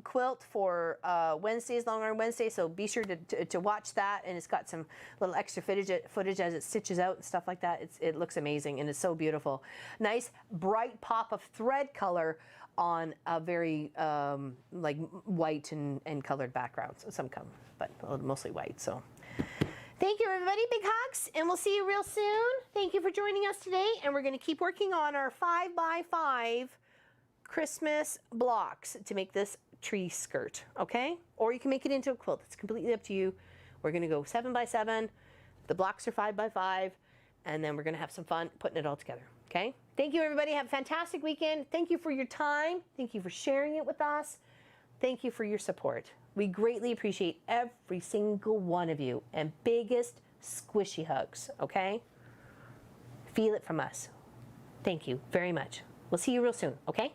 quilt for Wednesday's Long Arm Wednesday, so be sure to watch that, and it's got some little extra footage as it stitches out and stuff like that. It looks amazing, and it's so beautiful. Nice, bright pop of thread color on a very like white and colored background. So some come, but mostly white. So thank you, everybody. Big hugs, and we'll see you real soon. Thank you for joining us today, and we're going to keep working on our 5x5 Christmas blocks to make this tree skirt, okay? Or you can make it into a quilt. It's completely up to you. We're going to go 7x7. The blocks are 5x5, and then we're going to have some fun putting it all together, okay? Thank you, everybody. Have a fantastic weekend. Thank you for your time. Thank you for sharing it with us. Thank you for your support. We greatly appreciate every single one of you, and biggest squishy hugs, okay? Feel it from us. Thank you very much. We'll see you real soon, okay?